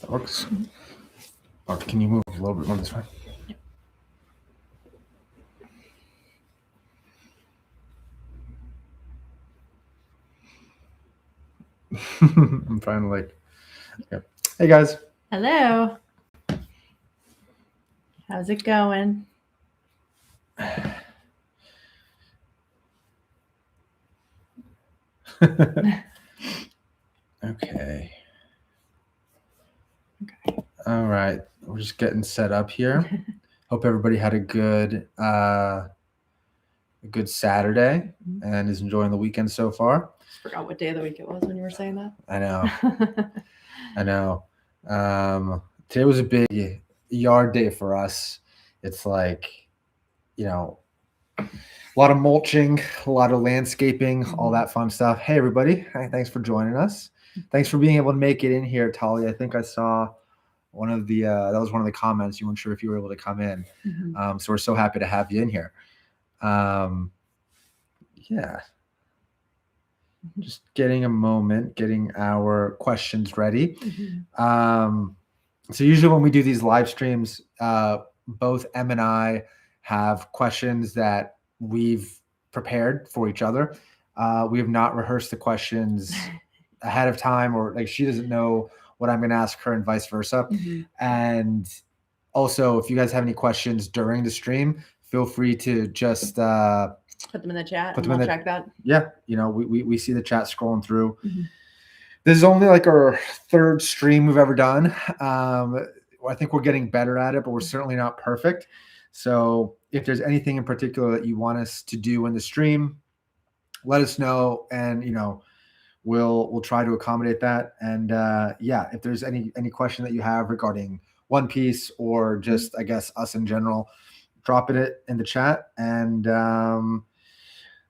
That works. Or can you move a little bit more this way? I'm trying to like. Yep. Hey guys. Hello. How's it going? Okay. All right. We're just getting set up here. Hope everybody had a good Saturday and is enjoying the weekend so far. Just forgot what day of the week it was when you were saying that. I know. Today was a big yard day for us. It's like, a lot of mulching, a lot of landscaping, all that fun stuff. Hey, everybody. Hi, thanks for joining us. Thanks for being able to make it in here, Talia. I think I saw one of the that was one of the comments. You weren't sure if you were able to come in. So we're so happy to have you in here. Yeah. Just getting a moment, getting our questions ready. So usually when we do these live streams, both Em and I have questions that we've prepared for each other. We have not rehearsed the questions ahead of time, or like she doesn't know what I'm going to ask her and vice versa. And also, if you guys have any questions during the stream, feel free to just put them in the chat and we'll check that. Yeah. We see the chat scrolling through. This is only like our third stream we've ever done. I think we're getting better at it, but we're certainly not perfect. So if there's anything in particular that you want us to do in the stream, let us know, and we'll try to accommodate that. And if there's any question that you have regarding One Piece or just I guess us in general, drop it in the chat. And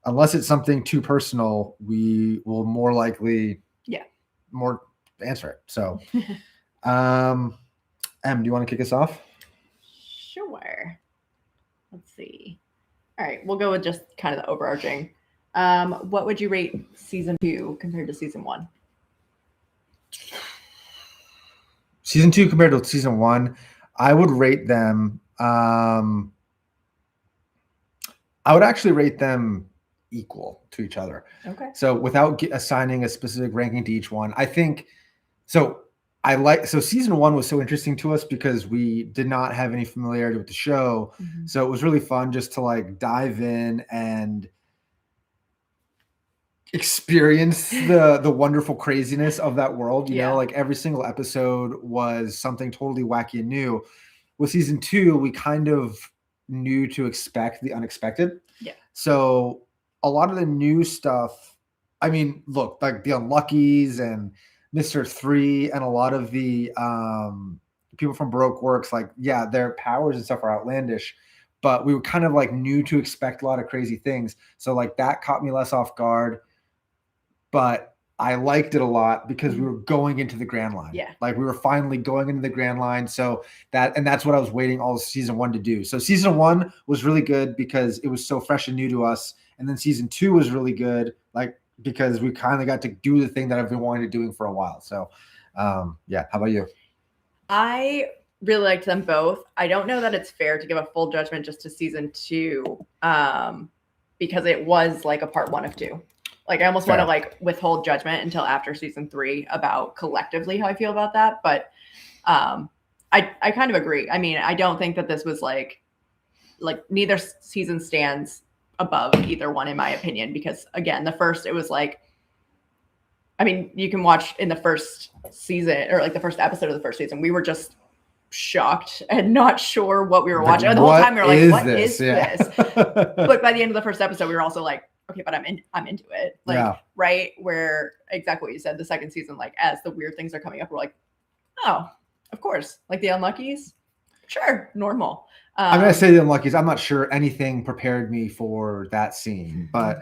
unless it's something too personal, we will more likely more answer it. So Em, do you want to kick us off? Sure. Let's see. All right, we'll go with just kind of the overarching. What would you rate season 2 compared to season 1? Season 2 compared to season 1, I would rate them. I would actually rate them equal to each other. Okay. So without assigning a specific ranking to each one, I think so. Season 1 was so interesting to us because we did not have any familiarity with the show. So it was really fun just to like dive in and experience the wonderful craziness of that world. You know, like every single episode was something totally wacky and new. With season 2, we kind of knew to expect the unexpected. Yeah. So a lot of the new stuff, I mean, look, like the Unluckies and Mr. 3 and a lot of the people from Baroque Works, like, their powers and stuff are outlandish, but we were kind of like new to expect a lot of crazy things. So like that caught me less off guard, but I liked it a lot because we were going into the Grand Line. Yeah. Like we were finally going into the Grand Line. So that's what I was waiting all season 1 to do. So season 1 was really good because it was so fresh and new to us. And then season 2 was really good, like, because we kind of got to do the thing that I've been wanting to doing for a while. So, how about you? I really liked them both. I don't know that it's fair to give a full judgment just to season 2 because it was like a part 1 of 2. Like I almost want to like withhold judgment until after season 3 about collectively how I feel about that. But I kind of agree. I mean, I don't think that this was like neither season stands above either one in my opinion, because again, the first, it was like, I mean, you can watch in the first season or like the first episode of the first season, we were just shocked and not sure what we were watching. The whole time we were like, what is this? But by the end of the first episode, we were also like, okay, but I'm into it. Like, right? Where exactly what you said, the second season, like as the weird things are coming up, we're like, oh, of course. Like the Unluckies. Sure. Normal. I'm going to say the Unluckies. I'm not sure anything prepared me for that scene, but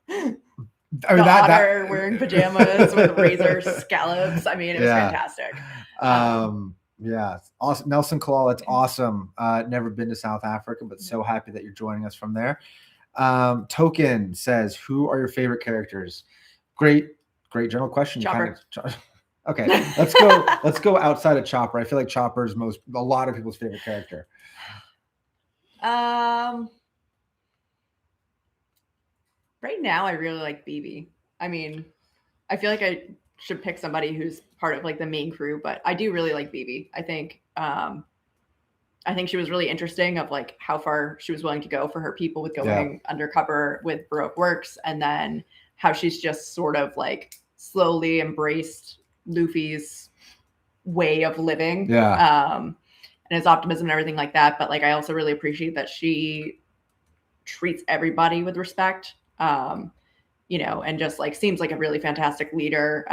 I mean, otter wearing pajamas with razor scallops. I mean, it was fantastic. Awesome. Nelson Kalal, that's awesome. Never been to South Africa, but so happy that you're joining us from there. Token says, who are your favorite characters? Great general question. Chopper. Okay, let's go outside of Chopper. I feel like Chopper is a lot of people's favorite character. Right now, I really like BB. I mean, I feel like I should pick somebody who's part of like the main crew, but I do really like BB. I think she was really interesting of like how far she was willing to go for her people with going undercover with Baroque Works, and then how she's just sort of like slowly embraced Luffy's way of living. And his optimism and everything like that. But like I also really appreciate that she treats everybody with respect. You know, and just like seems like a really fantastic leader.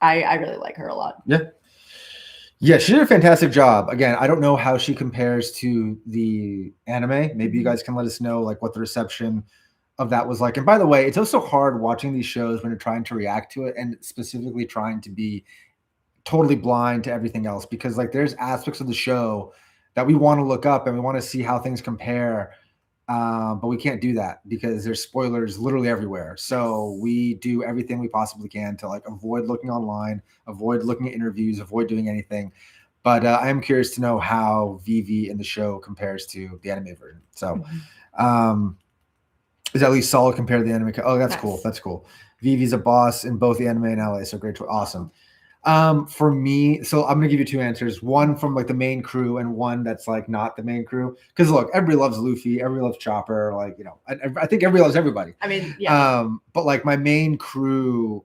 I really like her a lot. Yeah, she did a fantastic job. Again, I don't know how she compares to the anime. Maybe you guys can let us know like what the reception of that was like. And by the way, it's also hard watching these shows when you're trying to react to it and specifically trying to be totally blind to everything else, because like there's aspects of the show that we want to look up and we want to see how things compare. But we can't do that because there's spoilers literally everywhere. So we do everything we possibly can to like avoid looking online, avoid looking at interviews, avoid doing anything. But I am curious to know how Vivi in the show compares to the anime version. So is at least solid compared to the anime. Oh, that's cool. That's cool. Vivi's a boss in both the anime and LA. So great. Awesome. For me, so I'm gonna give you two answers, one from like the main crew and one that's like not the main crew, because look, everybody loves Luffy, everybody loves Chopper, like, you know, I think everybody loves everybody. I mean, yeah. But like my main crew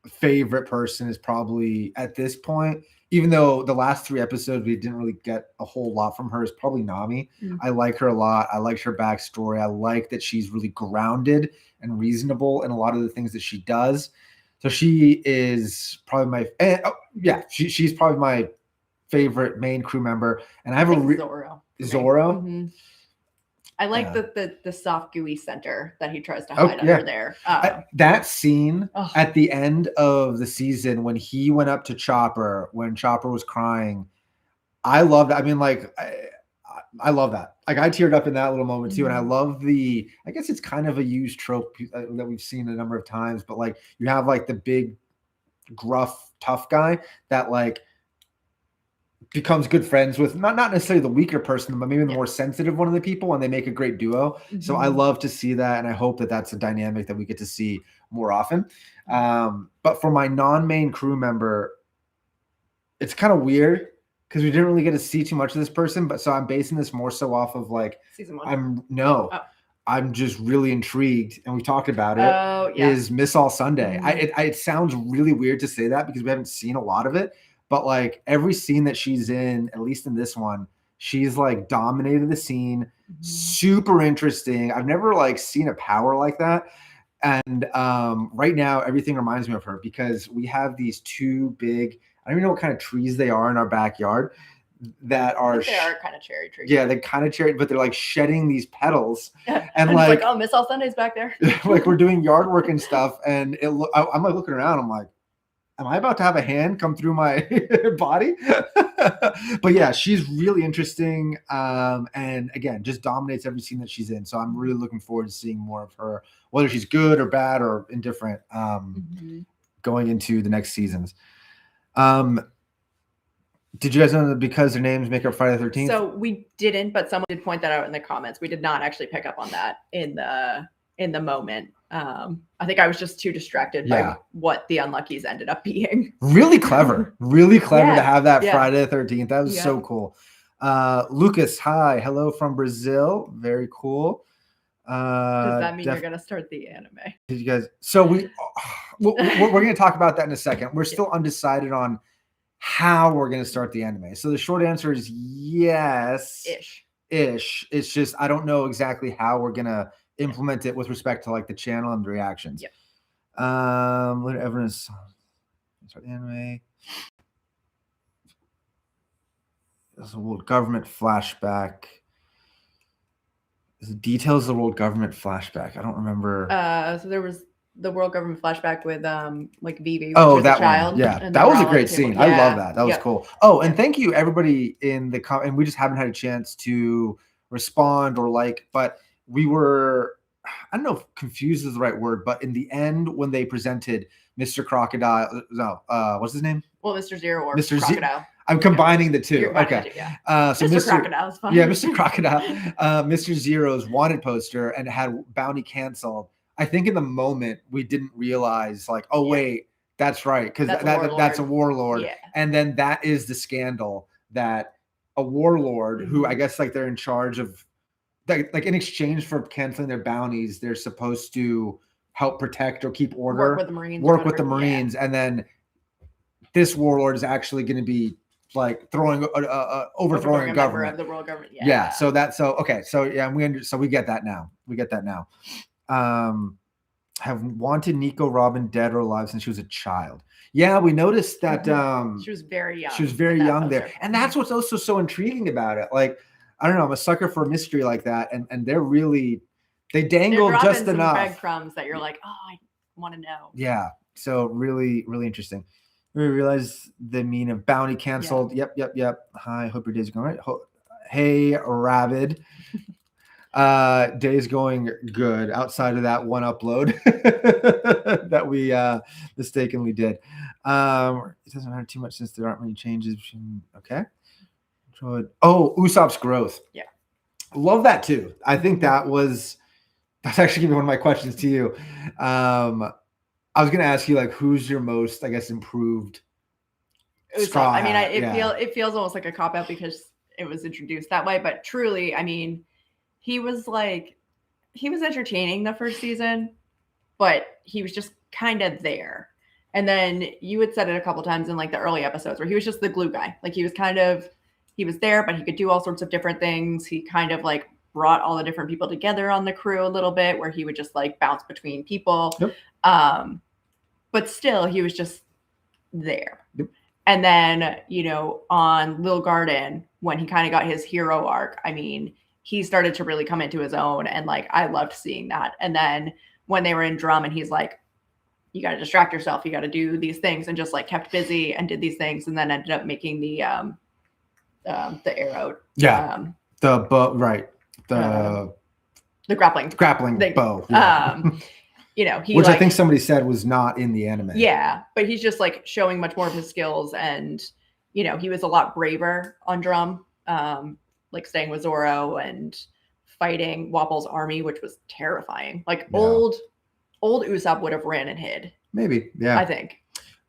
favorite person is probably at this point, even though the last 3 episodes we didn't really get a whole lot from her, is probably Nami. I like her a lot. I liked her backstory. I like that she's really grounded and reasonable in a lot of the things that she does. So she is probably she's probably my favorite main crew member. And I have Zoro. Zoro. I like the soft gooey center that he tries to hide under there. That scene at the end of the season when he went up to Chopper, when Chopper was crying, I love that. I mean, like I love that. Like I teared up in that little moment too. And I love I guess it's kind of a used trope that we've seen a number of times, but like you have like the big gruff, tough guy that like becomes good friends with not necessarily the weaker person, but maybe the more sensitive one of the people, and they make a great duo. So I love to see that. And I hope that that's a dynamic that we get to see more often. But for my non-main crew member, it's kind of weird, because we didn't really get to see too much of this person, but so I'm basing this more so off of like season 1. I'm just really intrigued, and we talked about it. Is Miss All Sunday. It sounds really weird to say that because we haven't seen a lot of it, but like every scene that she's in, at least in this one, she's like dominated the scene. Super interesting. I've never like seen a power like that. And right now everything reminds me of her, because we have these 2 big, I don't even know what kind of trees they are in our backyard that are they are kind of cherry trees. Yeah, they're kind of cherry, but they're like shedding these petals. And like, oh, Miss All Sunday's back there. Like we're doing yard work and stuff, and I'm like looking around, I'm like, am I about to have a hand come through my body? But yeah, she's really interesting. And again, just dominates every scene that she's in. So I'm really looking forward to seeing more of her, whether she's good or bad or indifferent, going into the next seasons. Did you guys know that because their names make up Friday the 13th? So we didn't, but someone did point that out in the comments. We did not actually pick up on that in the moment. I think I was just too distracted by what the unluckies ended up being. Really clever to have that Friday the 13th. That was so cool. Lucas, hi, hello from Brazil. Very cool. Does that mean you're gonna start the anime? Did you guys? So we're gonna talk about that in a second. We're still undecided on how we're gonna start the anime. So the short answer is yes. Ish. It's just I don't know exactly how we're gonna implement it with respect to like the channel and the reactions. What evidence? Start the anime. There's a world government flashback. The details of the world government flashback. I don't remember. So there was the world government flashback with like Vivi. That child. One. Yeah, that was a great scene. I love that. That was cool. Oh, and thank you everybody in the and we just haven't had a chance to respond or like, but we were I don't know if confused is the right word, but in the end, when they presented Mr. Crocodile, what's his name? Well, Mr. Zero or Mr. Crocodile. I'm combining the two. You're combining Okay. the two, yeah. So Mr. Crocodile is fine. Yeah, Mr. Crocodile. Mr. Zero's wanted poster and had bounty canceled. I think in the moment we didn't realize, like, oh wait, that's right, because that's a warlord. Yeah. And then that is the scandal, that a warlord who I guess like they're in charge of, like in exchange for canceling their bounties, they're supposed to help protect or keep order, work with the Marines, and then this warlord is actually going to be like overthrowing a government of the world government. Yeah. So we get that now. Have wanted Nico Robin dead or alive since she was a child. Yeah, we noticed that she was very young. She was very young there. And that's what's also so intriguing about it. Like, I don't know, I'm a sucker for a mystery like that. And they dangle just enough breadcrumbs that you're like, oh, I want to know. Yeah. So really, really interesting. We realize the mean of bounty canceled. Yep. Hi, hope your day's going right. Hey, Rabid. Day's going good outside of that one upload that we mistakenly did. It doesn't matter too much since there aren't many changes. Okay. Oh, Usopp's growth. Yeah. Love that too. I think that's actually gonna be one of my questions to you. I was going to ask you, like, who's your most, I guess, improved Straw Hat? I mean, it feels almost like a cop-out because it was introduced that way. But truly, I mean, he was entertaining the first season, but he was just kind of there. And then you had said it a couple times in like the early episodes where he was just the glue guy. Like he was there, but he could do all sorts of different things. He kind of like brought all the different people together on the crew a little bit, where he would just like bounce between people. Yep. But still, he was just there. Yep. And then, on Lil Garden, when he kind of got his hero arc, I mean, he started to really come into his own, and like I loved seeing that. And then when they were in Drum, and he's like, you got to distract yourself, you got to do these things, and just like kept busy and did these things, and then ended up making the arrow. Yeah. The bow, right. The grappling bow. Yeah. Which I think somebody said was not in the anime. Yeah, but he's just like showing much more of his skills, and he was a lot braver on Drum, like staying with Zoro and fighting Wapple's army, which was terrifying. Like old Usopp would have ran and hid. Maybe, yeah. I think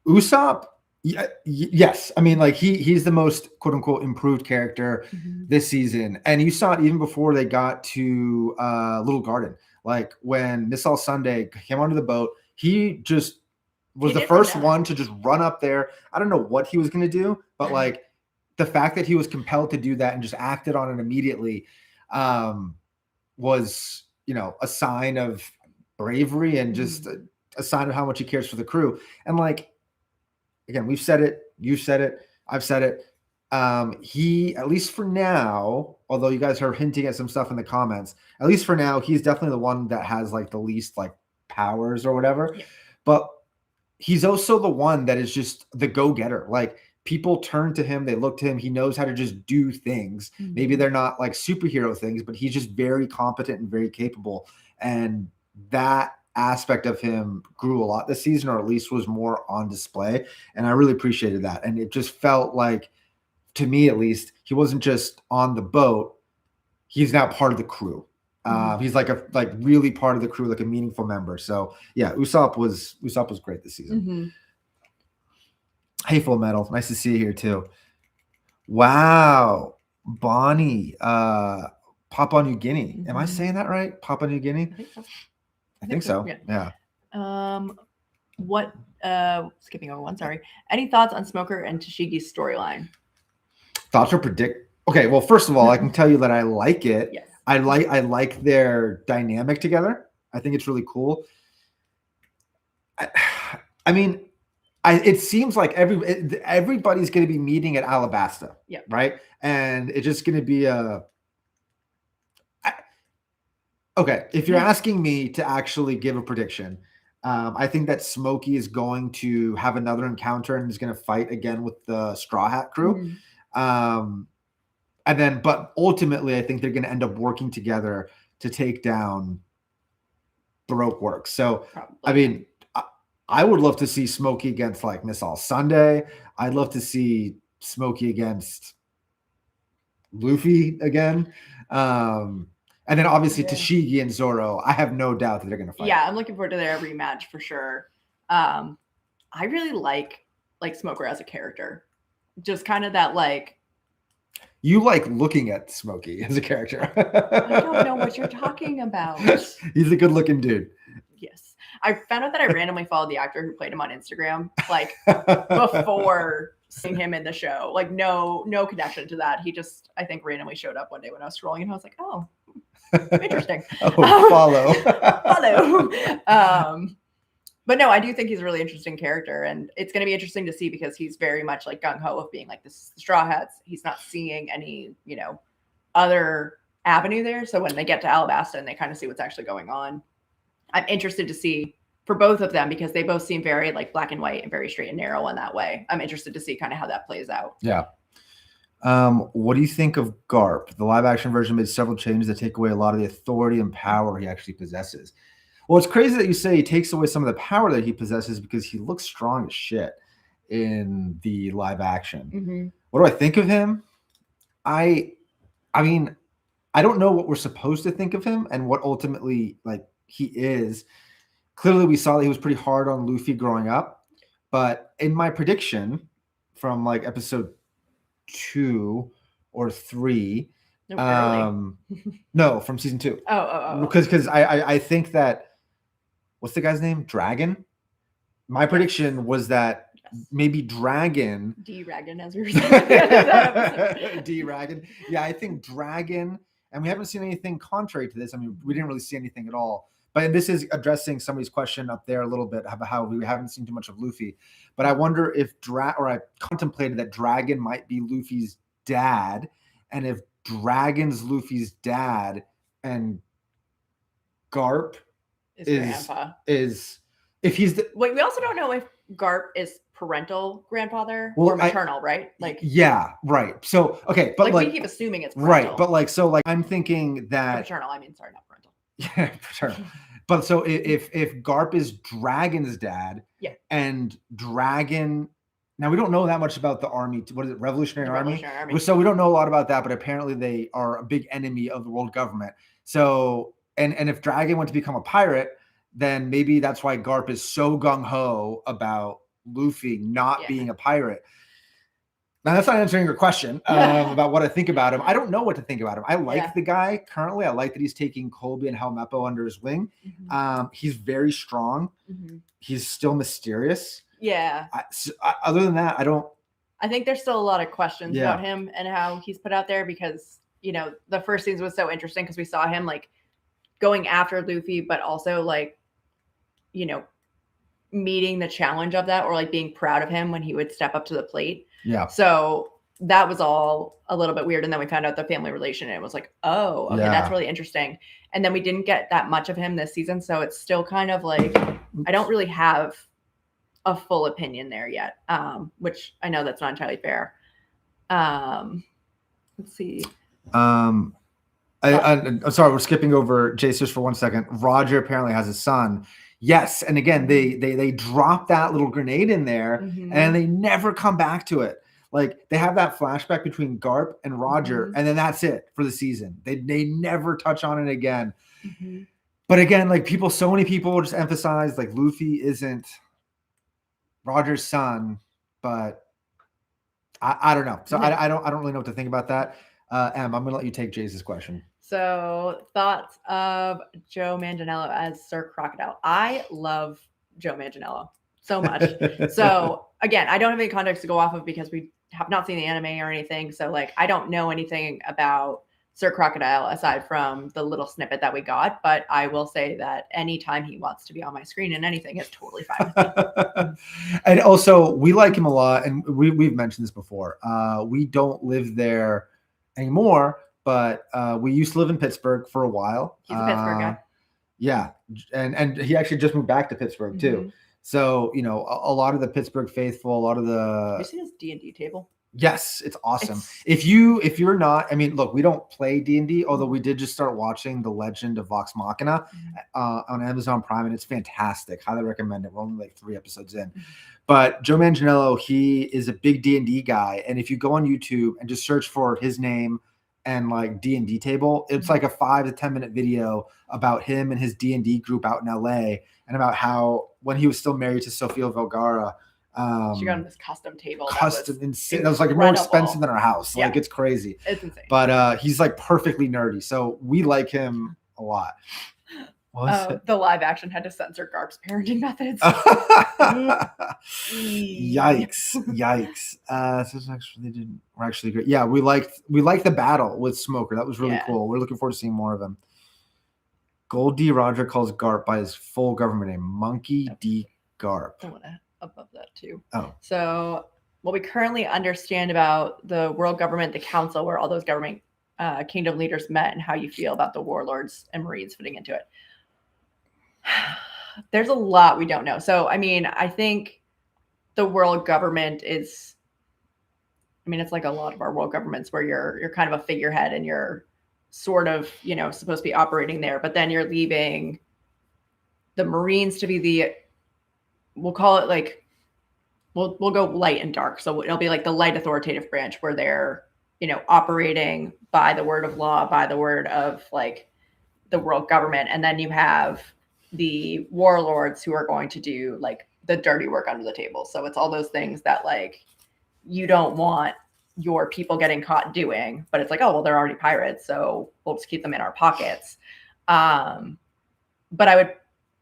Usopp. Yes, I mean, like he's the most quote unquote improved character this season, and you saw it even before they got to Little Garden. Like when Miss All Sunday came onto the boat, he just was the first one to just run up there. I don't know what he was going to do, but like the fact that he was compelled to do that and just acted on it immediately was, a sign of bravery and just a sign of how much he cares for the crew. And like, again, we've said it, you've said it, I've said it. He, at least for now, although you guys are hinting at some stuff in the comments, at least for now, he's definitely the one that has like the least like powers or whatever. Yeah. But he's also the one that is just the go-getter. Like people turn to him, they look to him. He knows how to just do things. Maybe they're not like superhero things, but he's just very competent and very capable. And that aspect of him grew a lot this season, or at least was more on display. And I really appreciated that. And it just felt like, to me at least, he wasn't just on the boat. He's now part of the crew. He's like really part of the crew, like a meaningful member. So yeah, Usopp was great this season. Hey, Full Metal, nice to see you here too. Wow, Bonnie, Papua New Guinea. Am I saying that right? Papua New Guinea. I think so. Yeah. What? Skipping over one. Sorry. Any thoughts on Smoker and Tashigi's storyline? Thoughts or predict? Okay, well, first of all, I can tell you that I like it. Yes. I like their dynamic together. I think it's really cool. I mean, it seems like everybody's going to be meeting at Alabasta. Yeah. Right. And it's just going to be okay. If you're asking me to actually give a prediction, I think that Smokey is going to have another encounter and is going to fight again with the Straw Hat crew. And then, but ultimately, I think they're going to end up working together to take down Baroque works. So, Probably. I mean, I would love to see Smokey against like Miss All Sunday. I'd love to see Smokey against Luffy again. And then obviously Tashigi and Zoro, I have no doubt that they're going to fight. Yeah, I'm looking forward to their rematch for sure. I really like Smoker as a character. Just kind of that like. You like looking at Smokey as a character. I don't know what you're talking about. He's a good looking dude. Yes. I found out that I randomly followed the actor who played him on Instagram, like before seeing him in the show. Like no connection to that. He just, I think, randomly showed up one day when I was scrolling and I was like, oh, interesting. Follow. But no, I do think he's a really interesting character, and it's going to be interesting to see because he's very much like gung-ho of being like this Straw Hats. He's not seeing any, other avenue there. So when they get to Alabasta and they kind of see what's actually going on, I'm interested to see for both of them because they both seem very like black and white and very straight and narrow in that way. I'm interested to see kind of how that plays out. Yeah. What do you think of Garp? The live action version made several changes that take away a lot of the authority and power he actually possesses. Well, it's crazy that you say he takes away some of the power that he possesses because he looks strong as shit in the live action. Mm-hmm. What do I think of him? I mean, I don't know what we're supposed to think of him and what ultimately like he is. Clearly, we saw that he was pretty hard on Luffy growing up, but in my prediction from like episode 2 or 3, no, from season 2. Because I think that. What's the guy's name? Dragon? My prediction was that maybe Dragon. D-Ragon as your D-Ragon. Yeah, I think Dragon, and we haven't seen anything contrary to this. I mean, we didn't really see anything at all. But this is addressing somebody's question up there a little bit about how we haven't seen too much of Luffy. But I wonder if I contemplated that Dragon might be Luffy's dad, and if Dragon's Luffy's dad and Garp is if he's wait, we also don't know if Garp is parental grandfather or maternal, right? Like right. So okay, but like we keep assuming it's parental. Right, but like so like I'm thinking that paternal, I mean sorry, not parental. Yeah, paternal. But so if Garp is Dragon's dad, and Dragon, now we don't know that much about the army. What is it, Revolutionary Army? So we don't know a lot about that, but apparently they are a big enemy of the world government. So and if Dragon went to become a pirate, then maybe that's why Garp is so gung-ho about Luffy not being a pirate. Now, that's not answering your question about what I think about him. I don't know what to think about him. I like the guy currently. I like that he's taking Colby and Helmeppo under his wing. Mm-hmm. He's very strong. Mm-hmm. He's still mysterious. Yeah. Other than that, I think there's still a lot of questions about him and how he's put out there because, the first scenes was so interesting because we saw him like going after Luffy, but also like, meeting the challenge of that or like being proud of him when he would step up to the plate. Yeah. So that was all a little bit weird. And then we found out the family relation and it was like, oh, okay, that's really interesting. And then we didn't get that much of him this season. So it's still kind of like, I don't really have a full opinion there yet. Which I know that's not entirely fair. Let's see. I'm sorry, we're skipping over Jace just for 1 second. Roger apparently has a son. Yes, and again, they drop that little grenade in there, and they never come back to it. Like they have that flashback between Garp and Roger, and then that's it for the season. They never touch on it again. But again, like so many people just emphasize like Luffy isn't Roger's son, but I don't know. So I don't really know what to think about that. Em, I'm gonna let you take Jace's question. So thoughts of Joe Manganiello as Sir Crocodile. I love Joe Manganiello so much. So again, I don't have any context to go off of because we have not seen the anime or anything. So like, I don't know anything about Sir Crocodile aside from the little snippet that we got, but I will say that anytime he wants to be on my screen and anything is totally fine with me. And also we like him a lot. And we've mentioned this before. We don't live there anymore. But we used to live in Pittsburgh for a while. He's a Pittsburgh guy. Yeah. And he actually just moved back to Pittsburgh too. So, a lot of the Pittsburgh faithful, a lot of the... Have you seen his D&D table? Yes, it's awesome. If you're not, I mean, look, we don't play D&D, although we did just start watching The Legend of Vox Machina on Amazon Prime, and it's fantastic. Highly recommend it. We're only like 3 episodes in. But Joe Manganiello, he is a big D&D guy, and if you go on YouTube and just search for his name and like D&D table, it's like a 5 to 10 minute video about him and his D&D group out in LA, and about how when he was still married to Sofia Vergara, she got him this custom table. Insane. That was like more expensive than our house. Like it's crazy. It's insane. But he's like perfectly nerdy, so we like him a lot. The live action had to censor Garp's parenting methods. Yikes! We're actually great. Yeah, we liked the battle with Smoker. That was really cool. We're looking forward to seeing more of him. Gold D. Roger calls Garp by his full government name, Monkey D. Garp. I want to above that too. Oh, so what we currently understand about the world government, the council, where all those government kingdom leaders met, and how you feel about the warlords and marines fitting into it. There's a lot we don't know. So, I mean, I think the world government is, I mean, it's like a lot of our world governments where you're kind of a figurehead and you're sort of, you know, supposed to be operating there, but then you're leaving the Marines to be we'll call it like, we'll go light and dark. So it'll be like the light authoritative branch where they're, you know, operating by the word of law, by the word of like the world government. And then you have the warlords who are going to do like the dirty work under the table. So it's all those things that like you don't want your people getting caught doing, but it's like, oh, well, they're already pirates, so we'll just keep them in our pockets. But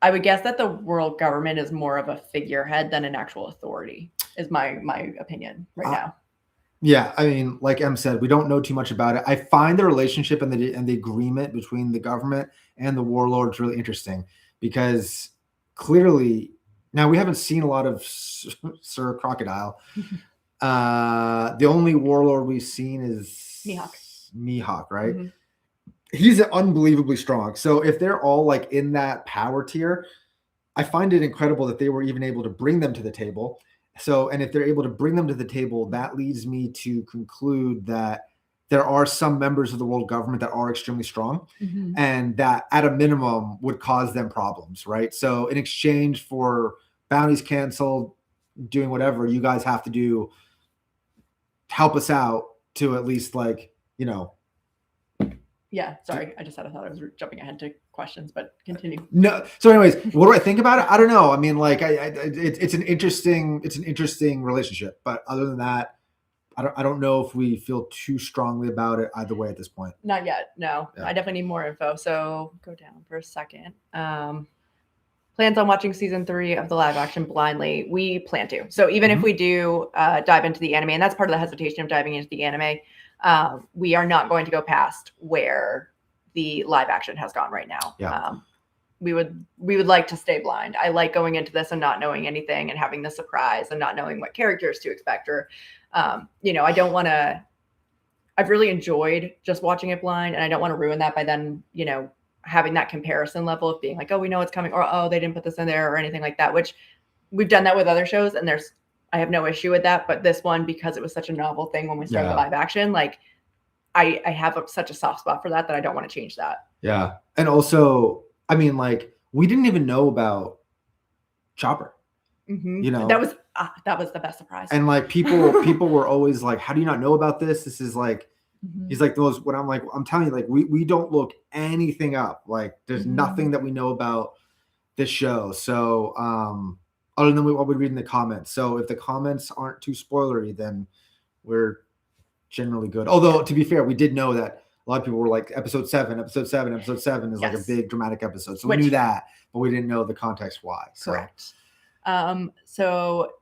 I would guess that the world government is more of a figurehead than an actual authority, is my opinion right now. Yeah, I mean, like Em said, we don't know too much about it. I find the relationship and the agreement between the government and the warlords really interesting, because clearly now we haven't seen a lot of Sir Crocodile. The only warlord we've seen is Mihawk, right? Mm-hmm. He's unbelievably strong. So if they're all like in that power tier, I find it incredible that they were even able to bring them to the table. So, and if they're able to bring them to the table, that leads me to conclude that there are some members of the world government that are extremely strong, mm-hmm. and that at a minimum would cause them problems, right? So in exchange for bounties canceled, doing whatever, you guys have to help us out to at least, like, you know. Yeah, sorry. I just had a thought I was jumping ahead to questions, but continue. No. So anyways, what do I think about it? I don't know. I mean, like, it's an interesting relationship, but other than that, I don't know if we feel too strongly about it either way at this point. Not yet. No, yeah. I definitely need more info. So go down for a second. Plans on watching season 3 of the live action blindly. We plan to. So even if we do dive into the anime, and that's part of the hesitation of diving into the anime, we are not going to go past where the live action has gone right now. Yeah. We would like to stay blind. I like going into this and not knowing anything and having the surprise and not knowing what characters to expect, or I don't want to. I've really enjoyed just watching it blind, and I don't want to ruin that by then, having that comparison level of being like, oh, we know it's coming, or oh, they didn't put this in there, or anything like that, which we've done that with other shows, and I have no issue with that. But this one, because it was such a novel thing when we started the live action, like I have such a soft spot for that I don't want to change that. Yeah. And also, I mean, like, we didn't even know about Chopper. Mm-hmm. That was the best surprise. And like people were always like, how do you not know about this? This is like, he's like those, when I'm like, I'm telling you, like, we don't look anything up. Like, there's nothing that we know about this show. So, other than what we read in the comments. So if the comments aren't too spoilery, then we're generally good. Although, to be fair, we did know that a lot of people were like, episode 7 is like a big dramatic episode. So we knew that, but we didn't know the context why. So. Correct. So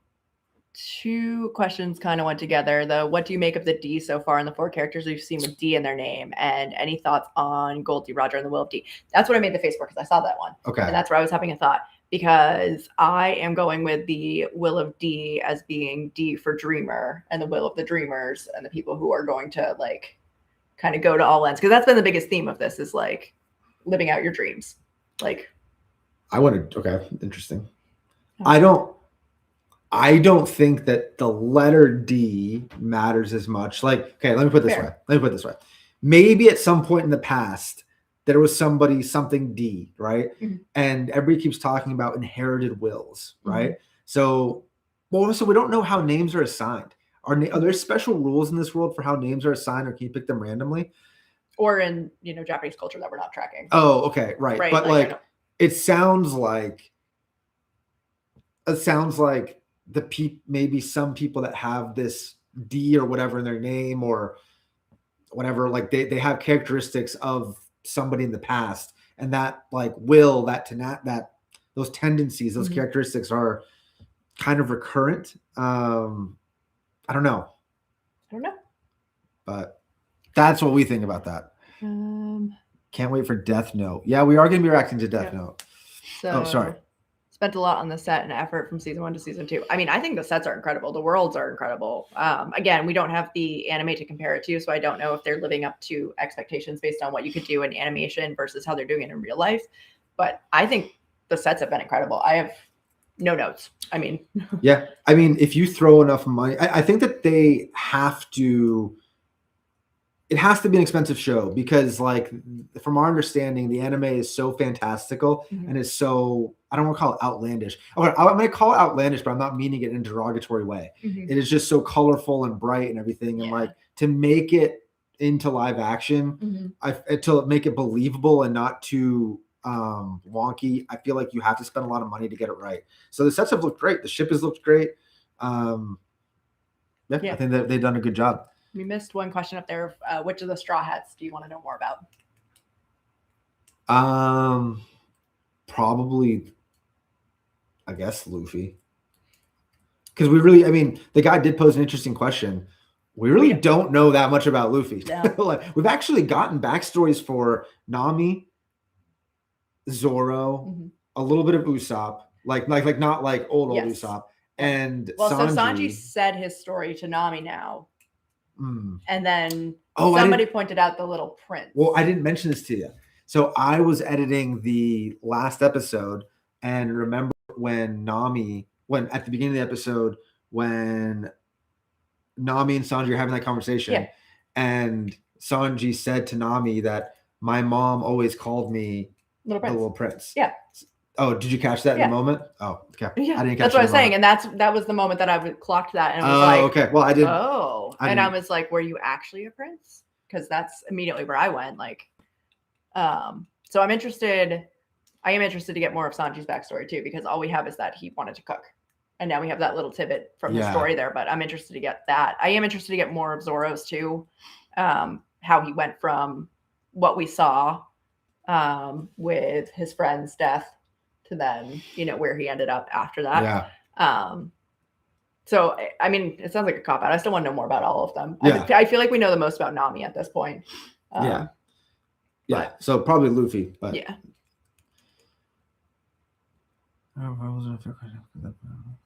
2 questions kind of went together. What do you make of the D so far in the 4 characters we've seen with D in their name? And any thoughts on Gold D, Roger, and the Will of D? That's what I made the face for, because I saw that one. Okay. And that's where I was having a thought, because I am going with the Will of D as being D for Dreamer, and the Will of the Dreamers, and the people who are going to like kind of go to all ends. Because that's been the biggest theme of this, is like living out your dreams. Like, okay, interesting. I don't think that the letter D matters as much. Like, okay, let me put it this way. Maybe at some point in the past, there was something D, right? Mm-hmm. And everybody keeps talking about inherited wills, right? Mm-hmm. So we don't know how names are assigned. Are there special rules in this world for how names are assigned, or can you pick them randomly? Or in, Japanese culture that we're not tracking. Oh, okay, right. But like it sounds like maybe some people that have this D or whatever in their name or whatever, like they have characteristics of somebody in the past, and that like that those tendencies, those characteristics are kind of recurrent. I don't know. But that's what we think about that. Can't wait for Death Note. Yeah, we are going to be reacting to Death Note. So, sorry. Spent a lot on the set and effort from season 1 to season 2. I mean, I think the sets are incredible. The worlds are incredible. Again, we don't have the anime to compare it to, so I don't know if they're living up to expectations based on what you could do in animation versus how they're doing it in real life. But I think the sets have been incredible. I have no notes. I mean, yeah. I mean, if you throw enough money, I think that they have to. It has to be an expensive show because, like, from our understanding, the anime is so fantastical and is so, I don't want to call it outlandish. Okay, I'm going to call it outlandish, but I'm not meaning it in a derogatory way. It is just so colorful and bright and everything. And like to make it into live action, to make it believable and not too wonky, I feel like you have to spend a lot of money to get it right. So the sets have looked great. The ship has looked great. I think that they've done a good job. We missed one question up there. Which of the Straw Hats do you want to know more about? Probably, I guess, Luffy. Because the guy did pose an interesting question. We really don't know that much about Luffy. No. Like, we've actually gotten backstories for Nami, Zoro, a little bit of Usopp, like not like old Usopp, and Sanji. So Sanji said his story to Nami now. And then somebody pointed out the little prince. Well, I didn't mention this to you. So I was editing the last episode and remember when at the beginning of the episode, when Nami and Sanji are having that conversation, and Sanji said to Nami that my mom always called me the little prince. Yeah. Oh, did you catch that in the moment? Oh, okay. Yeah. I didn't catch that's what I was saying. And that was the moment that I clocked that. And I was like, okay. Well, I did. Oh, and I was like, were you actually a prince? Because that's immediately where I went. Like, so I'm interested. I am interested to get more of Sanji's backstory too, because all we have is that he wanted to cook. And now we have that little tidbit from the story there, but I'm interested to get that. I am interested to get more of Zoro's too. How he went from what we saw with his friend's death to then, where he ended up after that. Yeah. So, I mean, it sounds like a cop-out. I still want to know more about all of them. Yeah. I feel like we know the most about Nami at this point. Yeah. So probably Luffy, but yeah.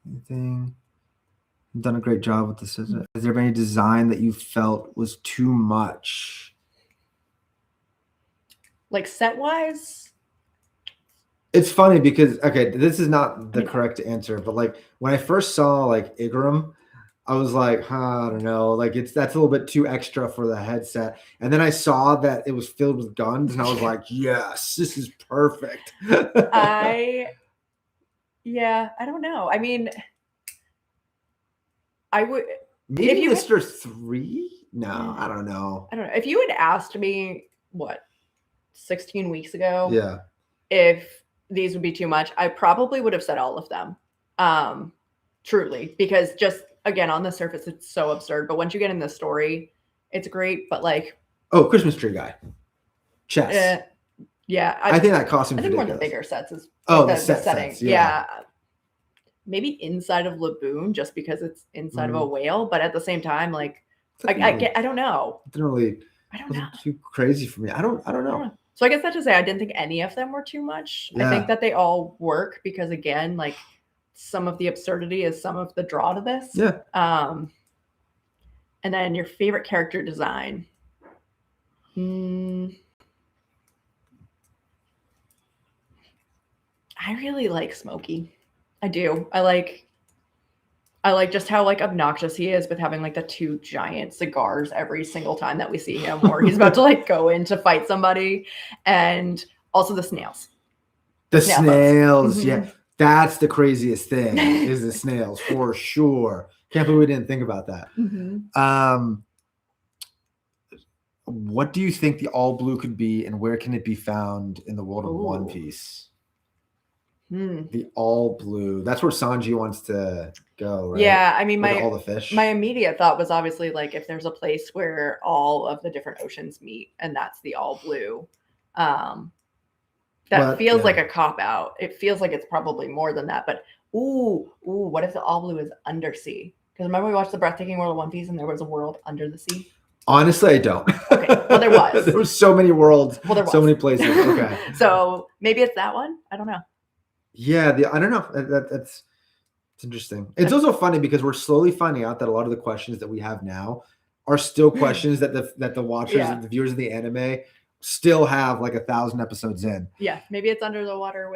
Anything? Done a great job with this. Is there any design that you felt was too much? Like set-wise? It's funny because, okay, this is not the correct answer, but like when I first saw like Igaram, I was like, I don't know, like that's a little bit too extra for the headset. And then I saw that it was filled with guns, and I was like, yes, this is perfect. I don't know. I mean, I would maybe Mr. 3? No, I don't know. If you had asked me 16 weeks ago, if these would be too much, I probably would have said all of them. Truly, because just again, on the surface, it's so absurd. But once you get in the story, it's great. But like, Christmas tree guy, chess. I think that costume. I think one of the bigger sets is the setting. Sets, yeah. Maybe inside of Laboon, just because it's inside of a whale. But at the same time, like, I don't know. It didn't really. I don't know. Too crazy for me. I don't know. So I guess that's to say I didn't think any of them were too much. Yeah. I think that they all work because, again, like some of the absurdity is some of the draw to this. Yeah. And then your favorite character design. I really like Smokey. I do. I like I like just how like obnoxious he is with having like the 2 giant cigars every single time that we see him, or he's about to like go in to fight somebody, and also the snails. The snail snails, boats. yeah, that's the craziest thing is the snails for sure. Can't believe we didn't think about that. What do you think the all blue could be, and where can it be found in the world of One Piece? The all blue. That's where Sanji wants to go, right? Yeah, I mean, with all the fish. My immediate thought was obviously like if there's a place where all of the different oceans meet, and that's the all blue. That feels like a cop out. It feels like it's probably more than that. But what if the all blue is undersea? Because remember we watched the breathtaking world of One Piece, and there was a world under the sea. Honestly, I don't. Okay, well there was. There was so many worlds. Well, there was so many places. Okay. So maybe it's that one. I don't know. Yeah, I don't know. It's interesting. It's also funny because we're slowly finding out that a lot of the questions that we have now are still questions that the watchers, the viewers of the anime still have like 1,000 episodes in. Yeah, maybe it's under the water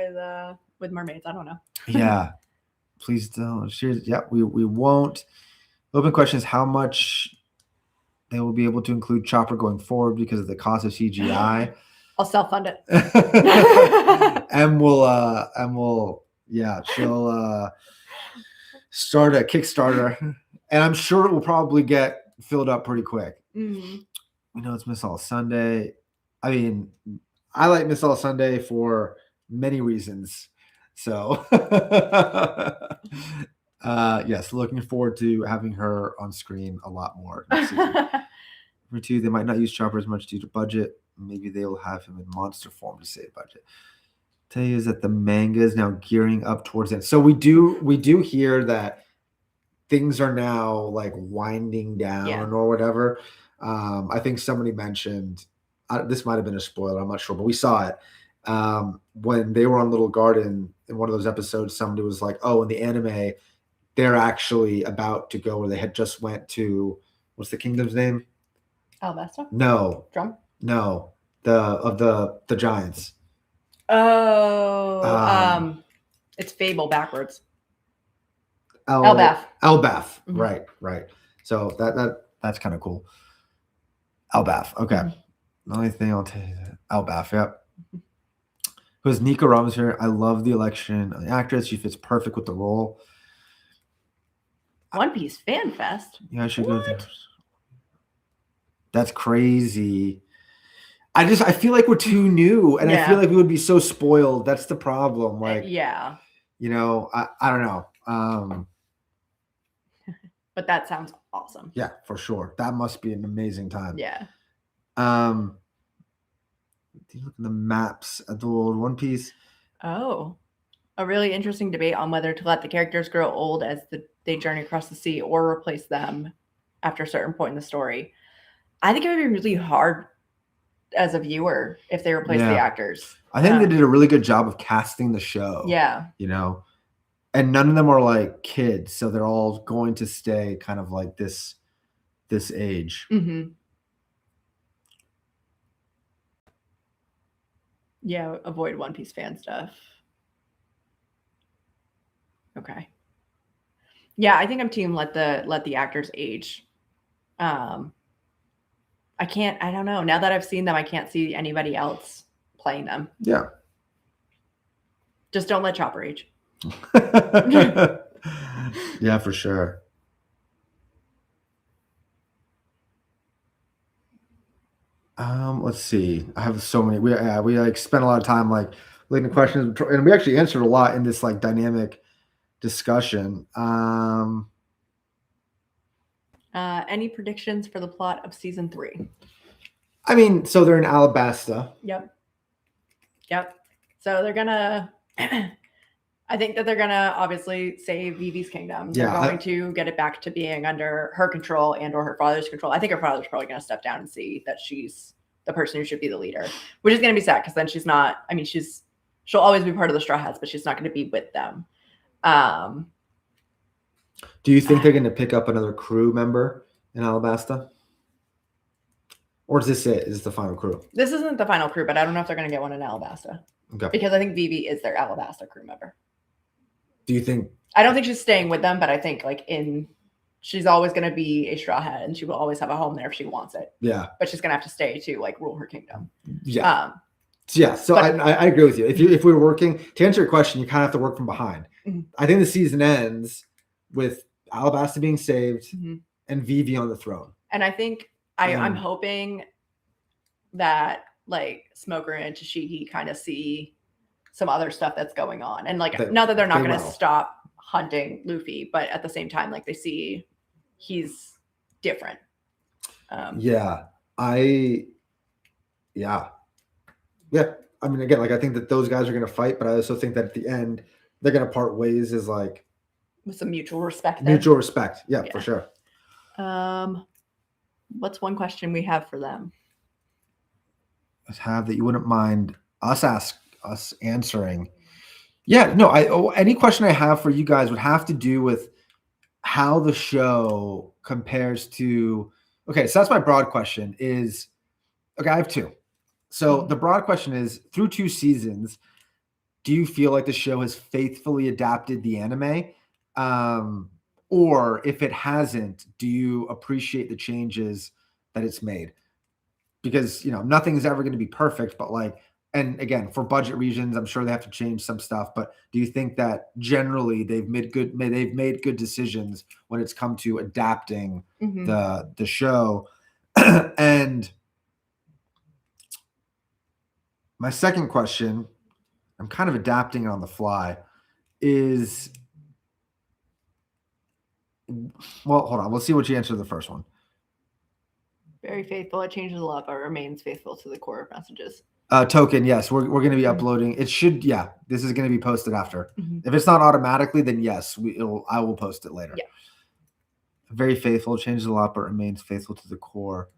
with mermaids. I don't know. Yeah, please don't. Yeah, we won't. Open question is how much they will be able to include Chopper going forward because of the cost of CGI. I'll self-fund it. And we'll she'll start a Kickstarter, and I'm sure it will probably get filled up pretty quick. You know, it's Miss All Sunday. I mean, I like Miss All Sunday for many reasons. So yes, looking forward to having her on screen a lot more next season. Number 2, they might not use Chopper as much due to budget. Maybe they will have him in monster form to save budget. Tell you is that the manga is now gearing up towards it. So we do hear that things are now like winding down or whatever. I think somebody mentioned this might have been a spoiler. I'm not sure, but we saw it when they were on Little Garden in one of those episodes. Somebody was like, "Oh, in the anime, they're actually about to go, or they had just went to what's the kingdom's name? Alabasta? No. Drum? No. The giants. Oh, it's Fable backwards. Elbaf. Elbaf. Right. So that's kind of cool. Elbaf. Okay. The only thing I'll tell you that Elbaf. Yep. Because Nico Ramos here. I love the election of the actress. She fits perfect with the role. One Piece Fan Fest. Yeah, I should go there. That's crazy. I feel like we're too new, and I feel like we would be so spoiled. That's the problem. Like, you know, I don't know. But that sounds awesome. Yeah, for sure. That must be an amazing time. Yeah. Do you look at the maps at the old One Piece? Oh, a really interesting debate on whether to let the characters grow old as they journey across the sea or replace them after a certain point in the story. I think it would be really hard as a viewer if they replace the actors. I think they did a really good job of casting the show. Yeah. You know, and none of them are like kids, so they're all going to stay kind of like this age. Yeah, avoid One Piece fan stuff. Okay. Yeah, I think I'm team let the actors age. I don't know. Now that I've seen them, I can't see anybody else playing them. Yeah. Just don't let Chopper age. Yeah, for sure. Let's see. I have so many. We like spent a lot of time like looking at questions, and we actually answered a lot in this like dynamic discussion. Any predictions for the plot of season 3? I mean, so they're in Alabasta. Yep. So they're gonna. I think that they're gonna obviously save Vivi's kingdom. They're going to get it back to being under her control and/or her father's control. I think her father's probably gonna step down and see that she's the person who should be the leader, which is gonna be sad because then she's not. I mean, she'll always be part of the Straw Hats, but she's not gonna be with them. Do you think they're gonna pick up another crew member in Alabasta? Or is this it? Is this the final crew? This isn't the final crew, but I don't know if they're going to get one in Alabasta. Okay. Because I think Vivi is their Alabasta crew member. Do you think? I don't think she's staying with them, but I think she's always going to be a Straw Hat, and she will always have a home there if she wants it. Yeah. But she's going to have to stay to like rule her kingdom. Yeah. So I agree with you. If we're working to answer your question, you kind of have to work from behind. Mm-hmm. I think the season ends with Alabasta being saved and Vivi on the throne. And I think I'm hoping that like Smoker and Tashigi kind of see some other stuff that's going on, and like not that they're not going to stop hunting Luffy, but at the same time, like they see he's different. I mean, again, like I think that those guys are going to fight, but I also think that at the end they're going to part ways as like with some mutual respect. Yeah, for sure. What's one question we have for them? Have that you wouldn't mind us answering? Yeah, no. Any question I have for you guys would have to do with how the show compares to. Okay, so that's my broad question. I have two. So the broad question is: through 2 seasons, do you feel like the show has faithfully adapted the anime? Or if it hasn't, do you appreciate the changes that it's made? Because, nothing is ever going to be perfect, but and again, for budget reasons, I'm sure they have to change some stuff, but do you think that generally they've made good decisions when it's come to adapting the show? And my second question, I'm kind of adapting it on the fly, is, well, hold on. We'll see what you answer the first one. Very faithful. It changes a lot, but remains faithful to the core messages. Token, yes. We're going to be uploading. It should, this is going to be posted after. If it's not automatically, then yes, I will post it later. Yeah. Very faithful. It changes a lot, but remains faithful to the core.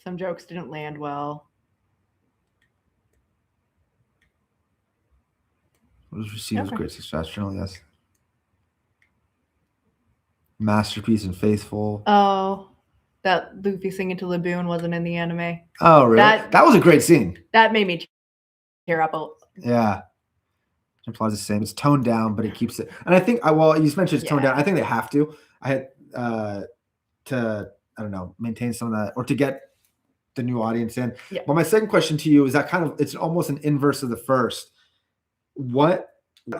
Some jokes didn't land well. Was received with great success. Generally, yes. Masterpiece and faithful. Oh, that Luffy singing to Laboon wasn't in the anime. Oh, really? That was a great scene. That made me tear up. Yeah. It implies the same. It's toned down, but it keeps it. And I think, you just mentioned it's toned down. I think they have to. I had to, I don't know, maintain some of that, or to get the new audience in. Yeah. But my second question to you is that it's almost an inverse of the first. What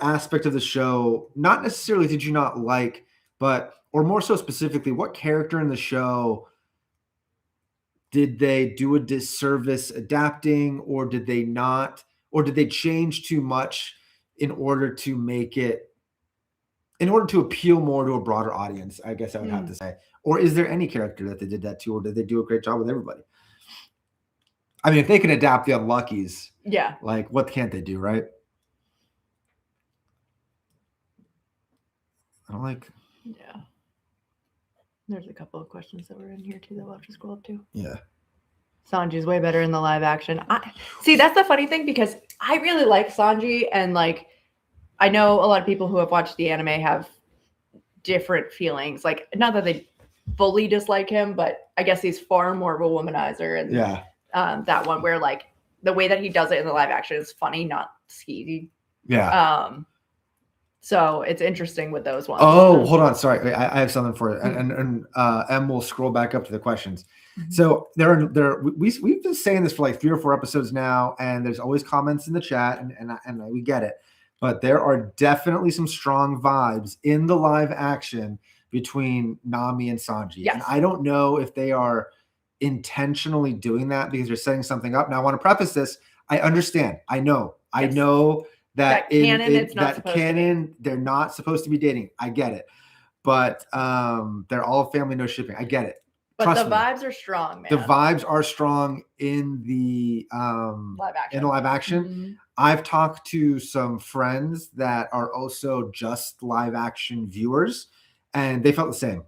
aspect of the show, not necessarily did you not like, or more so specifically, what character in the show did they do a disservice adapting, or did they not, or did they change too much in order to appeal more to a broader audience, I guess I would have to say? Or is there any character that they did that to, or did they do a great job with everybody? I mean, if they can adapt the Unluckies, what can't they do, right? Yeah. There's a couple of questions that were in here too that we'll have to scroll up to. Yeah. Sanji's way better in the live action. See, that's the funny thing, because I really like Sanji, and I know a lot of people who have watched the anime have different feelings. Not that they fully dislike him, but I guess he's far more of a womanizer. And that one where the way that he does it in the live action is funny, not skeezy. Yeah. So it's interesting with those ones. Oh, hold on. Sorry. I have something for it. And Em will scroll back up to the questions. So we've been saying this for 3 or 4 episodes now, and there's always comments in the chat, and we get it. But there are definitely some strong vibes in the live action between Nami and Sanji. Yes. And I don't know if they are intentionally doing that because they're setting something up. Now, I want to preface this. I understand. I know that canon, they're not supposed to be dating. I get it. But they're all family, no shipping. I get it. But Trust the me. vibes are strong, man. The vibes are strong in the live action. I've talked to some friends that are also just live action viewers, and they felt the same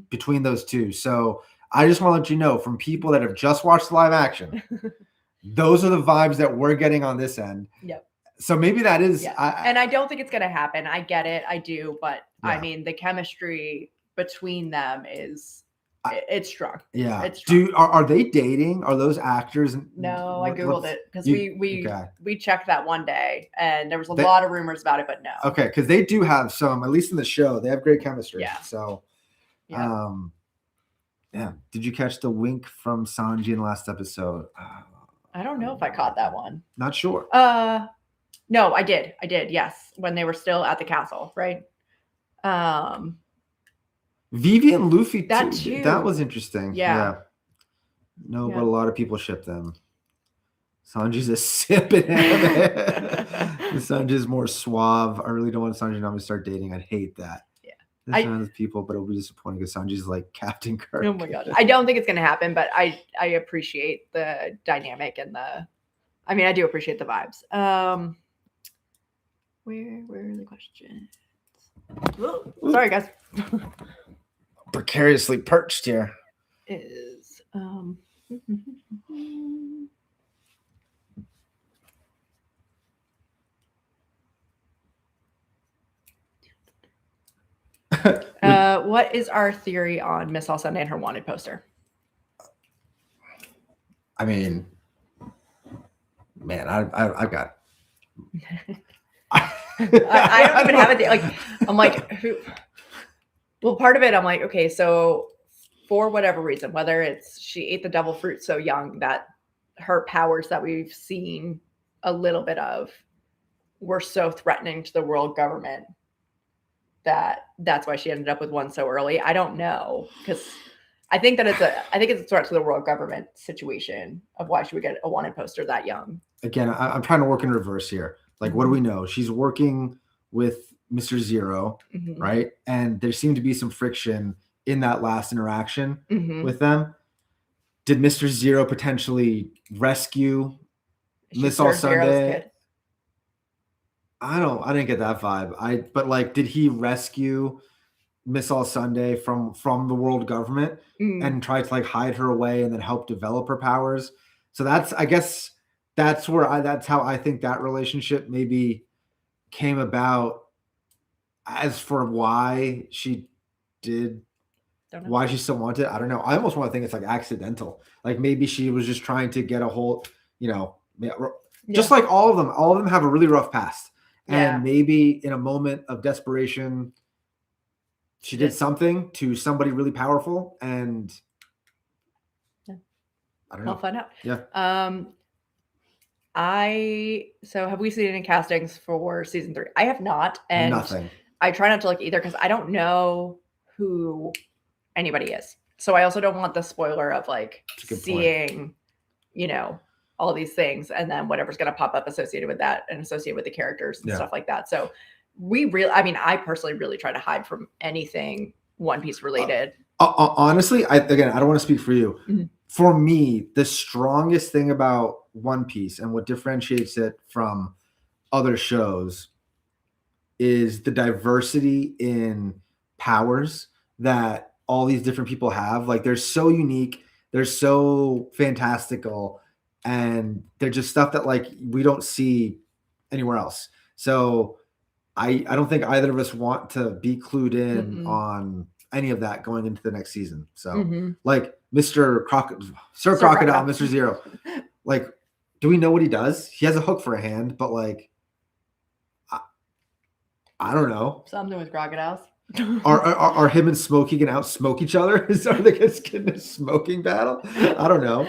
between those two. So I just want to let you know, from people that have just watched live action, those are the vibes that we're getting on this end. Yep. So maybe that is, and I don't think it's going to happen. I get it. I do. But I mean, the chemistry between them is It's strong. Yeah. It's strong. Are they dating? Are those actors? No, I googled it because we checked that one day and there was a lot of rumors about it, but no. Okay, because they do have some, at least in the show, they have great chemistry. Yeah. So, yeah. Did you catch the wink from Sanji in the last episode? I don't know if I caught that one. Not sure. No, I did. Yes, when they were still at the castle, right? Vivi and Luffy too. That was interesting. Yeah. No, but a lot of people ship them. Sanji's a sip in anime. Sanji's more suave. I really don't want Sanji and Nami to start dating. I'd hate that. Yeah. There's none of people, but it'll be disappointing because Sanji's like Captain Kirk. Oh my god. I don't think it's gonna happen, but I appreciate the dynamic and I do appreciate the vibes. Where are the questions? Ooh, sorry guys. Precariously perched here. Is what is our theory on Miss All Sunday and her wanted poster? I mean, man, I've got. I don't even have it. Like, I'm like, who? Well, part of it, I'm like, okay, so for whatever reason, whether it's she ate the devil fruit so young that her powers that we've seen a little bit of were so threatening to the world government that's why she ended up with one so early. I don't know, because I think it's a threat to the world government situation of why she would get a wanted poster that young. Again, I'm trying to work in reverse here. Like, what do we know? She's working with Mr. Zero, right? And there seemed to be some friction in that last interaction with them. Did Mr. Zero potentially rescue Miss All Sunday? I didn't get that vibe. But like, did he rescue Miss All Sunday from the world government and try to like hide her away and then help develop her powers? So that's how I think that relationship maybe came about. As for why she did, why she still wanted it, I don't know. I almost want to think it's like accidental. Like maybe she was just trying to get a hold, just like all of them have a really rough past. And maybe in a moment of desperation, she did something to somebody really powerful, and I don't know. I'll find out. Yeah. So have we seen any castings for season 3? I have not, and nothing. I try not to look either because I don't know anybody is. So I also don't want the spoiler of like seeing, all these things and then whatever's going to pop up associated with that and associated with the characters and stuff like that. So I personally really try to hide from anything One Piece related. Honestly, I don't want to speak for you. For me, the strongest thing about One Piece and what differentiates it from other shows is the diversity in powers that all these different people have. Like, they're so unique, they're so fantastical, and they're just stuff that like we don't see anywhere else. So I don't think either of us want to be clued in on any of that going into the next season. So like Sir Crocodile, Mr. Zero, like, do we know what he does? He has a hook for a hand, but like, I don't know. Something with crocodiles. Are him and Smokey gonna out smoke each other? Is there like a smoking battle? I don't know.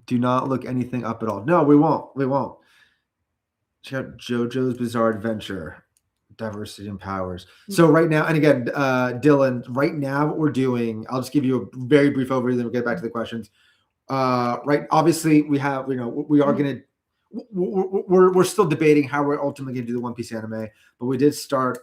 Do not look anything up at all. No, we won't. Check out JoJo's Bizarre Adventure. Diversity and powers. So right now, and again, Dylan, right now what we're doing, I'll just give you a very brief overview, then we'll get back to the questions. Right, obviously we have, we are gonna, we're still debating how we're ultimately gonna do the One Piece anime, but we did start.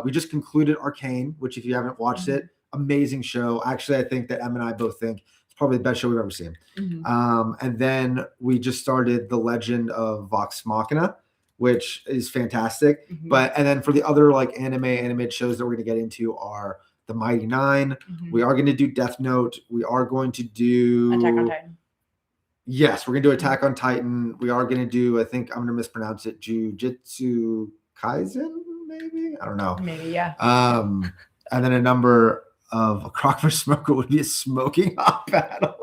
We just concluded Arcane, which if you haven't watched it, amazing show. Actually, I think that Em and I both think it's probably the best show we've ever seen. And then we just started The Legend of Vox Machina, which is fantastic. And then for the other like animated shows that we're going to get into are The Mighty Nine. We are going to do Death Note. We are going to do Attack on Titan. Yes, we're going to do Attack on Titan. We are going to do, I think I'm going to mispronounce it, Jujutsu Kaisen, maybe? I don't know. Maybe, yeah. And then a number of a croc versus smoker would be a smoking hot battle.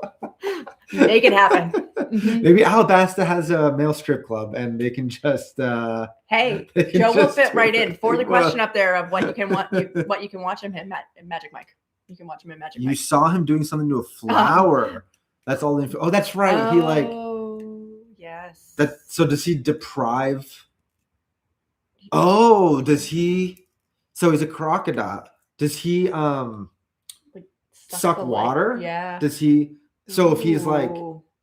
Make it happen. Mm-hmm. Maybe Alabasta has a male strip club, and they can just. Hey, Joe will fit right in for the question up there of what you can watch him in Magic Mike. You can watch him in Magic Mike. You saw him doing something to a flower. That's all. Oh, that's right. He like. Yes. So does he deprive? Oh, does he? So he's a crocodile. Does he like suck water? Light. Yeah. Does he? So if he's like,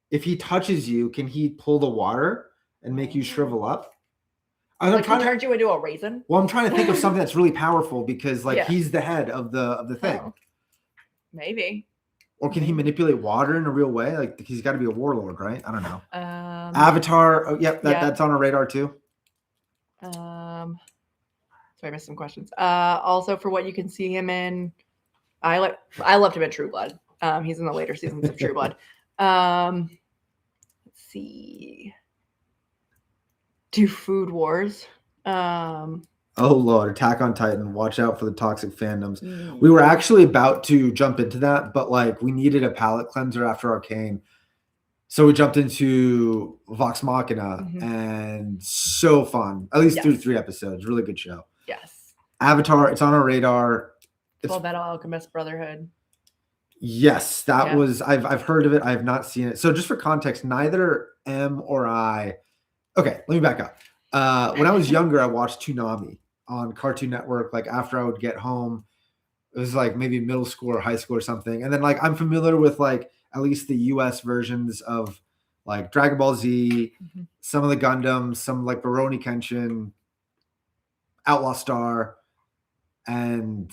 if he touches you, can he pull the water and make you shrivel up? Like he turns you into a raisin? Well, I'm trying to think of something that's really powerful because like he's the head of the thing. Oh. Maybe. Or can he manipulate water in a real way? Like he's got to be a warlord, right? I don't know. Avatar. Oh, yep, that's on our radar too. Sorry, I missed some questions. Also, for what you can see him in, I loved him in True Blood. He's in the later seasons of True Blood. Let's see. Do Food Wars. Oh Lord, Attack on Titan. Watch out for the toxic fandoms. We were actually about to jump into that, but like we needed a palate cleanser after Arcane. So we jumped into Vox Machina and so fun. At least through 3 episodes. Really good show. Yes. Avatar, it's on our radar. Full Metal Alchemist Brotherhood. Yes, that was I've heard of it. I have not seen it. So just for context, neither M or I. Okay, let me back up. When I was younger, I watched Toonami on Cartoon Network. Like after I would get home, it was like maybe middle school or high school or something. And then like I'm familiar with like at least the US versions of like Dragon Ball Z, some of the Gundams, some like Rurouni Kenshin, Outlaw Star, and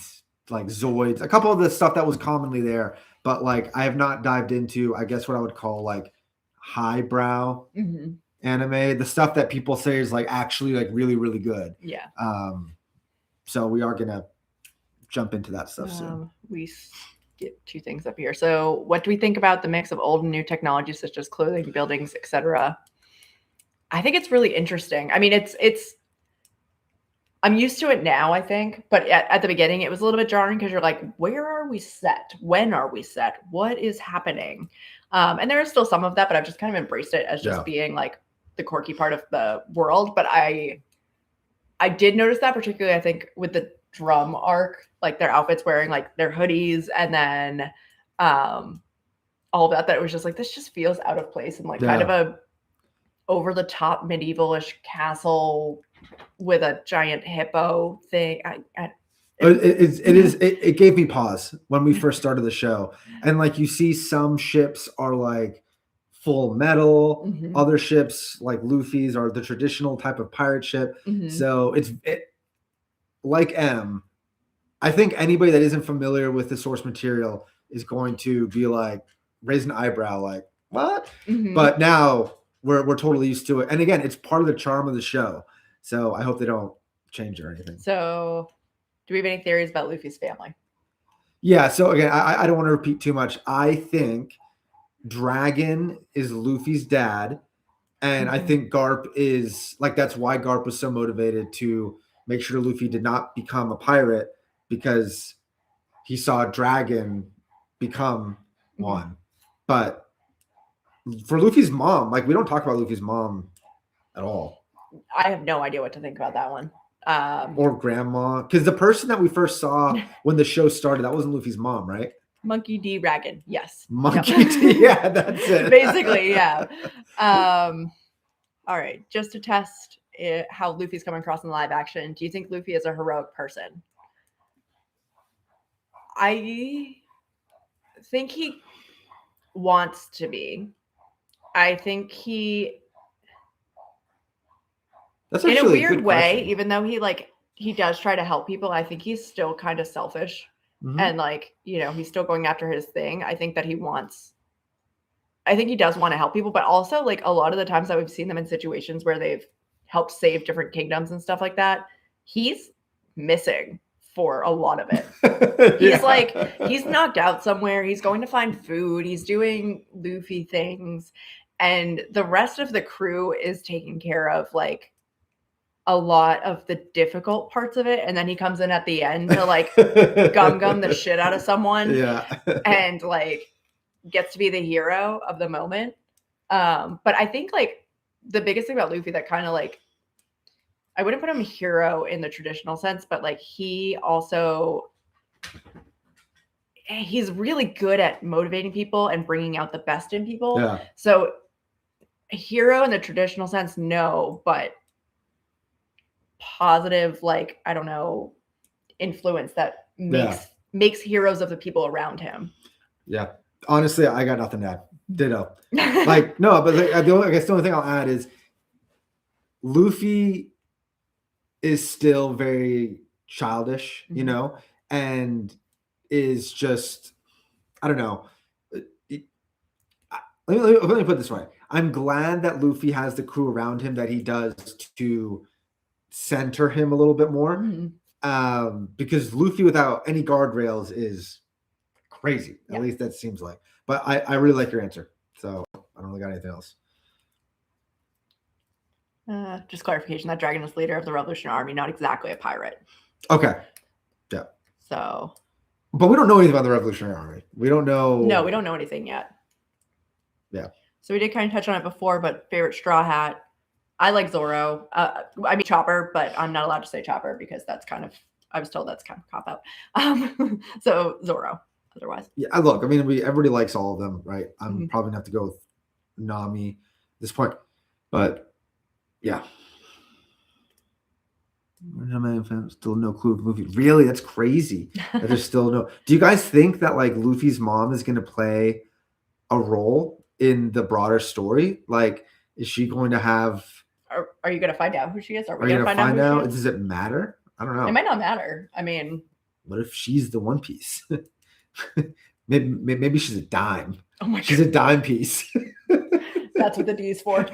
like Zoids, a couple of the stuff that was commonly there, but like I have not dived into, I guess what I would call like highbrow anime, the stuff that people say is like actually like really, really good. Yeah. So we are gonna jump into that stuff soon. We get 2 things up here. So what do we think about the mix of old and new technologies such as clothing, buildings, etc.? I think it's really interesting. I mean, it's I'm used to it now, I think, but at the beginning it was a little bit jarring because you're like, where are we set? When are we set? What is happening? And there is still some of that, but I've just kind of embraced it as just being like the quirky part of the world. But I did notice that particularly, I think, with the drum arc, like their outfits wearing like their hoodies and then all of that it was just like, this just feels out of place and like kind of a over the top medievalish castle with a giant hippo thing. It gave me pause when we first started the show. And like you see some ships are like full metal, other ships like Luffy's are the traditional type of pirate ship. So it's like M. I think anybody that isn't familiar with the source material is going to be like raise an eyebrow like, what? But now we're totally used to it. And again, it's part of the charm of the show. So I hope they don't change it or anything. So do we have any theories about Luffy's family? Yeah. So again, I don't want to repeat too much. I think Dragon is Luffy's dad. And I think Garp is like, that's why Garp was so motivated to make sure Luffy did not become a pirate because he saw Dragon become one. But for Luffy's mom, like we don't talk about Luffy's mom at all. I have no idea what to think about that one. Or grandma, because the person that we first saw when the show started, that wasn't Luffy's mom, right? Monkey D. Dragon, yes. Monkey D. Yeah, that's it. Basically, yeah. All right, just to test how Luffy's coming across in live action, do you think Luffy is a heroic person? I think he wants to be. I think he, that's in a weird way, even though he does try to help people, I think he's still kind of selfish. And like, he's still going after his thing. I think he does want to help people, but also like a lot of the times that we've seen them in situations where they've helped save different kingdoms and stuff like that, he's missing for a lot of it. He's knocked out somewhere. He's going to find food. He's doing Luffy things. And the rest of the crew is taking care of like a lot of the difficult parts of it, and then he comes in at the end to like gum the shit out of someone, and like gets to be the hero of the moment. But I think like the biggest thing about Luffy that kind of like, I wouldn't put him a hero in the traditional sense, but like he's really good at motivating people and bringing out the best in people. Yeah. So a hero in the traditional sense, no, but positive, like, I don't know, influence that makes heroes of the people around him. Yeah. Honestly, I got nothing to add. Ditto. Like, no, but like, I guess the only thing I'll add is Luffy is still very childish, you know, and is just, I don't know. Let me put it this way. I'm glad that Luffy has the crew around him that he does to center him a little bit more. Because Luffy without any guardrails is crazy. At least that seems like. But I really like your answer. So I don't really got anything else. Just clarification, that dragon is leader of the Revolutionary Army, not exactly a pirate. Okay. Yeah. So. But we don't know anything about the Revolutionary Army. We don't know. No, we don't know anything yet. Yeah. So we did kind of touch on it before, but favorite Straw Hat. I like Zoro. I mean Chopper, but I'm not allowed to say Chopper because that's kind of, I was told that's kind of cop out. So Zoro, otherwise. Yeah, look, I mean, everybody likes all of them, right? I'm probably gonna have to go with Nami at this point, but yeah. Still no clue of the movie. Really, that's crazy. That there's still no. Do you guys think that like Luffy's mom is gonna play a role in the broader story? Like, is she going to have? Are you gonna find out who she is? Are we gonna find out? Does it matter? I don't know. It might not matter. I mean, what if she's the One Piece? maybe she's a dime. Oh my God. She's a dime piece. That's what the D is for.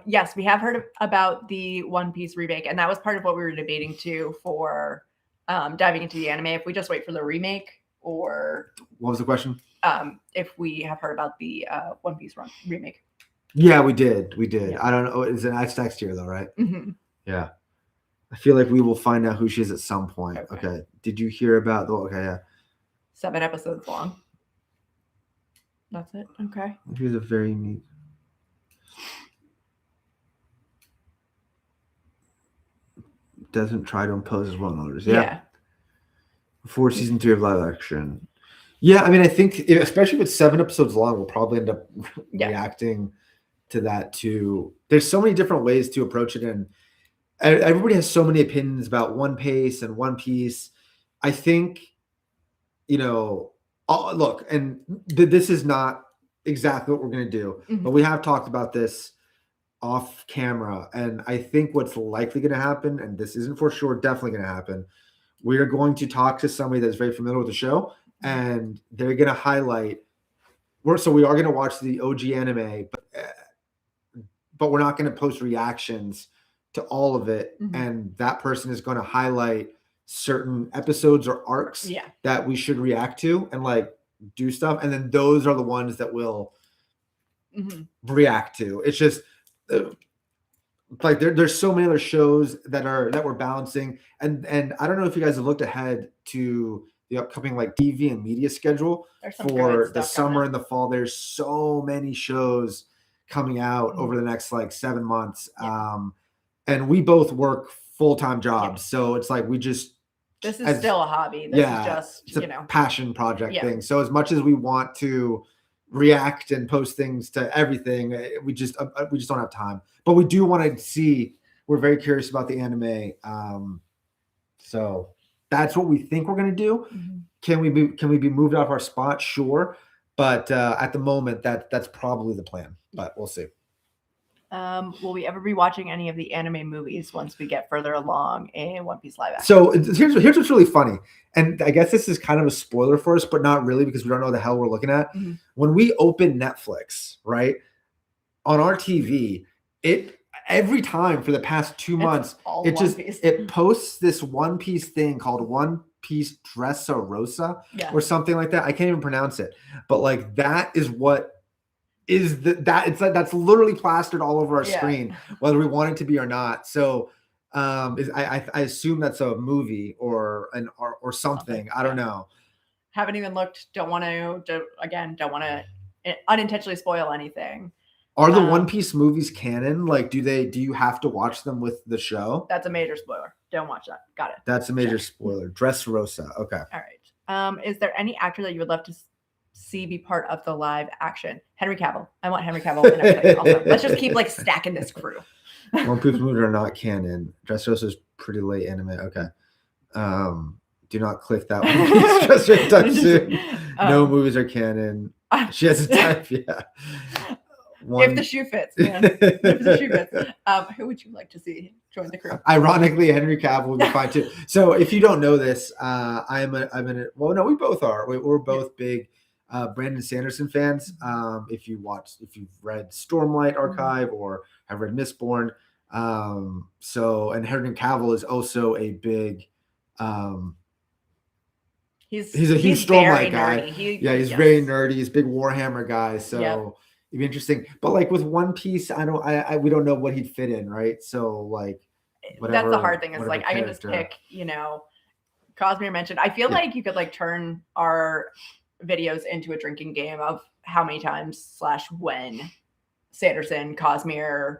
Yes, we have heard about the One Piece remake, and that was part of what we were debating too for diving into the anime. If we just wait for the remake, or what was the question? If we have heard about the One Piece remake. Yeah, we did. Yeah. I don't know. It's next year though, right? Yeah. I feel like we will find out who she is at some point. Okay. Did you hear about the? Okay, yeah. 7 episodes long. That's it. Okay. Here's a very neat. Doesn't try to impose as well on others. Yeah. Before season 3 of live action. Yeah, I mean, I think especially with 7 episodes long, we'll probably end up reacting to that too. There's so many different ways to approach it, and everybody has so many opinions about One Piece and One Piece. I think, look, and this is not exactly what we're going to do, but we have talked about this off camera, and I think what's likely going to happen, and this isn't for sure, definitely going to happen, we are going to talk to somebody that's very familiar with the show, and they're going to highlight. We are going to watch the OG anime, but we're not going to post reactions to all of it, and that person is going to highlight certain episodes or arcs that we should react to and like do stuff, and then those are the ones that we'll react to. It's just like there's so many other shows that we're balancing, and I don't know if you guys have looked ahead to the upcoming like TV and media schedule for the summer and the fall. There's so many shows coming out over the next like 7 months, and we both work full-time jobs, so it's like this is still a hobby. This is just it's a passion project thing. So as much as we want to react and post things to everything, we just don't have time. But we do want to see. We're very curious about the anime. So that's what we think we're going to do. Can we be moved off our spot? Sure, but at the moment that's probably the plan. But we'll see. Will we ever be watching any of the anime movies once we get further along in One Piece live action? So here's what's really funny, and I guess this is kind of a spoiler for us, but not really, because we don't know the hell we're looking at. When we open Netflix, right, on our TV, it every time for the past 2 months, it posts this One Piece thing called One Piece Dressrosa or something like that. I can't even pronounce it, but like that is what is that it's like that's literally plastered all over our Yeah. screen, whether we want it to be or not. So I assume that's a movie or something. I don't know. Haven't even looked. Don't want to unintentionally spoil anything. Are the One Piece movies canon? Like, do you have to watch them with the show? That's a major spoiler. Don't watch that. Got it. That's a major spoiler. Dressrosa. Okay. All right. Is there any actor that you would love to see be part of the live action? Henry Cavill. I want Henry Cavill in everything. Also, let's just keep like stacking this crew. One Piece movies are not canon. Dressrosa is pretty late anime. Okay. Do not click that one. Just touch soon. No movies are canon. She has a type. Yeah. If the shoe fits, man. If the shoe fits. Who would you like to see join the crew? Ironically, Henry Cavill would be fine too. So if you don't know this, well, no, we both are. We're both big Brandon Sanderson fans. If you've read Stormlight Archive or have read Mistborn. And Henry Cavill is also a big he's a huge Stormlight guy. He's very nerdy. He's a big Warhammer guy. So it'd be interesting. But like with One Piece, we don't know what he'd fit in, right? So like that's the hard thing is like I can just pick, Cosmere mentioned. I feel like you could like turn our videos into a drinking game of how many times / when Sanderson, Cosmere,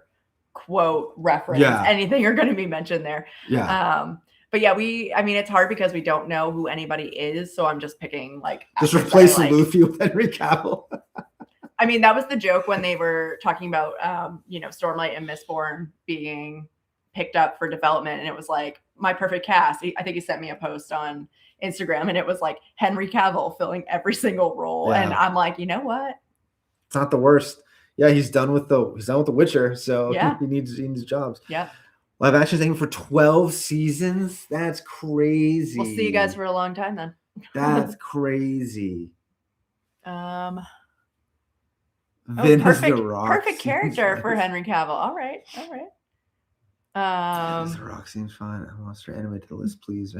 quote, reference, anything are going to be mentioned there. But yeah, it's hard because we don't know who anybody is, so I'm just picking like just replace Luffy with Henry Cavill. I mean, that was the joke when they were talking about Stormlight and Mistborn being picked up for development, and it was like my perfect cast. I think he sent me a post on Instagram, and it was like Henry Cavill filling every single role, and I'm like, you know what? It's not the worst. Yeah, he's done with the Witcher, so he needs jobs. Yeah. Live action's aiming for 12 seasons. That's crazy. We'll see you guys for a long time then. That's crazy. Vin is the Rock. Perfect character for Henry Cavill. All right. The Rock seems fine. I want to animate to the list, please.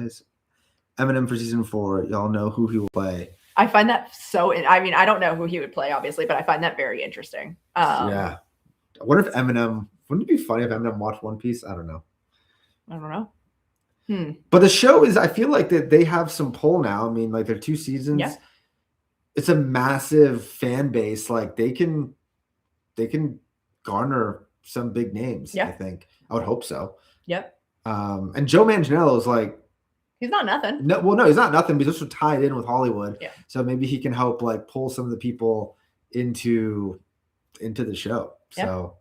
Eminem for season 4. Y'all know who he will play. I find that I don't know who he would play, obviously, but I find that very interesting. I wonder if Eminem, wouldn't it be funny if Eminem watched One Piece? I don't know. But the show is, I feel like that they have some pull now. I mean, like they're 2 seasons. Yeah. It's a massive fan base. Like they can garner some big names. Yeah. I think. I would hope so. Yep. And Joe Manganiello is like, he's not nothing. No, he's not nothing. But he's also tied in with Hollywood. Yeah. So maybe he can help like pull some of the people into the show. Yep. So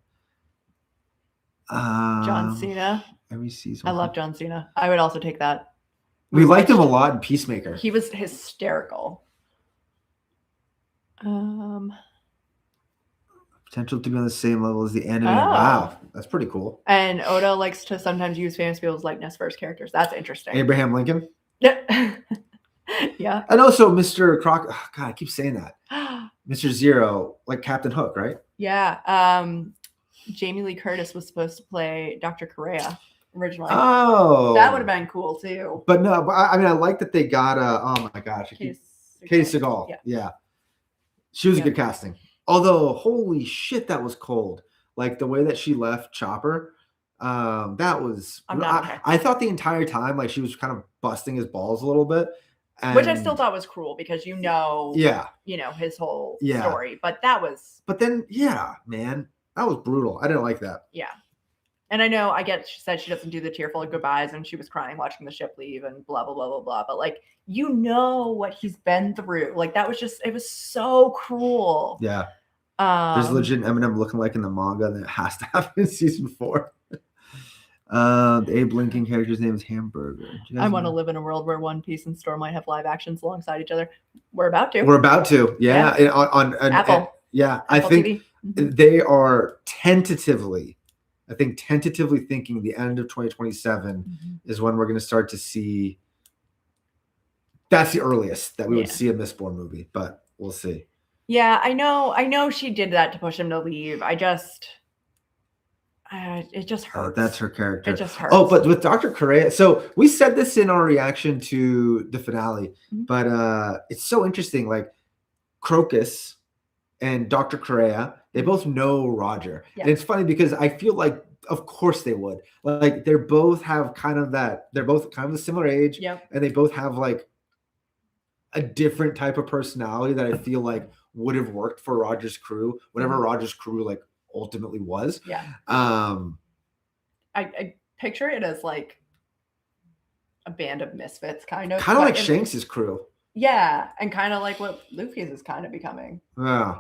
John Cena. Every season. I love John Cena. I would also take that. We liked him a lot in Peacemaker. He was hysterical. Potential to be on the same level as the anime. Wow, that's pretty cool. And Oda likes to sometimes use famous people's likeness for his characters. That's interesting. Abraham Lincoln. Yeah. And also Mr. Croc. Oh, God, I keep saying that. Mr. Zero, like Captain Hook, right? Yeah. Jamie Lee Curtis was supposed to play Dr. Correa originally. Oh, that would have been cool too. But no, I like that they got oh my gosh, Katie Seagal. Yeah. She was a good casting. Although, holy shit, that was cold. Like the way that she left Chopper, that was. I thought the entire time like she was kind of busting his balls a little bit, which I still thought was cruel because his whole story. But that was. But then, man, that was brutal. I didn't like that. Yeah, and I get she said she doesn't do the tearful goodbyes, and she was crying watching the ship leave, and blah blah blah blah blah. But like what he's been through, like that was it was so cruel. Yeah. There's legit Eminem looking like in the manga that has to happen in season 4. The Abe Lincoln character's name is Hamburger. I want to live in a world where One Piece and Stormlight have live actions alongside each other. We're about to. Yeah. On Apple. I Apple think TV. They are tentatively thinking the end of 2027 is when we're going to start to see. That's the earliest that we would see a Mistborn movie, but we'll see. Yeah, I know she did that to push him to leave. It just hurts. Oh, that's her character. It just hurts. Oh, but with Dr. Correa, so we said this in our reaction to the finale, but it's so interesting. Like Crocus and Dr. Correa, they both know Roger. Yeah. And it's funny because I feel like, of course they would. Like they're both kind of a similar age, Yep. and they both have like a different type of personality that I feel like would have worked for Roger's crew, whatever Roger's crew like ultimately was. Yeah. I picture it as like a band of misfits, kind of like Shanks's crew. Yeah, and kind of like what Luffy's is kind of becoming. Yeah.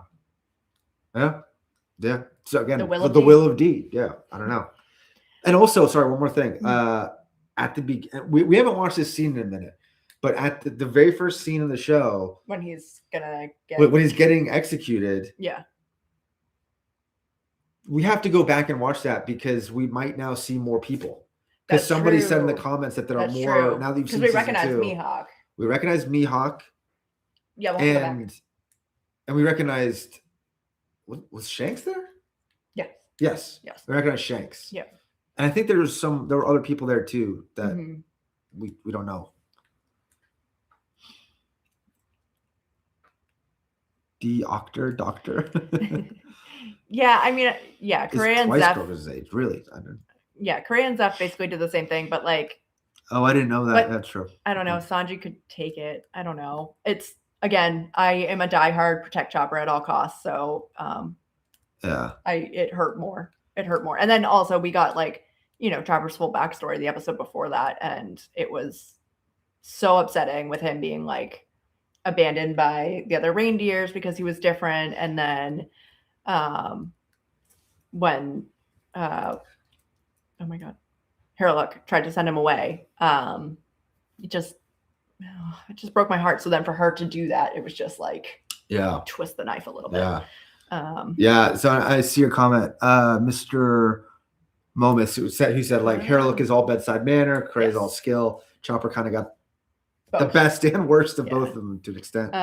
So again, the Will of D. Yeah, I don't know. And also, sorry, one more thing. At the beginning, we haven't watched this scene in a minute, but at the very first scene in the show, when he's getting executed, yeah, we have to go back and watch that because we might now see more people. Because somebody said in the comments that there are more now that you've seen season 2. Because we recognize Mihawk. We recognize Mihawk. Yeah, we'll go back. And we recognized, was Shanks there? Yes. We recognized Shanks. Yeah. And I think there were other people there too that we don't know. Doctor. Yeah, I mean, Correa and Zeph. Twice his age, really. Yeah, Correa and Zeph basically did the same thing, but like. Oh, I didn't know that. That's true. I don't know. Sanji could take it. I don't know. It's again, I am a diehard protect Chopper at all costs. So yeah, it hurt more. And then also we got like, Chopper's full backstory the episode before that, and it was so upsetting with him being like abandoned by the other reindeers because he was different. And then when oh my god, Harlock tried to send him away. It just broke my heart. So then for her to do that, it was just like, twist the knife a little bit. So I see your comment, Mr. Momus, who said like Harlock is all bedside manner, Correa is all skill. Chopper kind of got both. The best and worst of both of them to an extent.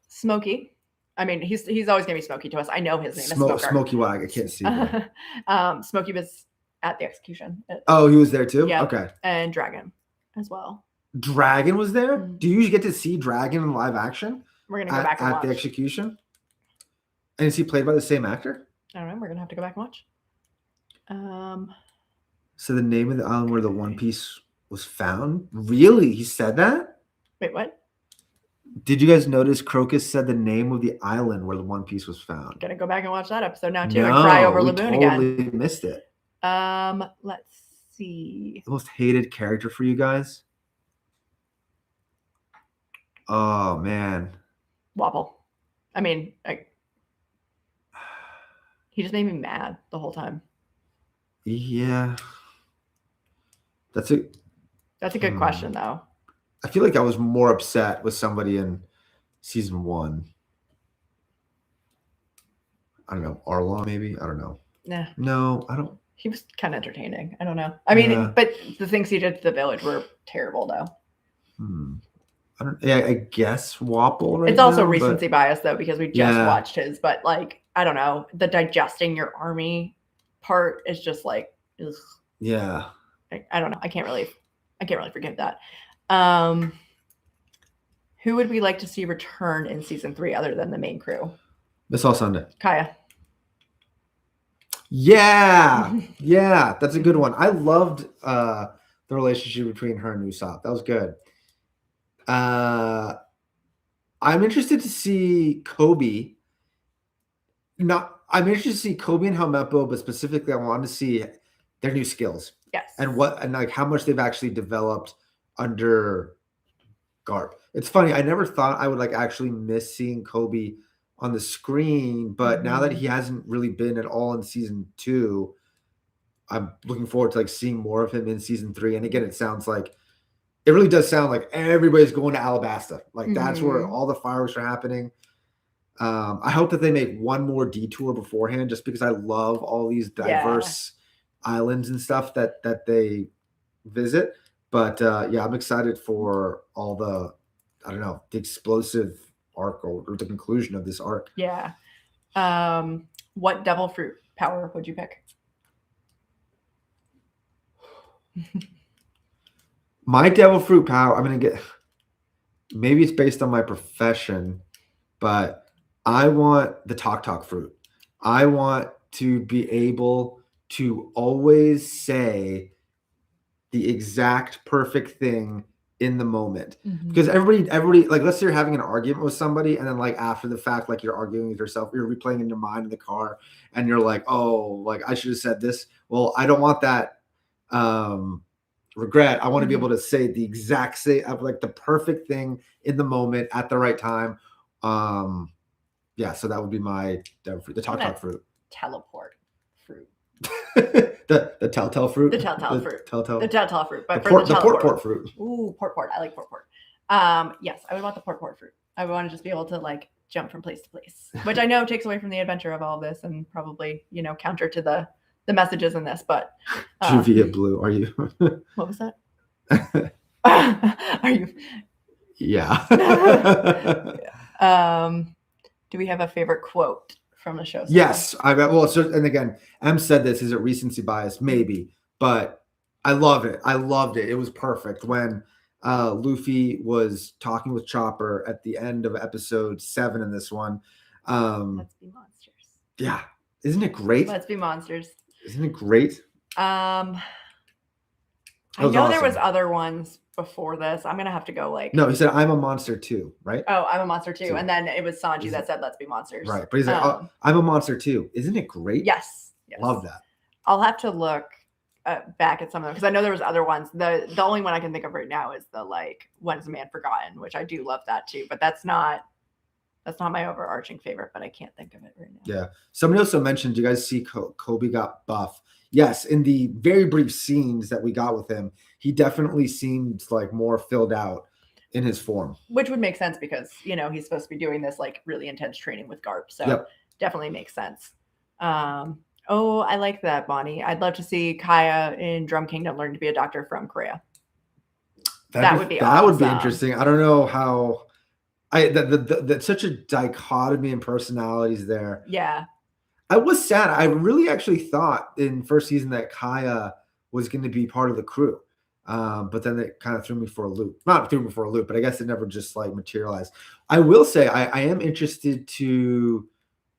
Smokey. I mean, he's always gonna be Smokey to us. I know his name is Smoker. Smokey Wag. I can't see. Smokey was at the execution. Oh, he was there too? Yeah. Okay. And Dragon as well. Dragon was there? Do you get to see Dragon in live action? We're going to go back and watch. At the execution? And is he played by the same actor? I don't know. We're going to have to go back and watch. So the name of the island where the One Piece was found? Really? He said that? Wait, what? Did you guys notice Crocus said the name of the island where the One Piece was found? Going to go back and watch that episode now too and cry over Laboon again. We totally missed it. Let's see. The most hated character for you guys? Oh, man. Wobble. I mean, he just made me mad the whole time. Yeah. That's a good question, though. I feel like I was more upset with somebody in season 1. I don't know. Arlong, maybe? I don't know. Nah. No, I don't. He was kind of entertaining. I don't know. I mean, but the things he did to the village were terrible, though. I guess Wapple. It's also recency bias, though, because we just watched his. But like, I don't know, the digesting your army part is just like, ugh. Yeah. I don't know. I can't really forgive that. Who would we like to see return in season 3 other than the main crew? Miss All Sunday. Kaya. Yeah, that's a good one. I loved the relationship between her and Usopp. That was good. I'm interested to see Kobe. I'm interested to see Kobe and Helmeppo, but specifically, I wanted to see their new skills. Yes. And like how much they've actually developed under Garp. It's funny. I never thought I would like actually miss seeing Kobe on the screen, but now that he hasn't really been at all in season 2, I'm looking forward to like seeing more of him in season 3. And again, it really does sound like everybody's going to Alabasta. Like that's where all the fireworks are happening. I hope that they make one more detour beforehand, just because I love all these diverse islands and stuff that they visit. But I'm excited for all the explosive arc or the conclusion of this arc. Yeah. What devil fruit power would you pick? My devil fruit power, I'm going to get, maybe it's based on my profession, but I want the talk fruit. I want to be able to always say the exact perfect thing in the moment. Because everybody, like, let's say you're having an argument with somebody, and then like after the fact, like you're arguing with yourself, you're replaying in your mind in the car, and you're like, oh, like I should have said this. Well, I don't want that regret. I want to be able to say the exact same, like the perfect thing in the moment at the right time. Yeah, so that would be my fruit, the talk fruit. Teleport fruit. the telltale fruit. The telltale fruit. The telltale fruit. But the port fruit. Ooh, port. I like port. Yes, I would want the port fruit. I would want to just be able to like jump from place to place, which I know takes away from the adventure of all of this and probably, counter to the messages in this, but Juvia Blue, are you? What was that? Are you? Yeah. Do we have a favorite quote from the show? Yes, and again, Em said this. Is it recency bias? Maybe, but I love it. I loved it. It was perfect when Luffy was talking with Chopper at the end of episode 7 in this one. Let's be monsters. Yeah, isn't it great? Let's be monsters. Isn't it great? I know there was other ones before this. I'm gonna have to go like. No, he said, "I'm a monster too," right? Oh, I'm a monster too, and then it was Sanji that said, "Let's be monsters." Right, but he's like, oh, "I'm a monster too." Isn't it great? Yes. Love that. I'll have to look back at some of them because I know there was other ones. The only one I can think of right now is the like "When's a Man Forgotten," which I do love that too, but that's not my overarching favorite. But I can't think of it right now. Yeah. Somebody also mentioned, do you guys see Kobe got buff? Yes, in the very brief scenes that we got with him, he definitely seemed like more filled out in his form. Which would make sense because, he's supposed to be doing this like really intense training with Garp. So Definitely makes sense. Oh, I like that, Bonnie. I'd love to see Kaya in Drum Kingdom learn to be a doctor from Korea. That would be awesome. That would be interesting. I don't know how that's such a dichotomy in personalities there. Yeah. I was sad. I really actually thought in first season that Kaya was going to be part of the crew. But then it kind of threw me for a loop. Not threw me for a loop, but I guess it never just like materialized. I will say I am interested to.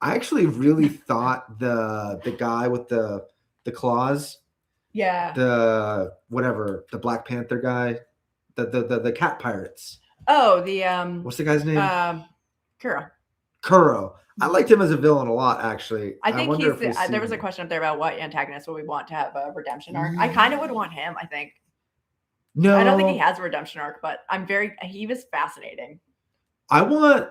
I actually really thought the guy with the claws. Yeah. The Black Panther guy, the cat pirates. Oh, what's the guy's name? Kuro. I liked him as a villain a lot, actually. I think there was a question up there about what antagonist would we want to have a redemption arc. I kind of would want him, I think. No. I don't think he has a redemption arc, but he was fascinating. I want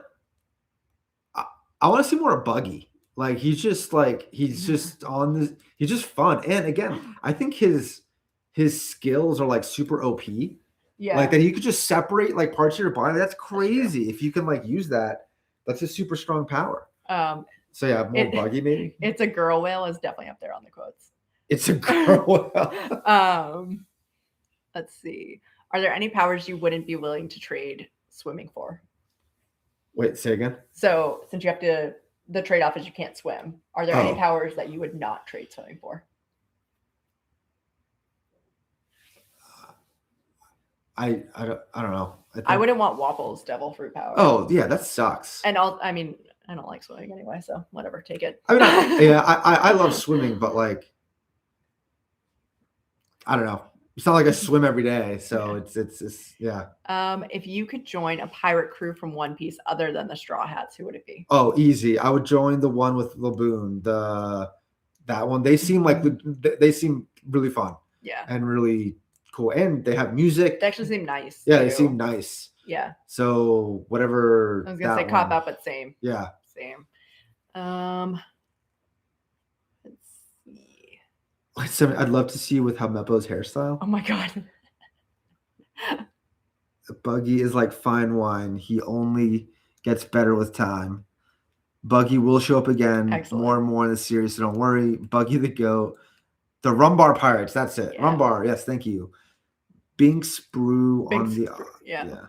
to see more of Buggy. Like he's just on this, he's just fun. And again, I think his skills are like super OP. Yeah. Like that he could just separate like parts of your body. That's crazy. If you can like use that, that's a super strong power. So yeah, more Buggy maybe. It's a girl whale is definitely up there on the quotes. It's a girl whale. Let's see. Are there any powers you wouldn't be willing to trade swimming for? Wait, say again. So since you have to, the trade-off is you can't swim. Are there any powers that you would not trade swimming for? I don't know. I wouldn't want Waffle's devil fruit power. Oh yeah, that sucks. And I don't like swimming anyway, so whatever, take it. I love swimming, but like, I don't know. It's not like I swim every day, so it's yeah. If you could join a pirate crew from One Piece other than the Straw Hats, who would it be? Oh, easy. I would join the one with Laboon. That one. They seem they seem really fun. Yeah. And really cool, and they have music. They actually seem nice. Yeah, they seem nice. Yeah. So whatever. I was gonna say cop out, but same. Yeah. Same. Let's see. I'd love to see with Helmeppo's hairstyle. Oh my god. Buggy is like fine wine. He only gets better with time. Buggy will show up again. Excellent. More and more in the series, so don't worry. Buggy the Goat. The Rumbar Pirates, that's it. Yeah. Rumbar, yes, thank you. Binks Brew on the... Yeah.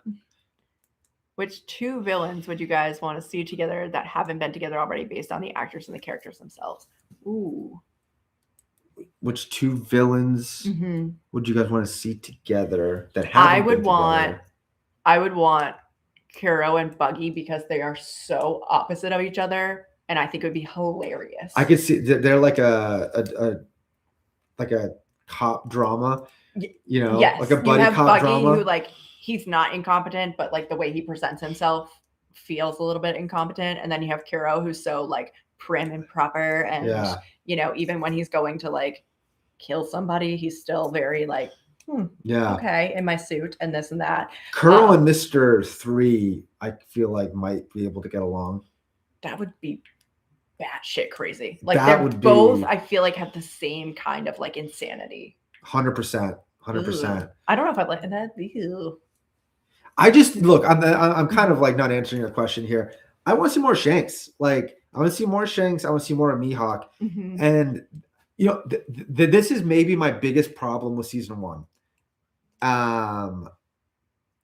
Which two villains would you guys want to see together that haven't been together already based on the actors and the characters themselves? Ooh. Which two villains would you guys want to see together that haven't been together? I would want Kuro and Buggy because they are so opposite of each other, and I think it would be hilarious. I could see they're like a cop drama, you know, yes, like a buddy you have cop Buggy drama. who like he's not incompetent, but like the way he presents himself feels a little bit incompetent, and then you have Kuro who's so like prim and proper, and you know, even when he's going to like kill somebody, he's still very like, okay, in my suit and this and that. Kuro and Mr. 3, I feel like might be able to get along. That would be batshit crazy. Like they're both, I feel like, have the same kind of like insanity. 100%. 100%. I don't know if I'd like that. Ew. I just look. I'm kind of like not answering your question here. I want to see more Shanks. Like I want to see more Shanks. I want to see more of Mihawk. And you know, this is maybe my biggest problem with season 1.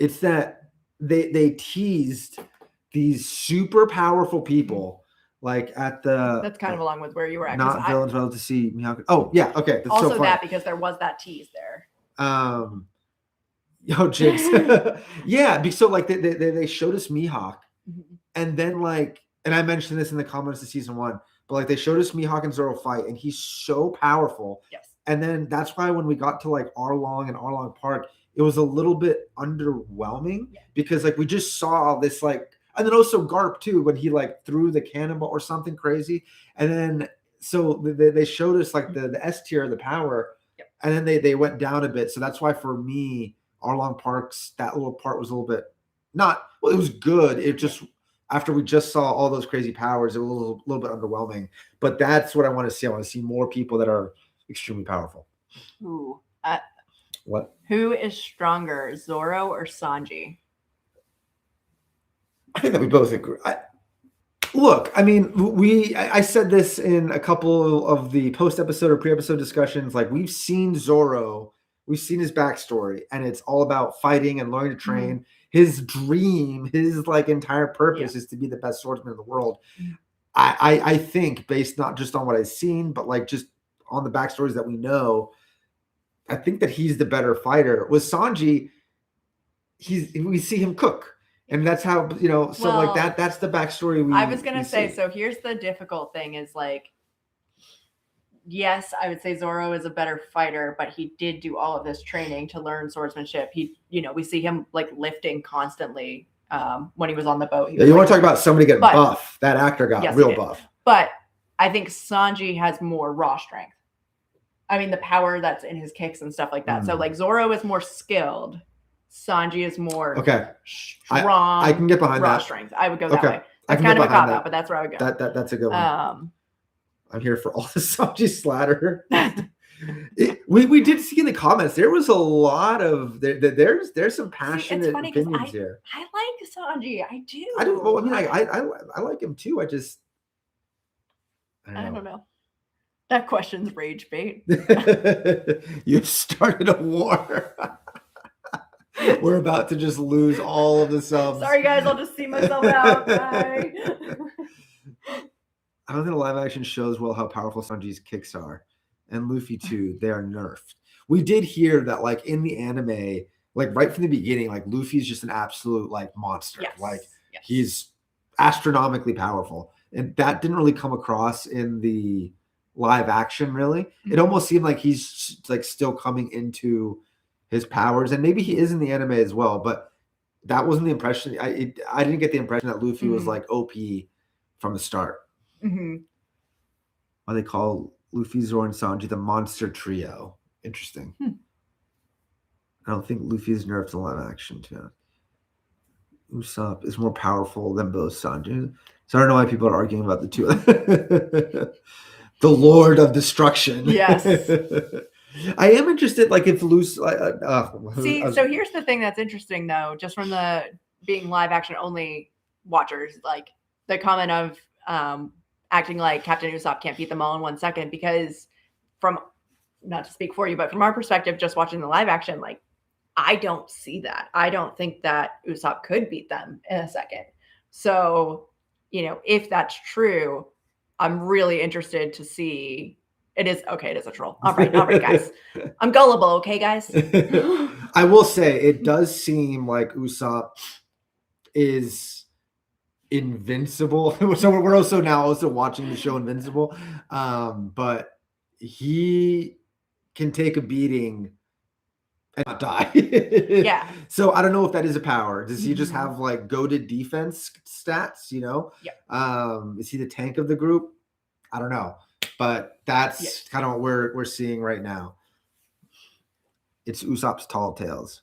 It's that they teased these super powerful people, like at the. That's kind of along with where you were at. Not villains, well to see Mihawk. Oh yeah, okay. That's also so that because there was that tease there. Yo, Jinx. Yeah, because so like they showed us Mihawk, and then like, and I mentioned this in the comments of season 1, but like they showed us Mihawk and Zoro fight, and he's so powerful. Yes. And then that's why when we got to like Arlong and Arlong Park, it was a little bit underwhelming because like we just saw this like, and then also Garp too when he like threw the cannonball or something crazy, and then so they showed us like the S tier, the power, and then they went down a bit. So that's why for me, Arlong Park's that little part was a little bit not well. It was good. It just after we just saw all those crazy powers, it was a little bit underwhelming. But that's what I want to see. I want to see more people that are extremely powerful. Ooh. What? Who is stronger, Zoro or Sanji? I think that we both agree. Look, I mean, I said this in a couple of the post-episode or pre-episode discussions. Like, we've seen Zoro, we've seen his backstory, and it's all about fighting and learning to train. His dream, his like entire purpose is to be the best swordsman in the world. I think, based not just on what I've seen, but like just on the backstories that we know, I think that he's the better fighter. With Sanji, we see him cook. And that's how, you know, so well, like that's the backstory. I was going to say, so here's the difficult thing is like, yes, I would say Zoro is a better fighter, but he did do all of this training to learn swordsmanship. He, you know, we see him like lifting constantly when he was on the boat. You want to talk about somebody getting buff. That actor got real buff. But I think Sanji has more raw strength. I mean, the power that's in his kicks and stuff like that. So like Zoro is more skilled. Sanji is more strong. I can get behind raw that. Strength. I would go that way. That's kind of a cop out, but that's where I would go. That's a good one. I'm here for all the Sanji slatter. We did see in the comments there was a lot of there's some passionate opinions here. I like Sanji. I do. I don't. Well, I mean, I like him too. I don't know. That question's rage bait. You started a war. We're about to just lose all of the subs. Sorry, guys. I'll just see myself out. Bye. I don't think the live action shows well how powerful Sanji's kicks are. And Luffy, too. They are nerfed. We did hear that, like, in the anime, like, right from the beginning, like, Luffy's just an absolute, like, monster. Yes. Like, he's astronomically powerful. And that didn't really come across in the live action, really. It almost seemed like he's, like, still coming into his powers, and maybe he is in the anime as well, but that wasn't the impression. I didn't get the impression that Luffy was like OP from the start. Why they call Luffy, Zoro, and Sanji the monster trio? Interesting. I don't think Luffy is nerfed in live action too. Usopp is more powerful than both Sanji. So I don't know why people are arguing about the two. The Lord of Destruction. Yes. I am interested, like if loose. See, so here's the thing that's interesting, though, just from the being live action only watchers, like the comment of acting like Captain Usopp can't beat them all in 1 second, because from, not to speak for you, but from our perspective, just watching the live action, like I don't see that. I don't think that Usopp could beat them in a second. So, you know, if that's true, I'm really interested to see. It is okay. It is a troll. All right, guys. I'm gullible. Okay, guys. I will say it does seem like Usopp is invincible. So we're also now watching the show Invincible, but he can take a beating and not die. Yeah. So I don't know if that is a power. Does he just Mhm. have like goated defense stats? You know? Yep. Is he the tank of the group? I don't know, but that's Yes. kind of what we're seeing right now. It's Usopp's tall tales.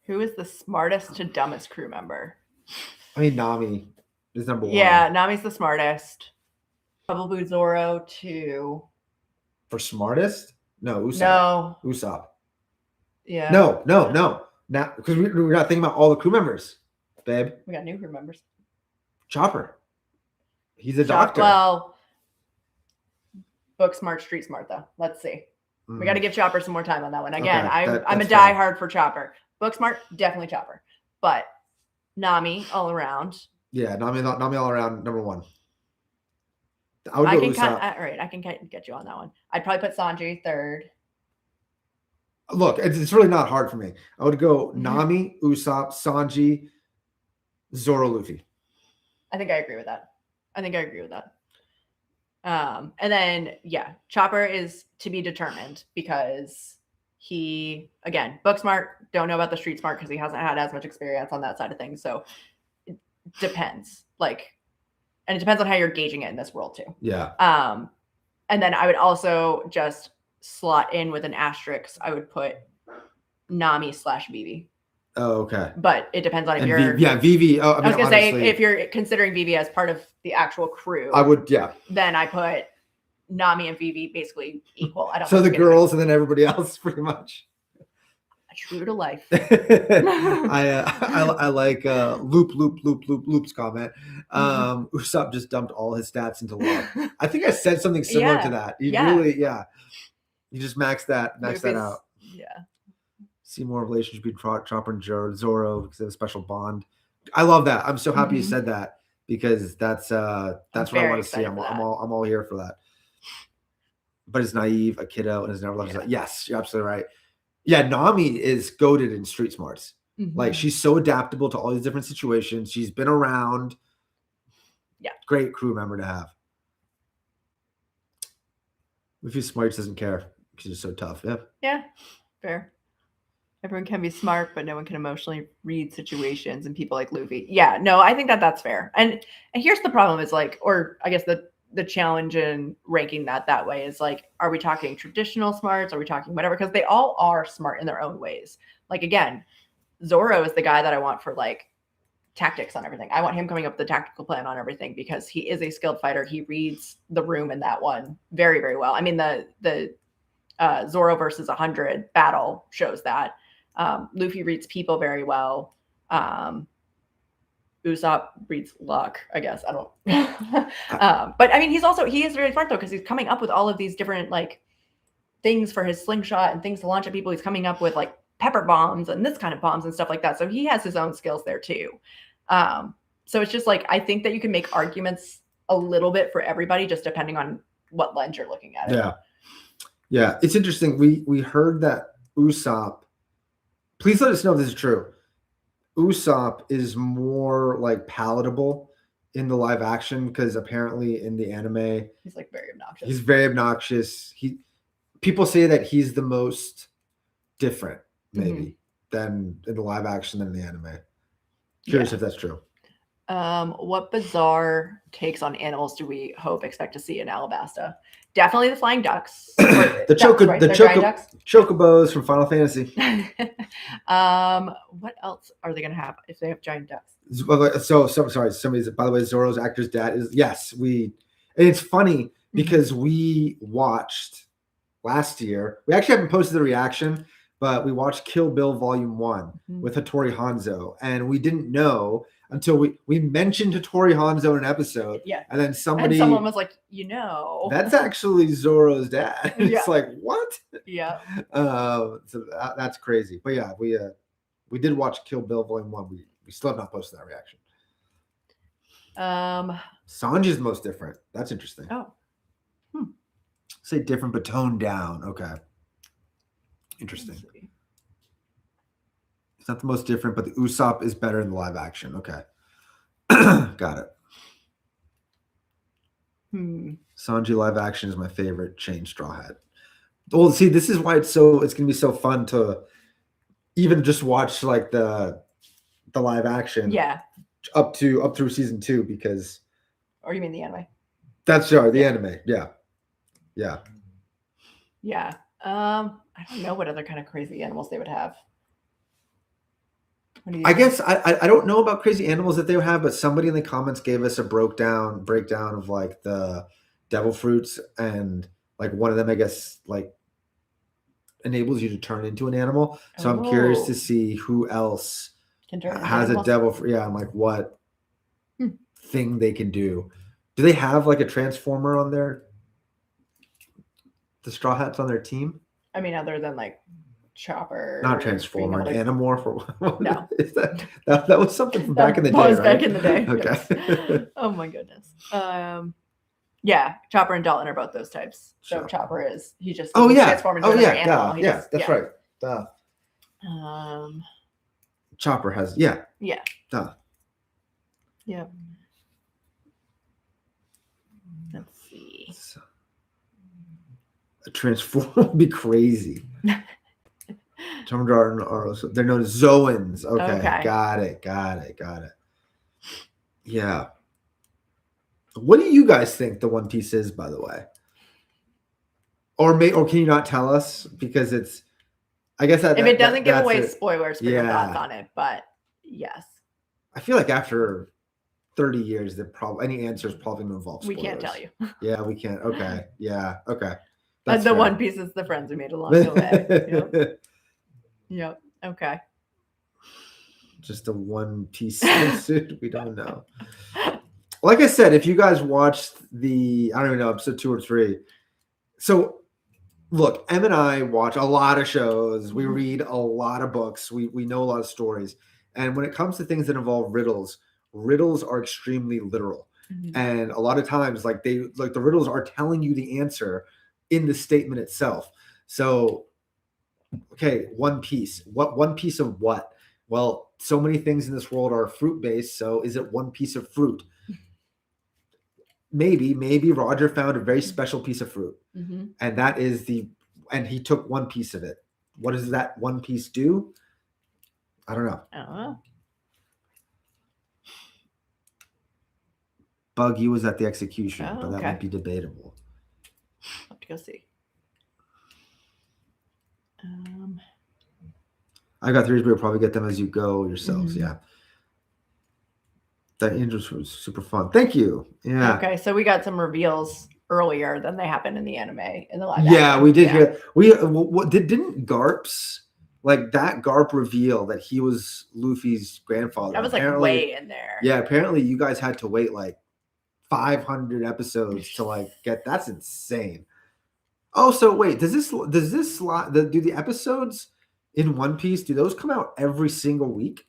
Who is the smartest to dumbest crew member? I mean, Nami is number one. Yeah, Nami's the smartest. Probably Zoro too. For smartest? No, Usopp. No. Usopp. Yeah. No. Now, because we're not thinking about all the crew members, babe. We got new crew members. Chopper. He's a doctor. Well, book smart, street smart though. Let's see. We got to give Chopper some more time on that one. Again, Okay, I'm a diehard for Chopper. Book smart, definitely Chopper. But Nami all around. Yeah, Nami all around number one. I would go Usopp. All right, I can get you on that one. I'd probably put Sanji third. Look, it's really not hard for me. I would go Nami, Usopp, Sanji, Zoro, Luffy. I think I agree with that. And then yeah, Chopper is to be determined because he, again, book smart, don't know about the street smart because he hasn't had as much experience on that side of things. So it depends. And it depends on how you're gauging it in this world too. Yeah. And then I would also just slot in with an asterisk. I would put Nami / Vivi. Oh, okay. But it depends on if Vivi. Oh, I was gonna say if you're considering Vivi as part of the actual crew, I would, yeah. Then I put Nami and Vivi basically equal. I don't. So the girls and then everybody else, pretty much. True to life. I like Loop's comment. Usopp just dumped all his stats into love. I think I said something similar to that. You just maxed that out. Yeah. See more relationship between Chopper and Zoro because they have a special bond. I love that. I'm so happy you said that because that's what I want to see. I'm all here for that. But it's naive, a kiddo, and has never loved his life. Yes, you're absolutely right. Yeah, Nami is goated in street smarts. Like she's so adaptable to all these different situations. She's been around. Yeah. Great crew member to have. Luffy Smarts doesn't care because he's so tough. Yeah. Yeah. Fair. Everyone can be smart, but no one can emotionally read situations, and people like Luffy. Yeah, no, I think that's fair. And here's the problem is or I guess the challenge in ranking that way is are we talking traditional smarts? Are we talking whatever? Because they all are smart in their own ways. Again, Zoro is the guy that I want for tactics on everything. I want him coming up with the tactical plan on everything because he is a skilled fighter. He reads the room in that one very, very well. I mean, the Zoro versus 100 battle shows that. Luffy reads people very well. Usopp reads luck, I guess. I don't. But I mean, he is very smart though because he's coming up with all of these different things for his slingshot and things to launch at people. He's coming up with pepper bombs and this kind of bombs and stuff like that. So he has his own skills there too. So it's just I think that you can make arguments a little bit for everybody just depending on what lens you're looking at it. Yeah. Yeah. It's interesting. We heard that Usopp, please let us know if this is true. Usopp is more palatable in the live action because apparently in the anime he's very obnoxious. He's very obnoxious. People say that he's the most different maybe than in the live action than in the anime. Curious if that's true. What bizarre takes on animals do we expect to see in Alabasta? Definitely the flying ducks. the chocobos from Final Fantasy. What else are they going to have if they have giant ducks? So sorry. By the way, Zoro's actor's dad is and it's funny because we watched last year. We actually haven't posted the reaction, but we watched Kill Bill Volume 1 with Hattori Hanzo, and we didn't know until we mentioned Hattori Hanzo in an episode. Yeah. And then someone was like, that's actually Zoro's dad. It's what? Yeah. So that's crazy. But yeah, we did watch Kill Bill Volume 1. We still have not posted that reaction. Sanji's the most different. That's interesting. Oh. Say different but toned down. Okay. Interesting. not the most different, but the Usopp is better in the live action. Okay. Got it. Sanji live action is my favorite change Straw Hat. Well, see, this is why it's going to be so fun to even just watch like the live action. Yeah. Up through season 2 because. Or you mean the anime? That's right, the anime. Yeah. Yeah. Yeah. I don't know what other kind of crazy animals they would have. I guess I don't know about crazy animals that they would have, but somebody in the comments gave us a breakdown of like the devil fruits, and like one of them, I guess, like enables you to turn into an animal. So I'm curious to see who else has a devil fruit. Yeah, I'm like, what thing they can do. Do they have like a transformer on the Straw Hats on their team? I mean, other than like Chopper. Not Transformer, an Animorph. No. Is that was something from back in the day, right? Back in the day. Okay. Yes. Oh my goodness. Yeah, Chopper and Dalton are both those types. So Chopper is he just transform into another animal. Yeah, that's right. Duh. Chopper has Yeah. Duh. Yeah. Let's see. A transform would be crazy. They're known as Zoans. Okay. Got it. Yeah. What do you guys think the One Piece is, by the way? Or can you not tell us? Because it's, I guess that if it doesn't give away spoilers for your thoughts on it, but yes. I feel like after 30 years, that probably any answer is probably going to involve spoilers. We can't tell you. Yeah, we can't. Okay. Yeah. Okay. That's the fair. One Piece is the friends we made along the way. Yep. Okay. Just a One Piece suit. We don't know. Like I said, if you guys watched I don't even know, episode 2 or 3. So look, Em and I watch a lot of shows. We read a lot of books. We know a lot of stories. And when it comes to things that involve riddles are extremely literal. Mm-hmm. And a lot of times, like the riddles are telling you the answer in the statement itself. So, okay, One Piece. What one piece of what? Well, so many things in this world are fruit-based. So is it one piece of fruit? Maybe Roger found a very special piece of fruit. Mm-hmm. And that is and he took one piece of it. What does that one piece do? I don't know. Buggy was at the execution, but that might be debatable. I'll have to go see. I got theories, but you'll probably get them as you go yourselves. Mm-hmm. Yeah. That interest was super fun. Thank you. Yeah. Okay, so we got some reveals earlier than they happened in the anime in the live action. We did hear. Didn't Garp's that Garp reveal that he was Luffy's grandfather? That was way in there. Yeah, apparently you guys had to wait 500 episodes to get. That's insane. Oh, so wait, do the episodes in One Piece, do those come out every single week?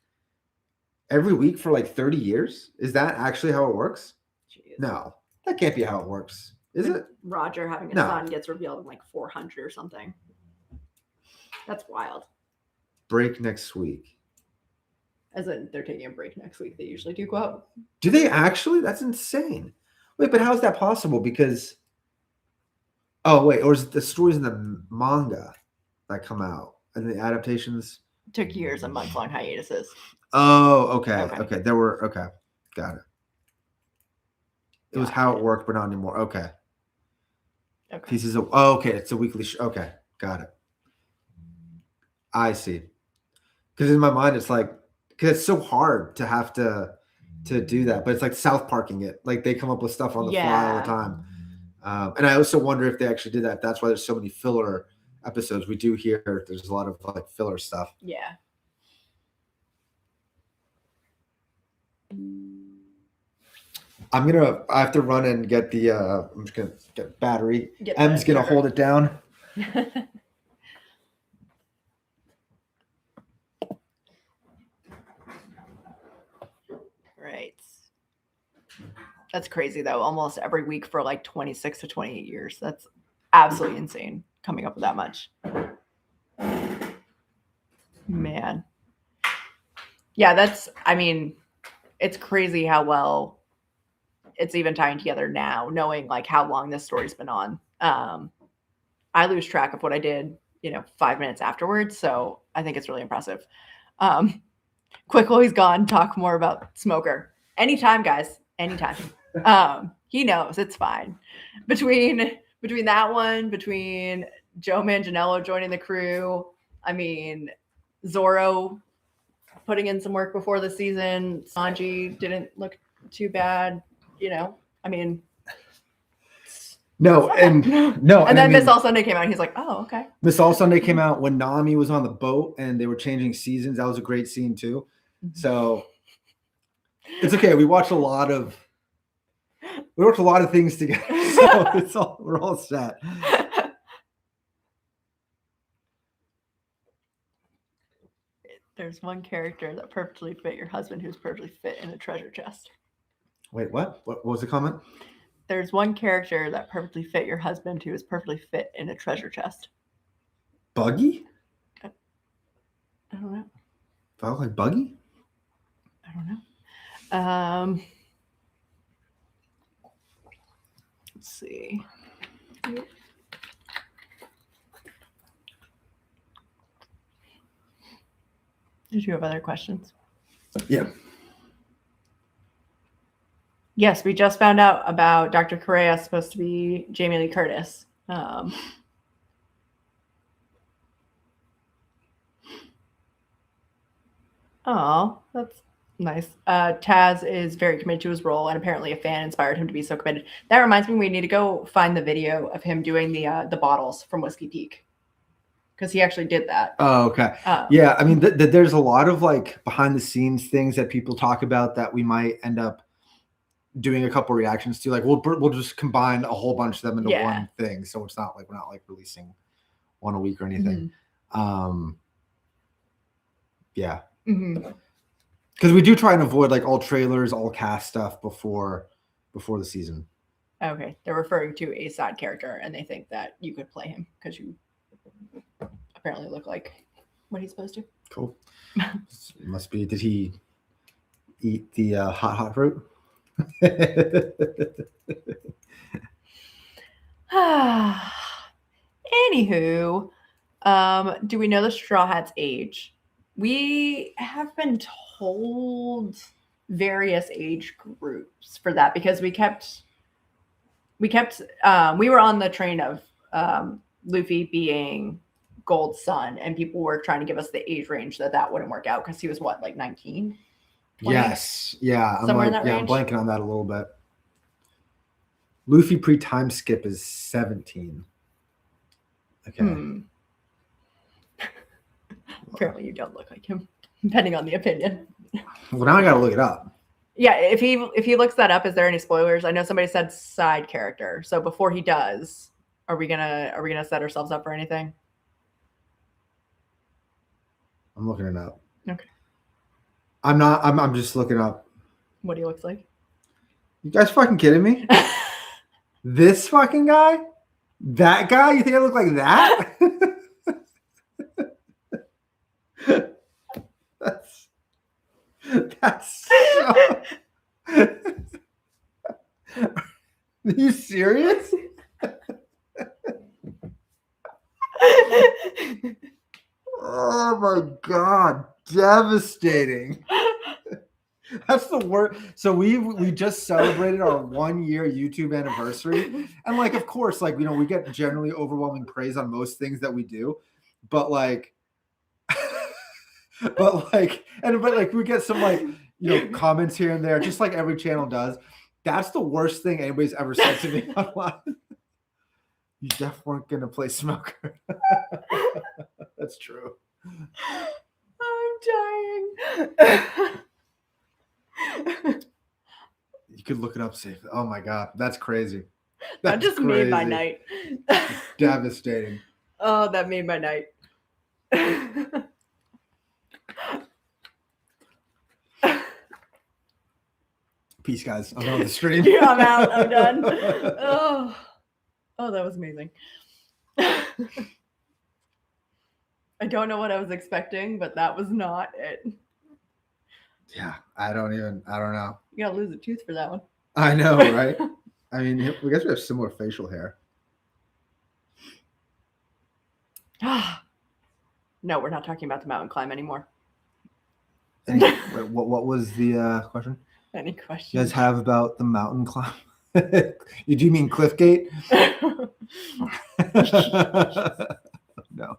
Every week for 30 years? Is that actually how it works? Jeez. No, that can't be how it works. Is it? Roger having a son gets revealed in 400 or something. That's wild. Break next week. As in, they're taking a break next week. They usually do go out. Do they actually? That's insane. Wait, but how is that possible? Because, or is it the stories in the manga that come out and the adaptations? Took years and months long hiatuses. Oh, okay. There were, got it. It was how it worked, but not anymore. Okay. Pieces of, it's a weekly show. Okay, got it. I see. Because in my mind, it's because it's so hard to have to do that, but it's South Parking it. They come up with stuff on the fly all the time. And I also wonder if they actually did that. That's why there's so many filler episodes. We do hear there's a lot of filler stuff. Yeah. I have to run and get I'm just going to get battery. Em's going to hold it down. Right. That's crazy though. Almost every week for 26 to 28 years. That's absolutely insane coming up with that much. Man. Yeah, it's crazy how well it's even tying together now, knowing like how long this story's been on. I lose track of what I did, 5 minutes afterwards. So I think it's really impressive. Quick while he's gone, talk more about Smoker. Anytime, guys. Anytime. He knows it's fine. Between that one, between Joe Manganiello joining the crew, Zorro putting in some work before the season, Sanji didn't look too bad, I mean, No, and no, and then Miss All Sunday came out, and he's like, "Oh, okay." Miss All Sunday came out when Nami was on the boat, and they were changing seasons. That was a great scene too. So it's okay. We watched a lot of things together, so we're all set. There's one character that perfectly fit your husband who's perfectly fit in a treasure chest. Wait, what? What was the comment? There's one character that perfectly fit your husband who is perfectly fit in a treasure chest. Buggy? I don't know. Do I look like Buggy? I don't know. Let's see. Did you have other questions? Yeah. Yes, we just found out about Dr. Correa supposed to be Jamie Lee Curtis. Oh, that's nice. Taz is very committed to his role, and apparently a fan inspired him to be so committed. That reminds me, we need to go find the video of him doing the bottles from Whiskey Peak, because he actually did that. Oh, okay. Yeah, I mean, there's a lot of like behind the scenes things that people talk about that we might end up doing a couple reactions to. Like we'll just combine a whole bunch of them into one thing, so it's not like we're not like releasing one a week or anything. Mm-hmm. Yeah. Because we do try and avoid like all trailers, all cast stuff before the season. Okay, they're referring to a side character, and they think that you could play him because you apparently look like what he's supposed to. Cool. Must be. Did he eat the hot fruit? Anywho, do we know the Straw Hats' age? We have been told various age groups for that because we were on the train of Luffy being Gold's son, and people were trying to give us the age range that wouldn't work out because he was what, like 19? 20? Yes. Yeah. Somewhere in that range? I'm blanking on that a little bit. Luffy pre-time skip is 17. Okay. Apparently you don't look like him, depending on the opinion. Well, now I gotta look it up. Yeah, if he looks that up, is there any spoilers? I know somebody said side character. So before he does, are we gonna set ourselves up for anything? I'm looking it up. Okay. I'm not. I'm just looking up what he looks like. You guys fucking kidding me? This fucking guy? That guy? You think I look like that? That's so... Are you serious? Oh my God. Devastating. That's the worst. So we just celebrated our 1 year YouTube anniversary. And like, of course, like, we get generally overwhelming praise on most things that we do, but like, but we get some like, comments here and there, just like every channel does. That's the worst thing anybody's ever said to me online. You definitely weren't going to play Smoker. That's true. I'm dying. You could look it up safe. Oh my God. That's crazy. That just made my night. Devastating. Oh, that made my night. Peace, guys. I'm on the stream. Yeah, I'm out. I'm done. Oh, that was amazing. I don't know what I was expecting, but that was not it. Yeah, I don't know. You gotta lose a tooth for that one. I know, right? I mean, we guess we have similar facial hair. No, we're not talking about the mountain climb anymore. What was the question? Any questions? You guys have about the mountain climb? You do mean Cliffgate? No.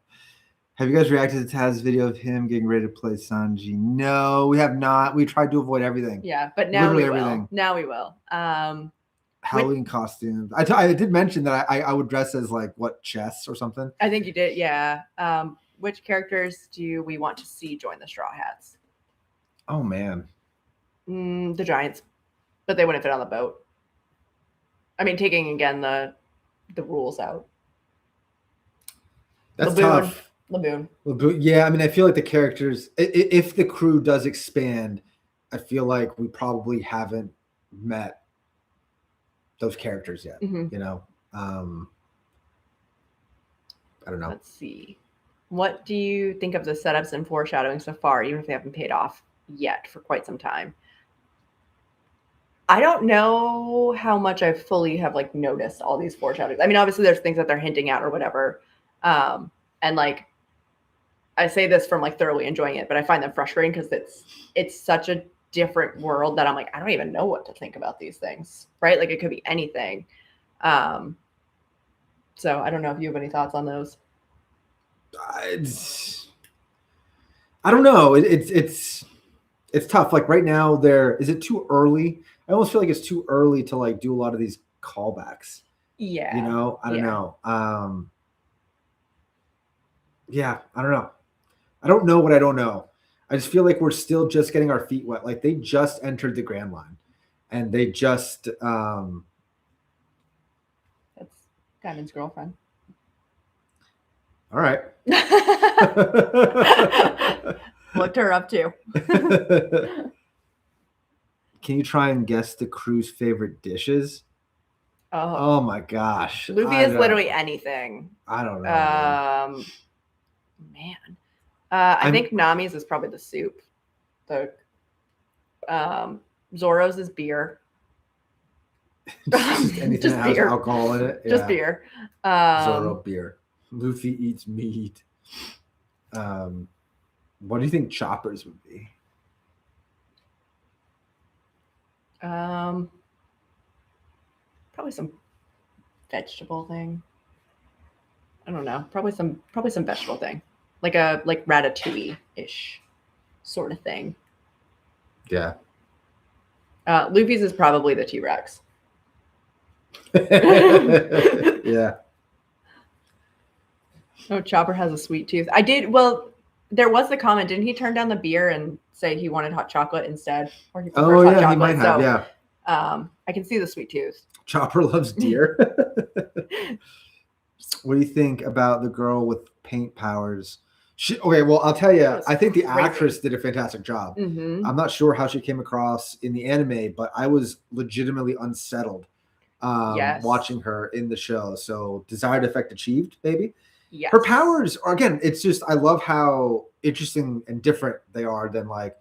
Have you guys reacted to Taz's video of him getting ready to play Sanji? No, we have not. We tried to avoid everything. Yeah, but now Literally we will. everything. Now we will. Halloween costumes. I did mention that I would dress as like what, chess or something. I think you did. Yeah. Which characters do we want to see join the Straw Hats? Oh man, The Giants, but they wouldn't fit on the boat. I mean, taking again the rules out. that's Laboon. tough. Laboon. Yeah, I mean, I feel like the characters, if the crew does expand, I feel like we probably haven't met those characters yet. Mhm. You know, I don't know. Let's see. What do you think of the setups and foreshadowing so far, even if they haven't paid off yet for quite some time? I don't know how much I fully have like noticed all these foreshadowings. I mean, obviously there's things that they're hinting at or whatever. And like I say this from like thoroughly enjoying it, but I find them frustrating because it's such a different world that I'm like, I don't even know what to think about these things. Right? Like it could be anything. So I don't know if you have any thoughts on those. I don't know. It's tough. Like right now, is it too early? I almost feel like it's too early to like do a lot of these callbacks. Yeah. You know, I don't know. Yeah, I don't know. I don't know what I don't know. I just feel like we're still just getting our feet wet. Like they just entered the Grand Line, and they just. That's Diamond's girlfriend. All right. Looked her up too. Can you try and guess the crew's favorite dishes? Oh my gosh. Luffy is literally anything. I don't know. Man. I think Nami's is probably the soup. The Zoro's is beer. Anything Just that has beer. alcohol in it. Just beer. Zoro beer. Luffy eats meat. What do you think Chopper's would be? Probably some vegetable thing. I don't know. Probably some vegetable thing. Like ratatouille-ish sort of thing. Yeah. Luffy's is probably the T-Rex. Yeah. Oh, Chopper has a sweet tooth. There was the comment. Didn't he turn down the beer and say he wanted hot chocolate instead? Or he preferred hot chocolate? He might have, yeah. I can see the sweet tooth. Chopper loves deer. What do you think about the girl with paint powers? Okay, well, I'll tell you, I think the actress did a fantastic job. Mm-hmm. I'm not sure how she came across in the anime, but I was legitimately unsettled watching her in the show. So desired effect achieved, baby. Yes. Her powers are, again, it's just, I love how interesting and different they are than like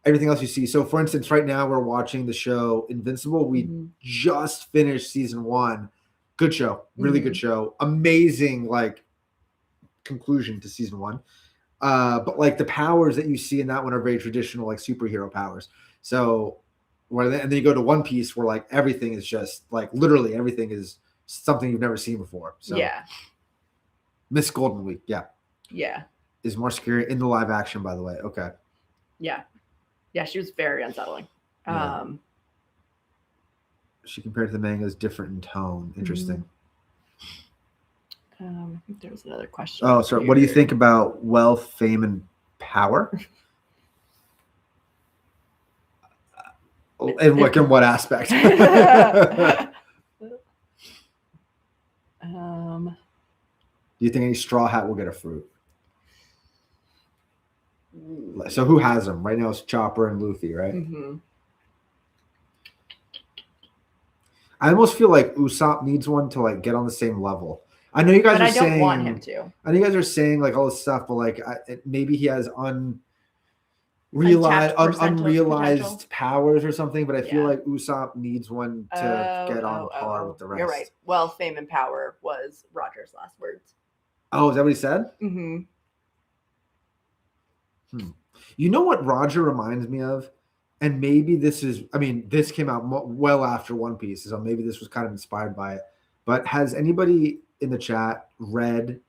everything else you see. So for instance, right now we're watching the show Invincible. We just finished season 1. Good show, really good show. Amazing, like, conclusion to season 1. But like the powers that you see in that one are very traditional, like superhero powers. So and then you go to One Piece where like everything is just like literally everything is something you've never seen before. So yeah. Miss Golden Week, yeah. Is more scary in the live action, by the way. Okay. Yeah, she was very unsettling. Yeah. She compared to the manga is different in tone. Interesting. I think there was another question. Oh, sorry. What do you think about wealth, fame, and power? In what aspect? Do you think any Straw Hat will get a fruit? So who has them? Right now it's Chopper and Luffy, right? Mm-hmm. I almost feel like Usopp needs one to like get on the same level. I know you guys are saying. I don't want him to. I know you guys are saying like all this stuff, but like maybe he has unrealized powers or something, but I feel like Usopp needs one to get on par with the rest. You're right. Well, fame and power was Roger's last words. Oh, is that what he said? Mm-hmm. You know what Roger reminds me of? And maybe this came out well after One Piece, so maybe this was kind of inspired by it. But has anybody in the chat read,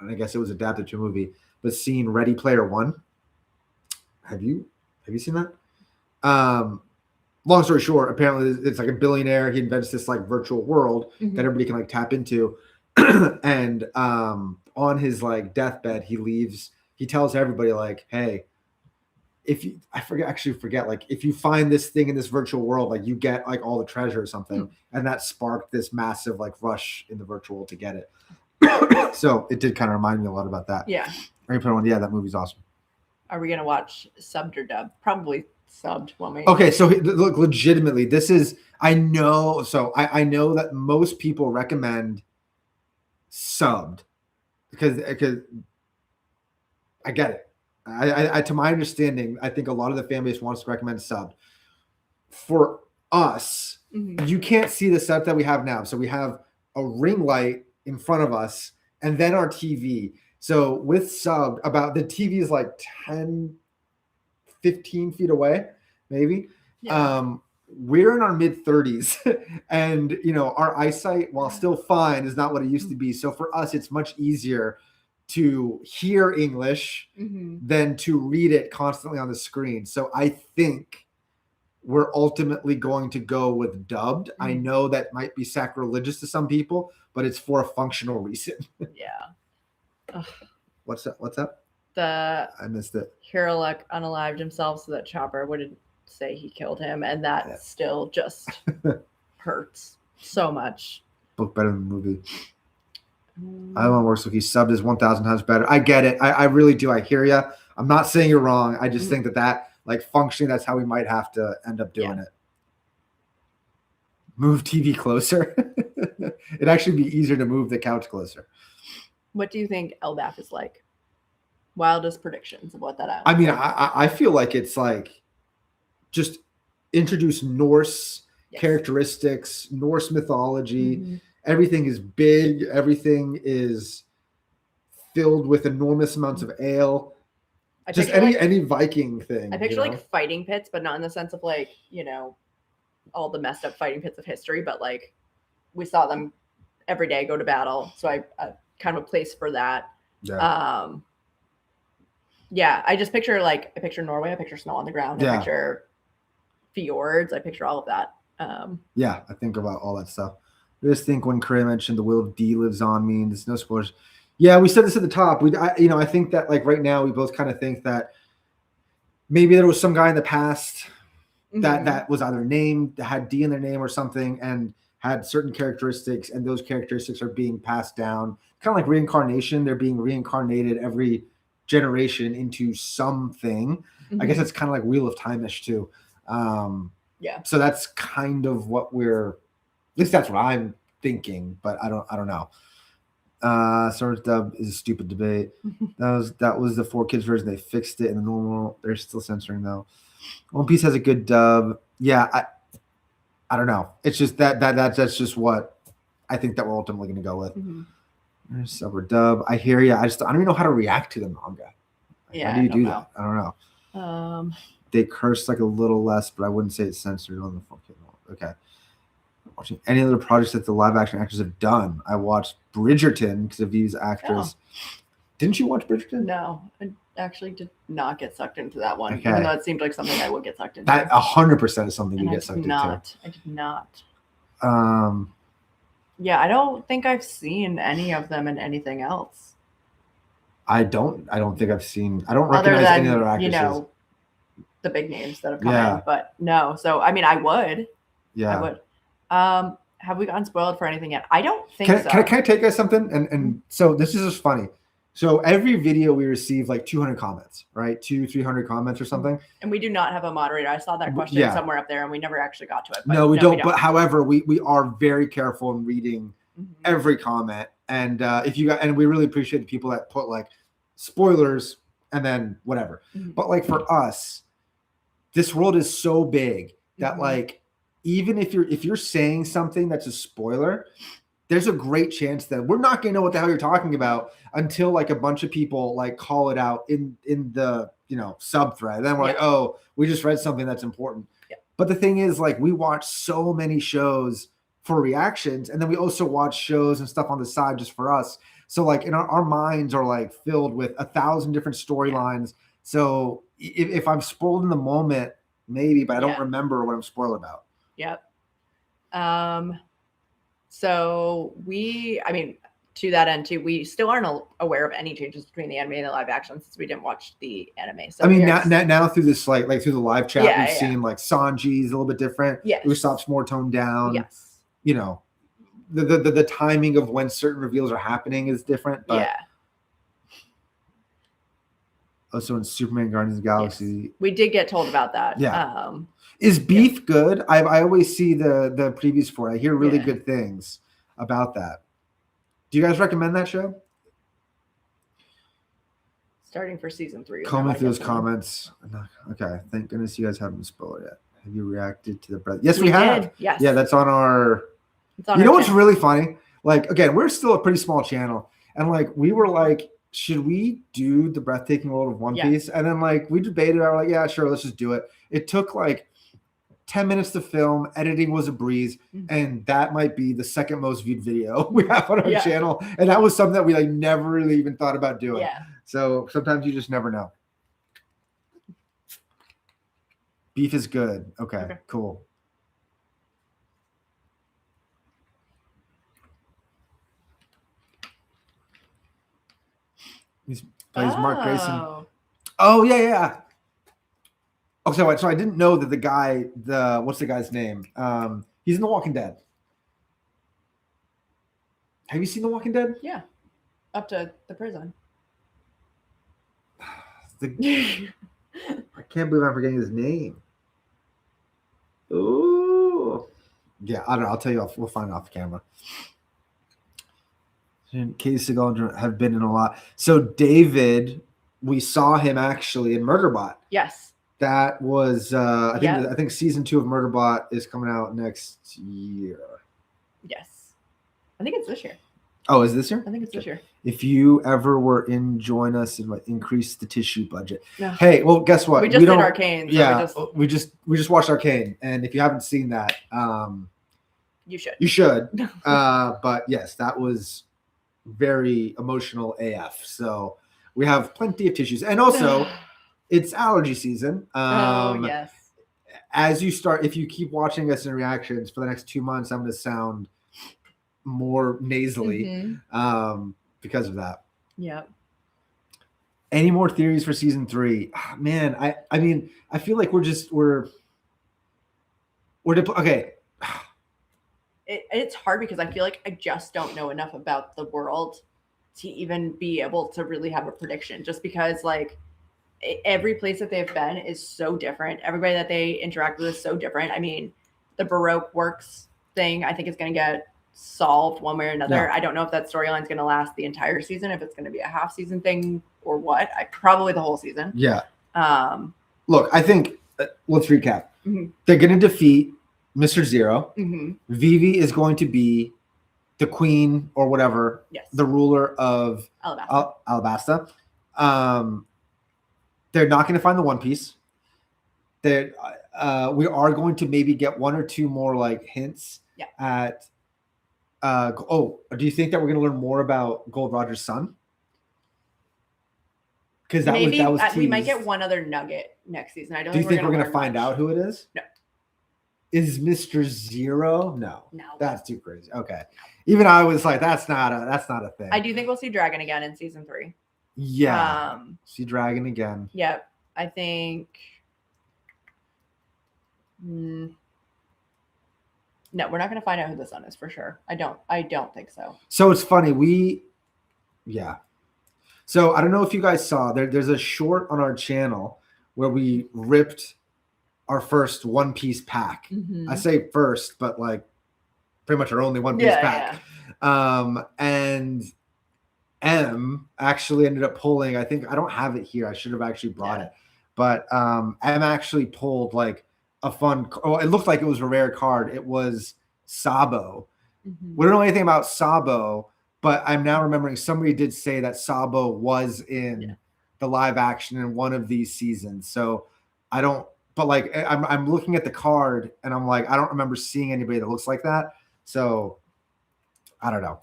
and I guess it was adapted to a movie, but seen Ready Player One? Have you seen that? Long story short, apparently it's like a billionaire. He invents this like virtual world that everybody can like tap into. And on his like deathbed, he tells everybody like, hey, if you find this thing in this virtual world, like you get like all the treasure or something. And that sparked this massive like rush in the virtual world to get it. So it did kind of remind me a lot about that. Yeah. Ready Player One. Yeah, that movie's awesome. Are we gonna watch subbed or dubbed? Probably subbed. Okay, so look, legitimately, this is I know that most people recommend subbed because I get it. I to my understanding, I think a lot of the fan base wants to recommend subbed. For us, you can't see the setup that we have now. So we have a ring light in front of us and then our TV. So with subbed, about the TV is like 10, 15 feet away, maybe. Yeah. We're in our mid 30s and our eyesight, while still fine, is not what it used to be. So for us, it's much easier to hear English than to read it constantly on the screen. So I think we're ultimately going to go with dubbed. I know that might be sacrilegious to some people, but it's for a functional reason. Yeah. Ugh. What's up? I missed it. Hiralek unalived himself so that Chopper wouldn't say he killed him, and that still just hurts so much. Book better than the movie. I don't want to work so he subbed is 1,000 times better. I get it. I really do. I hear you. I'm not saying you're wrong. I just think that like functionally, that's how we might have to end up doing it. Move TV closer. It'd actually be easier to move the couch closer. What do you think Elbaf is like? Wildest predictions of what that is. I mean, I feel like it's like just introduce Norse characteristics, Norse mythology. Everything is big. Everything is filled with enormous amounts of ale. Just any Viking thing. I picture like fighting pits, but not in the sense of like, all the messed up fighting pits of history, but like we saw them every day go to battle. So I kind of a place for that. Yeah. I just picture Norway. I picture snow on the ground. I picture fjords. I picture all of that. I think about all that stuff. I just think when Corey mentioned the will of D lives on me, and there's no spoilers. Yeah, we said this at the top. I think that like right now we both kind of think that maybe there was some guy in the past that was either named, that had D in their name or something, and had certain characteristics, and those characteristics are being passed down. Kind of like reincarnation. They're being reincarnated every generation into something. I guess it's kind of like Wheel of Time-ish too. So that's kind of what at least that's what I'm thinking, but I don't know. Summer's dub is a stupid debate. That was the 4Kids version. They fixed it in the normal. They're still censoring though. One Piece has a good dub. Yeah, I don't know. It's just that's just what I think that we're ultimately going to go with. There's sub or dub. I hear you. I don't even know how to react to the manga. How do you do that? I don't know. They curse like a little less, but I wouldn't say it's censored on the 4K. Okay. Watching any other projects that the live action actors have done. I watched Bridgerton because of these actors. Didn't you watch Bridgerton? No, I actually did not get sucked into that one. Even though it seemed like something I would get sucked into. That 100% is something you get sucked into. I did not. Yeah, I don't think I've seen any of them in anything else. I don't think I've seen. I don't recognize any other actresses. The big names that have come in, but no. So I mean, I would. Yeah, I would. Have we gotten spoiled for anything yet? I don't think so. Can I take us something? And so this is just funny. So every video we receive like 200 comments, right? 200-300 comments or something. And we do not have a moderator. I saw that question somewhere up there and we never actually got to it. No, we don't. But however, we are very careful in reading every comment. And and we really appreciate the people that put like spoilers and then whatever. Mhm. But like for us, this world is so big that like even if you're saying something that's a spoiler, there's a great chance that we're not gonna know what the hell you're talking about until like a bunch of people like call it out in the sub thread. Then we're like, oh, we just read something that's important. Yeah. But the thing is, like, we watch so many shows for reactions, and then we also watch shows and stuff on the side just for us. So like in our minds are like filled with 1,000 different storylines. So if I'm spoiled in the moment, maybe, but I don't remember what I'm spoiled about. Yep. So to that end too, we still aren't aware of any changes between the anime and the live action since we didn't watch the anime. So now through this like through the live chat, we've seen like Sanji's a little bit different. Yes. Usopp's more toned down. Yes. The timing of when certain reveals are happening is different. But also in Superman Guardians of the Galaxy. We did get told about that. Yeah. Is Beef good? I always see the previews for it. I hear really good things about that. Do you guys recommend that show? Starting for season 3. Comment through those comments. Okay. Thank goodness you guys haven't spoiled it yet. Have you reacted to the breath? Yes, we have. Yes. Yeah, that's on our. It's on you our know what's channel. really funny? Like, again, we're still a pretty small channel. And like we were like, should we do the breathtaking world of One Piece? And then like we debated, I was like, yeah, sure, let's just do it. It took like 10 minutes to film. Editing was a breeze, and that might be the second most viewed video we have on our channel. And that was something that we like never really even thought about doing. Yeah. So sometimes you just never know. Beef is good. Okay. Cool. He's plays Mark Grayson. Oh yeah. Okay, so I didn't know that the guy, what's the guy's name? He's in The Walking Dead. Have you seen The Walking Dead? Yeah. Up to the prison. I can't believe I'm forgetting his name. Ooh. Yeah, I don't know. I'll tell you off. We'll find it off the camera. Casey Segal have been in a lot. So David, we saw him actually in Murderbot. Yes. That was I think season 2 of Murderbot is coming out next year. Yes. I think it's this year. Oh, is it this year? I think it's this year. If you ever were in, join us and like increase the tissue budget. No. Hey, well, guess what? We just did Arcane. So yeah, we just watched Arcane, and if you haven't seen that, you should. You should. But yes, that was very emotional AF. So we have plenty of tissues, and also it's allergy season. Yes. As you start, if you keep watching us in reactions for the next 2 months, I'm going to sound more nasally because of that. Yep. Any more theories for season 3? Oh, man, I mean, I feel like we're okay. It's hard because I feel like I just don't know enough about the world to even be able to really have a prediction, just because like every place that they've been is so different. Everybody that they interact with is so different. I mean, the Baroque works thing, I think is going to get solved one way or another. I don't know if that storyline is going to last the entire season, if it's going to be a half season thing or what. Probably the whole season. Yeah. Look, I think let's recap. They're going to defeat Mr. Zero. Vivi is going to be the queen or whatever, the ruler of Alabasta. They're not going to find the One Piece. We are going to maybe get 1 or 2 more like hints at. Do you think that we're going to learn more about Gold Roger's son? Because that was teased. We might get one other nugget next season. I don't. Do you think we're going to find out who it is? No. Is Mr. Zero? No. That's too crazy. Okay. Even I was like, that's not a thing. I do think we'll see Dragon again in season 3. Yeah. See Dragon again. Yep. I think. No, we're not going to find out who the son is for sure. I don't think so. So it's funny. So I don't know if you guys saw there's a short on our channel where we ripped our first One Piece pack. I say first, but like pretty much our only One Piece pack. And M actually ended up pulling. I think I don't have it here. I should have actually brought it, but M actually pulled like a fun. Oh, it looked like it was a rare card. It was Sabo. We don't know anything about Sabo, but I'm now remembering somebody did say that Sabo was in the live action in one of these seasons. So I don't. But like I'm looking at the card and I'm like, I don't remember seeing anybody that looks like that. So I don't know.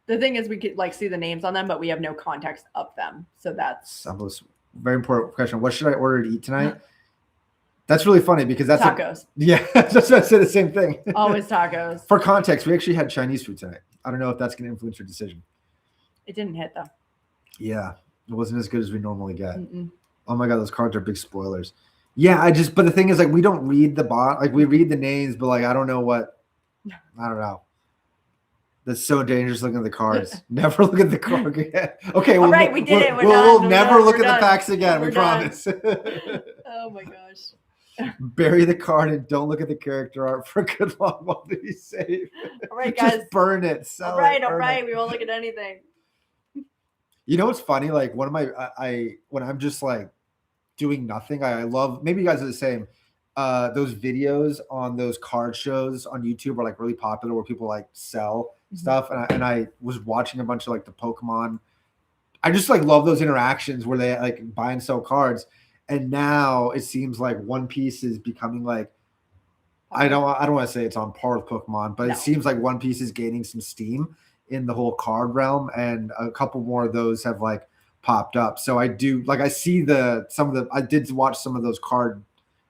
The thing is, we could like see the names on them, but we have no context of them. So that's a very important question. What should I order to eat tonight? That's really funny because that's tacos. That's what I said. The same thing. Always tacos. For context, we actually had Chinese food tonight. I don't know if that's going to influence your decision. It didn't hit though. Yeah, it wasn't as good as we normally get. Oh my god, those cards are big spoilers. Yeah, but the thing is, like, we don't read the bot. Like, we read the names, but like, I don't know. That's so dangerous looking at the cards. Never look at the card again. Okay, all right, we did it. We'll never look at the packs again. We promise. Oh my gosh. Bury the card and don't look at the character art for a good long while to be safe. All right, guys. Just burn it. All right. We won't look at anything. You know what's funny? Like, one of my when I'm just like doing nothing, I love, maybe you guys are the same. Those videos on those card shows on YouTube are like really popular where people like sell stuff. And I was watching a bunch of like the Pokemon. I just like love those interactions where they like buy and sell cards. And now it seems like One Piece is becoming like, I don't want to say it's on par with Pokemon, but it seems like One Piece is gaining some steam in the whole card realm, and a couple more of those have like popped up. So I do like, I see I did watch some of those card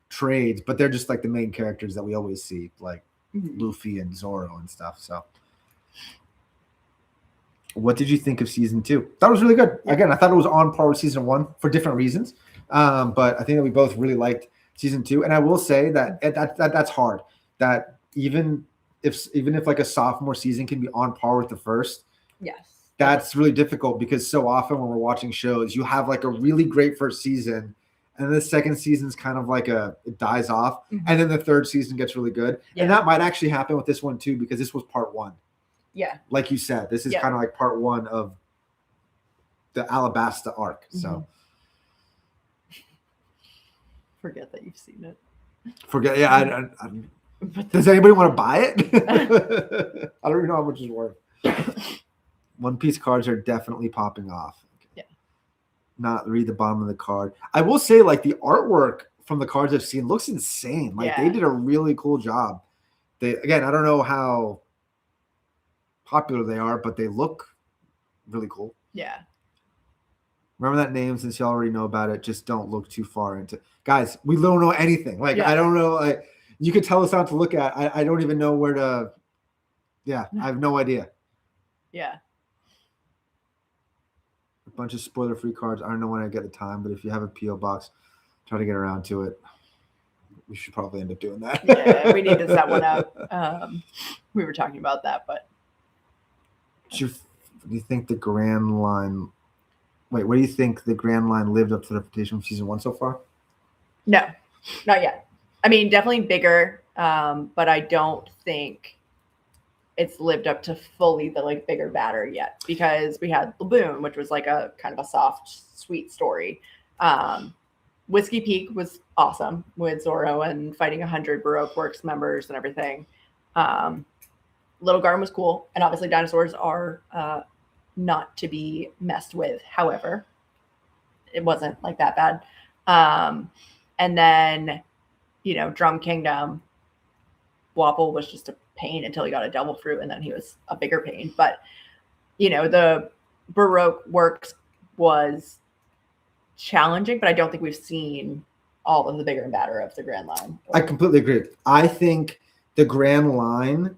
trades, but they're just like the main characters that we always see, like Luffy and Zoro and stuff. So what did you think of season 2? That was really good. Again, I thought it was on par with season 1 for different reasons. But I think that we both really liked season 2. And I will say that that's hard. That even if like a sophomore season can be on par with the first, that's really difficult, because so often when we're watching shows, you have like a really great first season, and the second season's kind of like it dies off, and then the third season gets really good. And that might actually happen with this one too, because this was part 1. Yeah. Like you said, this is kind of like part 1 of the Alabasta arc. So forget that you've seen it. Does anybody want to buy it? I don't even know how much it's worth. One Piece cards are definitely popping off. Not read the bottom of the card. I will say, like, the artwork from the cards I've seen looks insane. Like, they did a really cool job. Again, I don't know how popular they are, but they look really cool. Yeah. Remember that name, since you already know about it. Just don't look too far into. Guys, we don't know anything. Like, I don't know. Like, you could tell us not to look at. I don't even know where to. Yeah, I have no idea. Yeah. A bunch of spoiler-free cards. I don't know when I get the time, but if you have a P.O. box, try to get around to it. We should probably end up doing that. Yeah, we need to set one up. We were talking about that, but. Do you think the Grand Line? Wait, what do you think the Grand Line lived up to the reputation of season 1 so far? No, not yet. I mean, definitely bigger, but I don't think it's lived up to fully the like bigger, badder yet, because we had Laboon, which was like a kind of a soft, sweet story. Whiskey Peak was awesome with Zoro and fighting 100 Baroque Works members and everything. Little Garden was cool, and obviously dinosaurs are not to be messed with. However, it wasn't like that bad. And then, Drum Kingdom, Wapple was just a pain until he got a devil fruit, and then he was a bigger pain. But, the Baroque Works was challenging, but I don't think we've seen all of the bigger and badder of the Grand Line. I completely agree. I think the Grand Line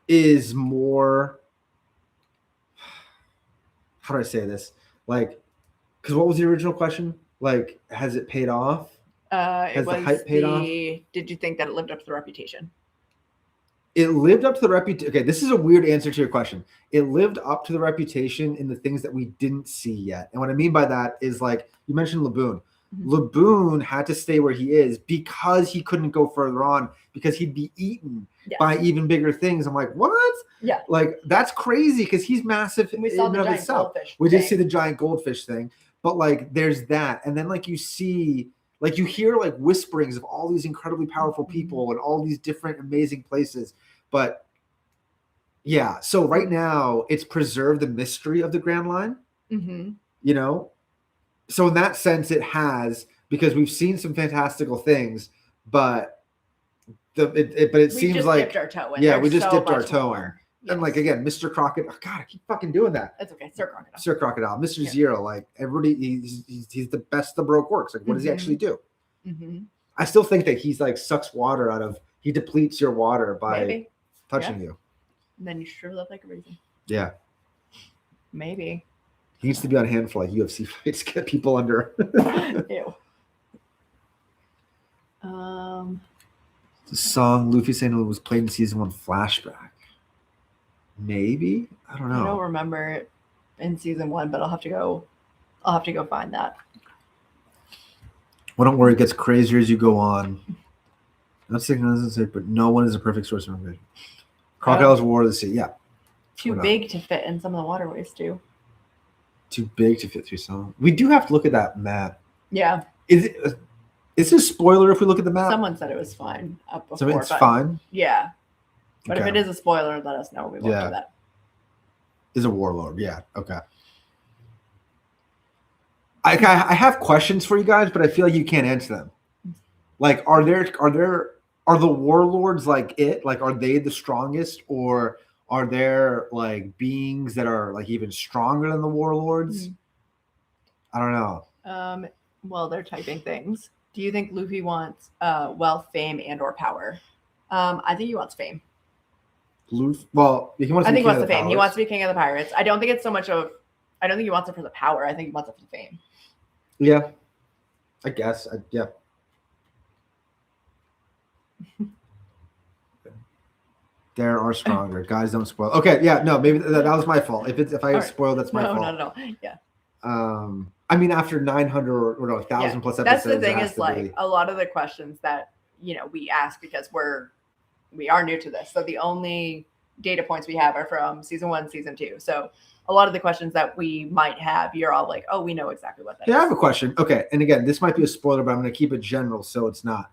is more, how do I say this? Like, because what was the original question? Like, has it paid off? Has the hype paid off? Did you think that it lived up to the reputation? It lived up to the reputation. Okay, this is a weird answer to your question. It lived up to the reputation in the things that we didn't see yet. And what I mean by that is, like, you mentioned Laboon. Laboon had to stay where he is because he couldn't go further on, because he'd be eaten. by even bigger things. I'm like, what? Yeah. Like, that's crazy because he's massive And we in saw and the of giant itself. goldfish. We did see thing. the giant goldfish thing, but like, there's that. And then like you see, like you hear like whisperings of all these incredibly powerful people and all these different amazing places. But yeah, so right now it's preserved the mystery of the Grand Line, you know? So in that sense, it has, because we've seen some fantastical things, but it seems just like dipped our toe in. Yeah, There's we just so dipped our much toe more. in. Yes. And like again, Mr. Crocodile. Oh, God, I keep fucking doing that. That's okay, Sir Crocodile. Sir Crocodile, Mr. Zero. Like everybody, he's the best the Baroque works. Like, what does he actually do? I still think that he's like sucks water out of. He depletes your water by touching you. And then you shrivel up like a raisin. Yeah. Maybe. He needs to be on hand for like UFC fights, get people under. Ew. The song Luffy saying it was played in season 1 flashback. Maybe? I don't know. I don't remember it in season 1, but I'll have to go find that. Well, don't worry, it gets crazier as you go on. Not saying it doesn't say, but no one is a perfect source of information. Crocodile's War of the Sea, yeah. Too big to fit in some of the waterways too. Too big to fit through some. We do have to look at that map. Yeah. Is this a spoiler if we look at the map? Someone said it was fine up before. So it's fine? Yeah. But if it is a spoiler, let us know. We won't do that. Is a warlord, yeah. Okay. I have questions for you guys, but I feel like you can't answer them. Like, are the warlords like it? Like, are they the strongest, or are there like beings that are like even stronger than the warlords? I don't know. Well, they're typing things. Do you think Luffy wants wealth, fame, and/or power? I think he wants fame. Well, he wants. I think he wants the fame. Powers. He wants to be king of the pirates. I don't think it's so much of. I don't think he wants it for the power. I think he wants it for the fame. Yeah, I guess. Yeah. There are stronger guys. Don't spoil. Okay, yeah, no, maybe that was my fault. If I spoiled, that's my fault. No, not at all. Yeah. I mean, after 900 or 1,000 plus episodes, that's the thing is like a lot of the questions that we ask because we are new to this. So the only data points we have are from season 1, season 2. So a lot of the questions that we might have, you're all like, oh, we know exactly what that is. I have a question. Okay, and again, this might be a spoiler, but I'm going to keep it general so it's not.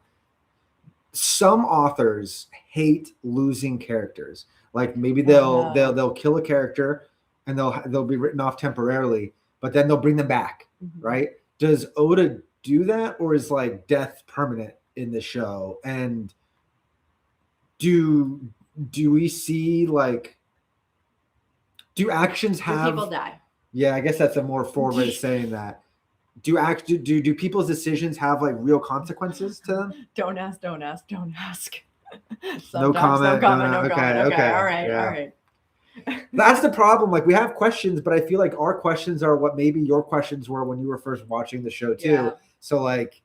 Some authors hate losing characters. Like maybe they'll kill a character and they'll be written off temporarily, but then they'll bring them back, right? Does Oda do that, or is like death permanent in the show? And do we see like do actions have people die? Yeah, I guess that's a more forward way of saying that. Do people's decisions have like real consequences to them? Don't ask. No comment. Okay. All right. That's the problem. Like we have questions, but I feel like our questions are what maybe your questions were when you were first watching the show too. Yeah. So like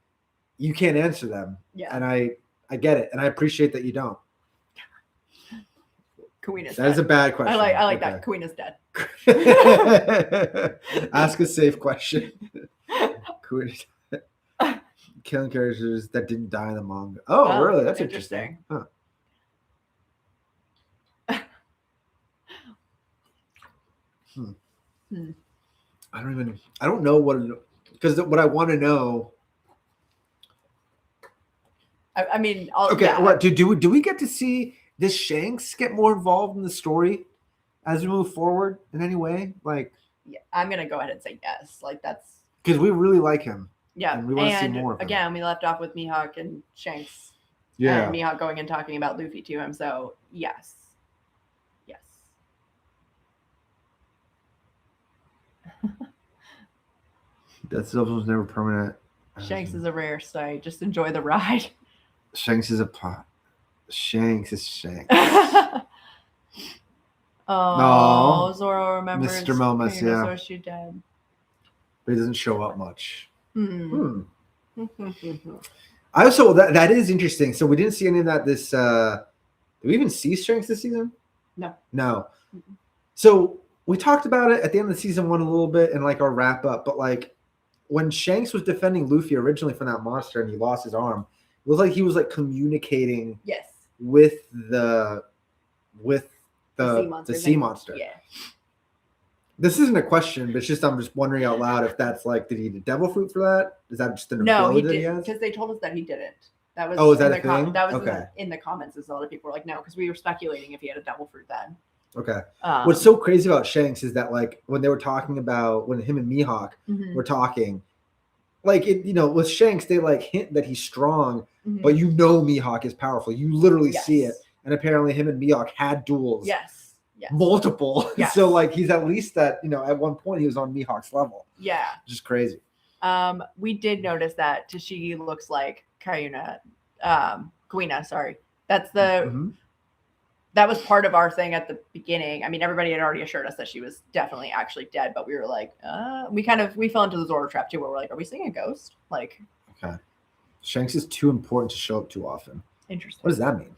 you can't answer them. Yeah. And I get it. And I appreciate that you don't. Kawina's dead. That is a bad question. I like that. Kawina's dead. Ask a safe question. Killing characters that didn't die in the manga. Oh, really? That's interesting. Huh. I don't know because what I want to know. I mean, what do we get to see? Does Shanks get more involved in the story as we move forward in any way? Like, yeah, I'm gonna go ahead and say yes. Like that's because we really like him. Yeah, and we want to see more of him. Again, we left off with Mihawk and Shanks. Yeah, and Mihawk going and talking about Luffy to him. So yes. That stuff was never permanent. Shanks is a rare sight. Just enjoy the ride. Shanks is a pot. Shanks is Shanks. Oh, Zoro remembers Mr. Momus, yeah. So she dead. But he doesn't show up much. I also that is interesting. So we didn't see any of that this did we even see Shanks this season? No. So we talked about it at the end of season 1 a little bit in like our wrap up, but like when Shanks was defending Luffy originally from that monster and he lost his arm, it was like he was like communicating with the sea sea monster. Yeah. This isn't a question, but it's just I'm just wondering out loud if that's like, did he eat a devil fruit for that? Is that just an ability that he has? Because they told us that he didn't. That was is that a thing? That was in the comments. As a lot of people were like, no, because we were speculating if he had a devil fruit then. Okay. What's so crazy about Shanks is that like when they were talking about when him and Mihawk were talking, like with Shanks they like hint that he's strong, but Mihawk is powerful. You literally see it, and apparently him and Mihawk had duels. Yes. Multiple. Yes. So like he's at least at at one point he was on Mihawk's level. Yeah. Just crazy. We did notice that Tashigi looks like Kuina, sorry. That's the that was part of our thing at the beginning. I mean, everybody had already assured us that she was definitely actually dead, but we were like, we fell into the Zoro trap too, where we're like, are we seeing a ghost? Like, okay. Shanks is too important to show up too often. Interesting. What does that mean?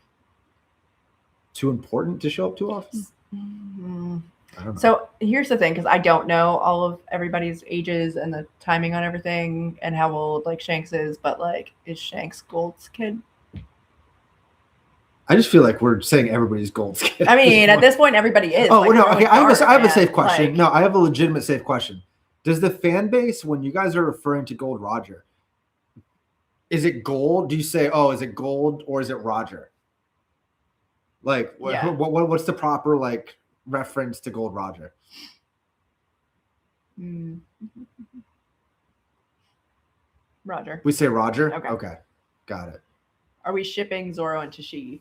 Too important to show up too often? I don't know. So here's the thing, because I don't know all of everybody's ages and the timing on everything and how old like Shanks is, but like, is Shanks Gold's kid? I just feel like we're saying everybody's Gold's kid. I mean, at this point, everybody is. Oh, like, no, okay. I have a safe question. Like, no, I have a legitimate safe question. Does the fan base, when you guys are referring to Gold Roger, is it Gold? Do you say, oh, is it Gold or is it Roger? Like, what's the proper like reference to Gold Roger? Roger. We say Roger? Okay. Got it. Are we shipping Zoro and Tashigi?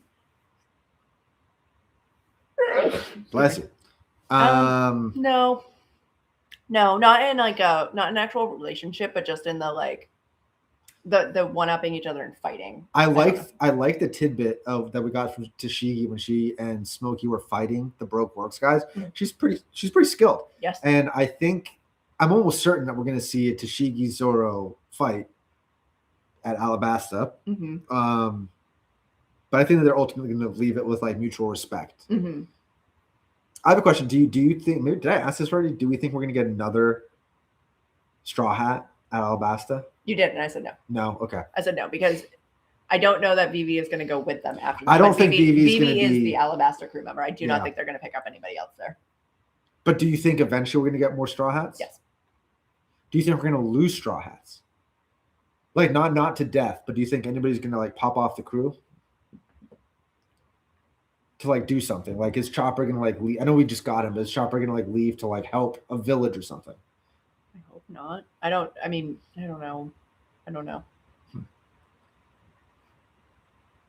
Bless you. No, not in like not an actual relationship, but just in the like the one-upping each other and fighting. I like the tidbit of that we got from Tashigi when she and Smokey were fighting the Broke Works guys. She's pretty skilled. Yes. And I think I'm almost certain that we're going to see a Tashigi Zoro fight at Alabasta. But I think that they're ultimately going to leave it with like mutual respect. I have a question. Do you think, maybe did I ask this already? Do we think we're going to get another Straw Hat at Alabasta? You did, and I said no. No, okay. I said no because I don't know that Vivi is going to go with them after. I don't think Vivi is the Alabasta crew member. I do not think they're going to pick up anybody else there. But do you think eventually we're going to get more Straw Hats? Yes. Do you think we're going to lose Straw Hats? Like not to death, but do you think anybody's going to like pop off the crew to like do something? Like is Chopper going to like leave? I know we just got him, but is Chopper going to like leave to like help a village or something? I hope not. I don't know.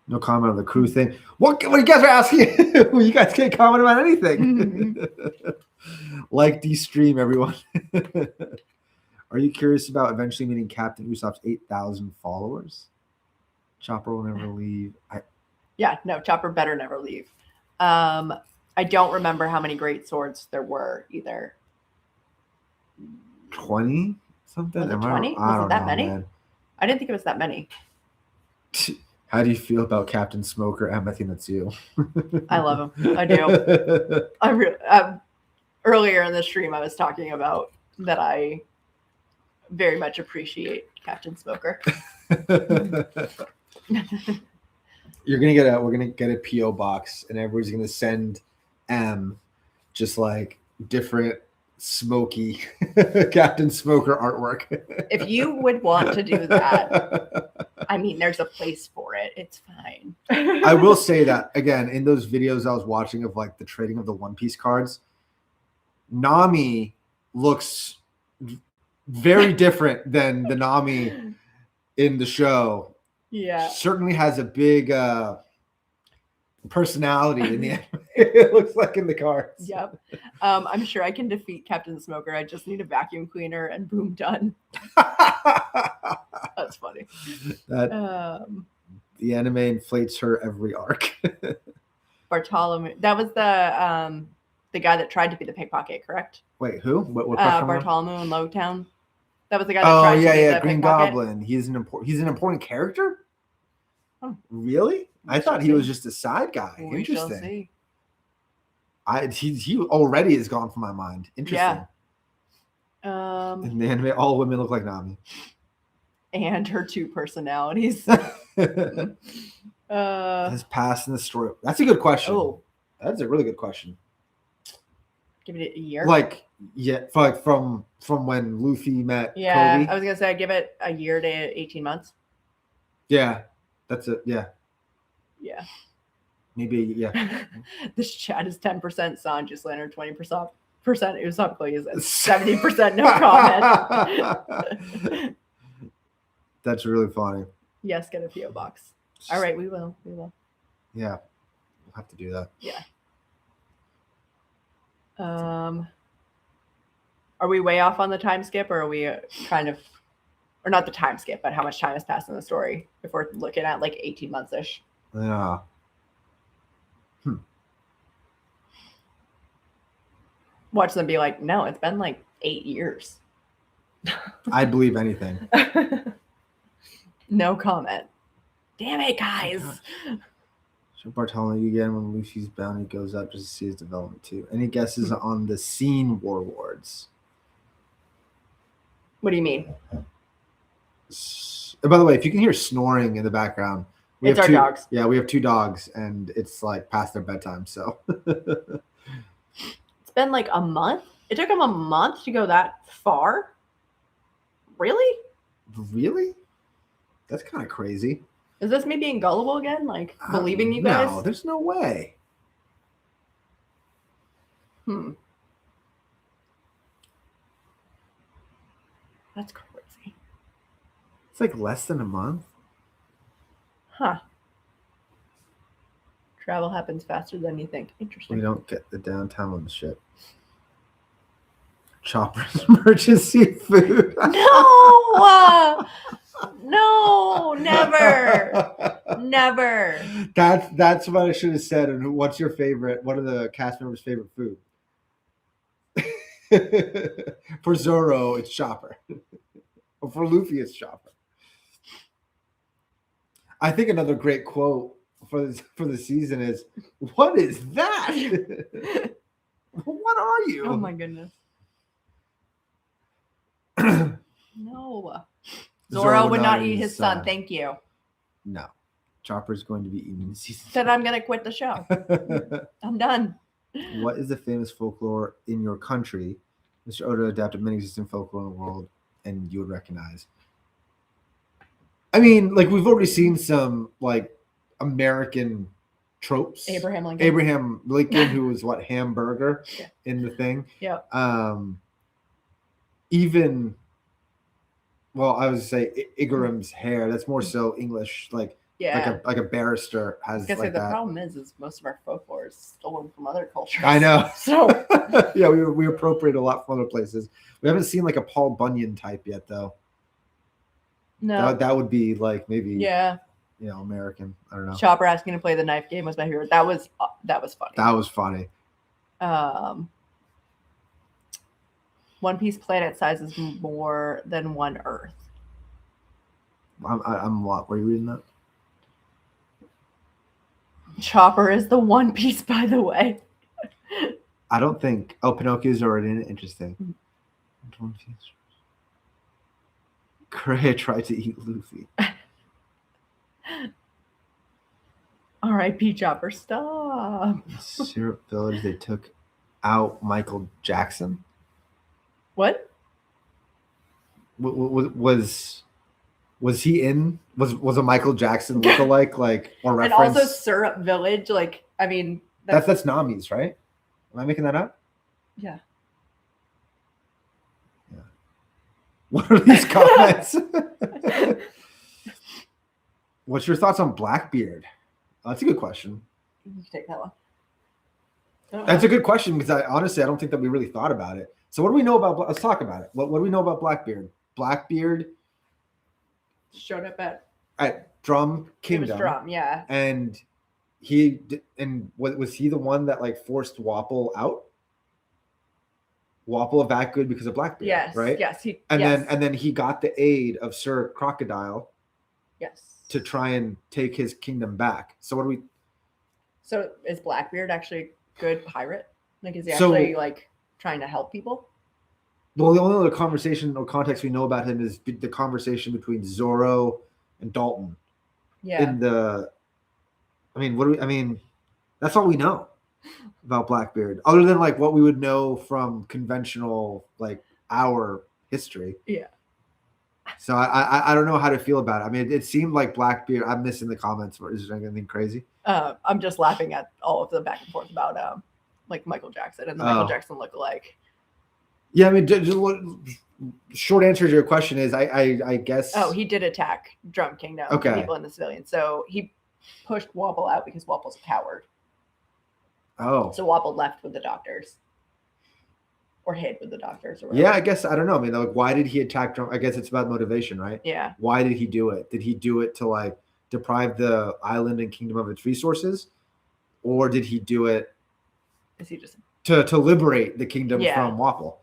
No comment on the crew thing. What you guys are asking? You guys can't comment about anything. Like the stream, everyone. Are you curious about eventually meeting Captain Usopp's 8,000 followers? Chopper will never leave. Chopper better never leave. I don't remember how many great swords there were either. 20 something? Was it 20? Was it that many? Man. I didn't think it was that many. How do you feel about Captain Smoker? I think that's you. I love him. I do. Earlier in the stream, I was talking about that I very much appreciate Captain Smoker. We're gonna get a PO box, and everybody's gonna send just like different smoky Captain Smoker artwork. If you would want to do that, I mean, there's a place for it. It's fine. I will say that again in those videos I was watching of like the trading of the One Piece cards, Nami looks very different than the Nami in the show. Yeah, certainly has a big personality in the anime. It looks like in the cards. Yep. I'm sure I can defeat Captain Smoker. I just need a vacuum cleaner and boom, done. That's funny. The anime inflates her every arc. Bartholomew. That was the guy that tried to be the pickpocket, correct? Wait, who? What Bartholomew in Lowtown. That was the guy that tried to be the Green pickpocket. Goblin. He's an important character? Oh. Really? I thought he was just a side guy. We shall see. He already is gone from my mind. Interesting. Yeah. In the anime, all women look like Nami. And her two personalities. His past in the story. That's a good question. Oh, That's a really good question. give it a year. Like, yeah, like from when Luffy met Yeah, Kobe. I was gonna say I'd give it a year to 18 months. Yeah, that's it. Yeah, Yeah. maybe. Yeah. This chat is 10% Sanji slander, 20% Usopp please, and 70% no comment. That's really funny. Yes, get a PO box. All right, we will. Yeah, we'll have to do that. Yeah. Are we way off on the time skip, or are we kind of, or not the time skip, but how much time has passed in the story if we're looking at like 18 months ish? Yeah. Watch them be like, no, it's been like 8 years. I'd believe anything. No comment. Damn it, guys. Show Bartolome again when Luffy's bounty goes up just to see his development too. Any guesses on the scene warlords? What do you mean? By the way, if you can hear snoring in the background, it's our dogs. Yeah, we have 2 dogs, and it's like past their bedtime. So it's been like a month. It took them a month to go that far. Really? Really? That's kind of crazy. Is this me being gullible again? Like believing you guys? No, there's no way. That's crazy. It's like less than a month. Huh. Travel happens faster than you think. Interesting. We don't get the downtime on the ship. Chopper's emergency food. No! No, never. Never. That's what I should have said. And what's your favorite? What are the cast members' favorite food? For Zoro, it's Chopper. Or for Luffy, it's Chopper. I think another great quote for the season is, "What is that? What are you?" Oh my goodness. No. Zoro would not eat his son. Thank you. No. Chopper's going to be eating the season. Said I'm going to quit the show. I'm done. What is the famous folklore in your country? Mr. Oda adapted many existing folklore in the world, and you would recognize. I mean, like, we've already seen some like American tropes. Abraham Lincoln, who was what, hamburger in the thing. Yeah. Even, well, I would say Igaram's hair. That's more so English, like a barrister has. I was gonna say the problem is most of our folklore is stolen from other cultures. I know. So yeah, we appropriate a lot from other places. We haven't seen like a Paul Bunyan type yet, though. No, that would be like maybe American. I don't know. Chopper asking to play the knife game was my favorite. That was funny. That was funny. One Piece planet size is more than one Earth. I'm what? Were you reading that? Chopper is the One Piece, by the way. I don't think. Oh, Pinocchio's already in it. Interesting. One Piece. Korea tried to eat Luffy. R.I.P. Chopper, stop. Syrup Village, they took out Michael Jackson. What? Was he in? Was a Michael Jackson lookalike, like, or reference? And also Syrup Village, like, I mean, that's Nami's, right? Am I making that up? Yeah. What are these comments? What's your thoughts on Blackbeard? That's a good question. You can take that one. That's a good question because I don't think that we really thought about it. So what do we know about? Let's talk about it. What do we know about Blackbeard? Blackbeard showed up at Drum Kingdom. It was Drum, yeah. And was he the one that like forced Wapol out? Wapol evacuated because of Blackbeard. Yes, right. Yes, and then he got the aid of Sir Crocodile. Yes. To try and take his kingdom back. So what do we? So is Blackbeard actually a good pirate? Like, is he actually like trying to help people? Well, the only other conversation or context we know about him is the conversation between Zoro and Dalton. Yeah. In the I mean, that's all we know about Blackbeard, other than like what we would know from conventional like our history. Yeah. So I don't know how to feel about it. I mean, it seemed like Blackbeard. I'm missing the comments. Is there anything crazy? I'm just laughing at all of the back and forth about like Michael Jackson and the Michael Jackson look-alike. Yeah, I mean, short answer to your question is I guess. Oh, he did attack Drum Kingdom. Okay. People in the civilians. So he pushed Wobble out because Wobble's a coward. Oh. So Wobble left with the doctors. Or hid with the doctors. Or yeah, I guess, I don't know. I mean, like, why did he attack Drum? I guess it's about motivation, right? Yeah. Why did he do it? Did he do it to like deprive the island and kingdom of its resources? Or did he do it to liberate the kingdom from Wapple?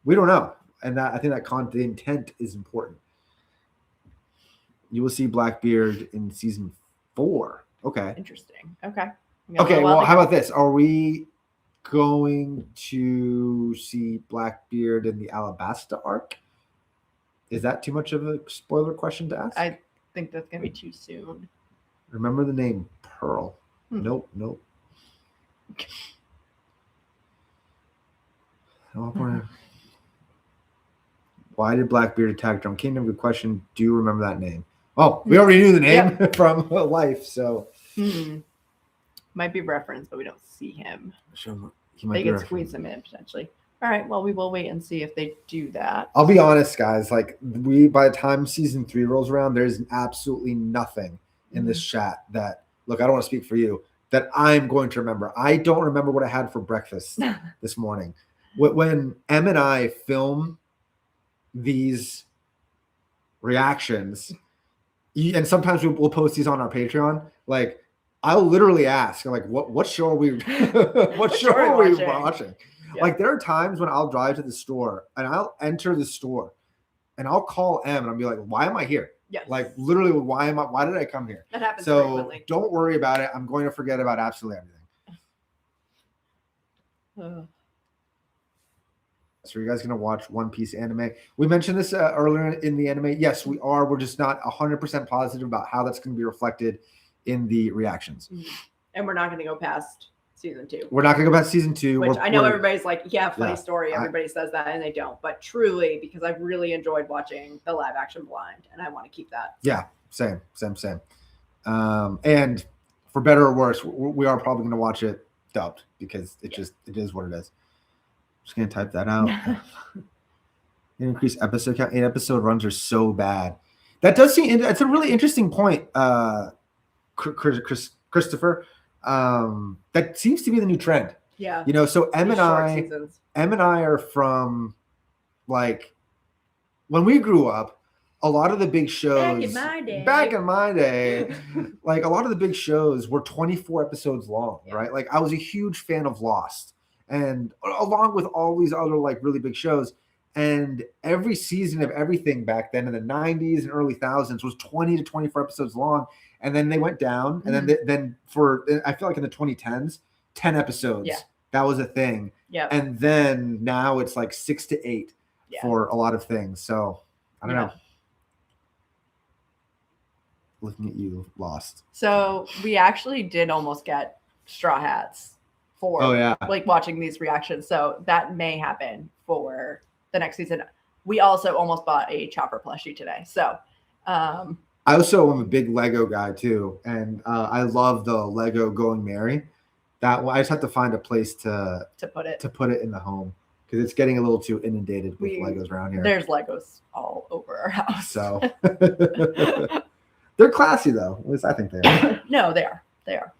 We don't know. And I think that the intent is important. You will see Blackbeard in season 4. Okay. Interesting. Okay. Okay, well, how about this? Are we going to see Blackbeard in the Alabasta arc? Is that too much of a spoiler question to ask? I think that's going to be too soon. Remember the name Pearl. Nope. Why did Blackbeard attack Drum Kingdom? Good question. Do you remember that name? Oh, we already knew the name from Life, so. Might be referenced, but we don't see him. Sure, they can squeeze him in potentially. All right, well, we will wait and see if they do that. I'll be honest, guys. Like, by the time season 3 rolls around, there's absolutely nothing in this chat that, look, I don't want to speak for you, that I'm going to remember. I don't remember what I had for breakfast this morning. When Em and I film these reactions, and sometimes we'll post these on our Patreon, like, I'll literally ask, like, what show are we watching? Yeah. Like, there are times when I'll drive to the store and I'll enter the store and I'll call Em and I'll be like, why am I here? Yes. Like, literally, why did I come here? That happens frequently. Don't worry about it. I'm going to forget about absolutely everything. So you guys going to watch One Piece anime? We mentioned this earlier in the anime. Yes, we are. We're just not 100% positive about how that's going to be reflected in the reactions. And we're not going to go past season 2. We're not going to go past season 2. Which I know everybody's like, funny story. Everybody says that and they don't. But truly, because I've really enjoyed watching the live action Blind and I want to keep that. Yeah, same. And for better or worse, we are probably going to watch it dubbed because it is what it is. Just going to type that out. Increase episode count. 8 episode runs are so bad. That does seem, it's a really interesting point, Christopher. That seems to be the new trend. Yeah. So Em and I are from, like, when we grew up, a lot of the big shows back in my day, like, a lot of the big shows were 24 episodes long, right? Like, I was a huge fan of Lost, and along with all these other, like, really big shows. And every season of everything back then in the 90s and early thousands was 20 to 24 episodes long. And then they went down. And then I feel like in the 2010s, 10 episodes. Yeah. That was a thing. Yeah. And then now it's like 6 to 8 for a lot of things. So I don't know. Looking at you, Lost. So we actually did almost get Straw Hats for like watching these reactions. So that may happen for the next season. We also almost bought a Chopper plushie today. So I also am a big Lego guy too, and I love the Lego Going Merry. That one, I just have to find a place to put it in the home because it's getting a little too inundated with Legos around here. There's Legos all over our house. So they're classy though. At least I think they are. No, they are. They are.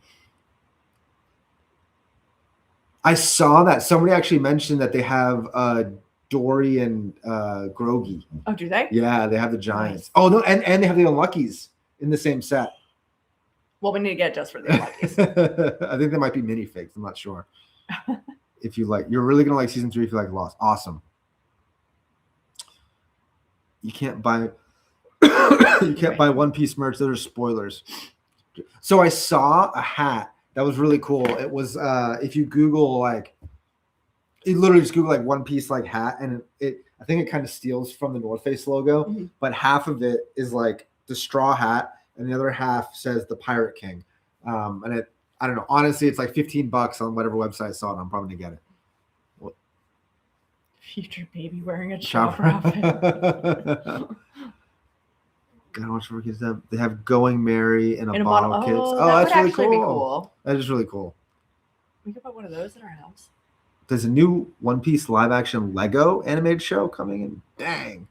I saw that somebody actually mentioned that they have Dory and Grogi. Oh, do they? Yeah, they have the Giants. Nice. Oh no, and they have the Unluckies in the same set. Well, we need to get just for the Unluckies. I think they might be minifigs. I'm not sure. If you like, you're really gonna like season 3 if you like Lost. Awesome. You can't buy buy One Piece merch. Those are spoilers. So I saw a hat that was really cool. It was if you Google you literally just Google One Piece hat, and I think it kind of steals from the North Face logo, but half of it is like the straw hat, and the other half says the Pirate King. And I don't know. Honestly, it's like $15 on whatever website I saw it. I'm probably gonna get it. Future baby wearing a chopper outfit. God, what's for kids? They have Going Merry and a bottle kits. Oh, that that's would really actually be cool. cool. That is really cool. We could put one of those in our house. There's a new One Piece live action Lego animated show coming in. Dang.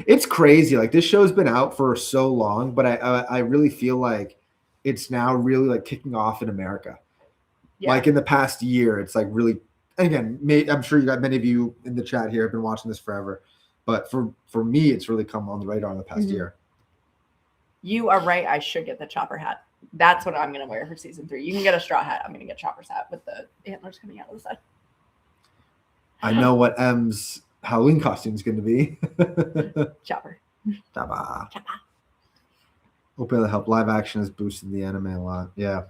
It's crazy. Like this show's been out for so long, but I really feel like it's now really like kicking off in America. Yeah. Like in the past year, it's like really. And again, I'm sure you got many of you in the chat here have been watching this forever, but for me, it's really come on the radar in the past year. You are right. I should get the chopper hat. That's what I'm going to wear for season 3. You can get a straw hat. I'm going to get Chopper's hat with the antlers coming out of the side. I know what M's Halloween costume is going to be. Chopper. Chopper. OPLA help live action has boosted the anime a lot. Yeah.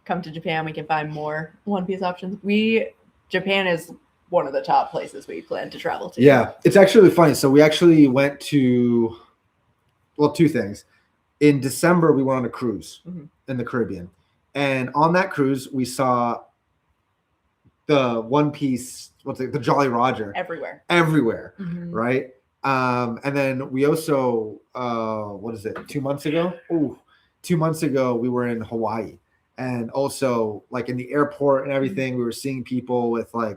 Come to Japan, we can find more One Piece options. Japan is one of the top places we plan to travel to. Yeah, it's actually funny. So we actually went to, well, 2 things. In December, we went on a cruise in the Caribbean. And on that cruise, we saw the One Piece, the Jolly Roger. Everywhere, right? And then we also, 2 months ago? 2 months ago, we were in Hawaii. And also, like in the airport and everything, we were seeing people with like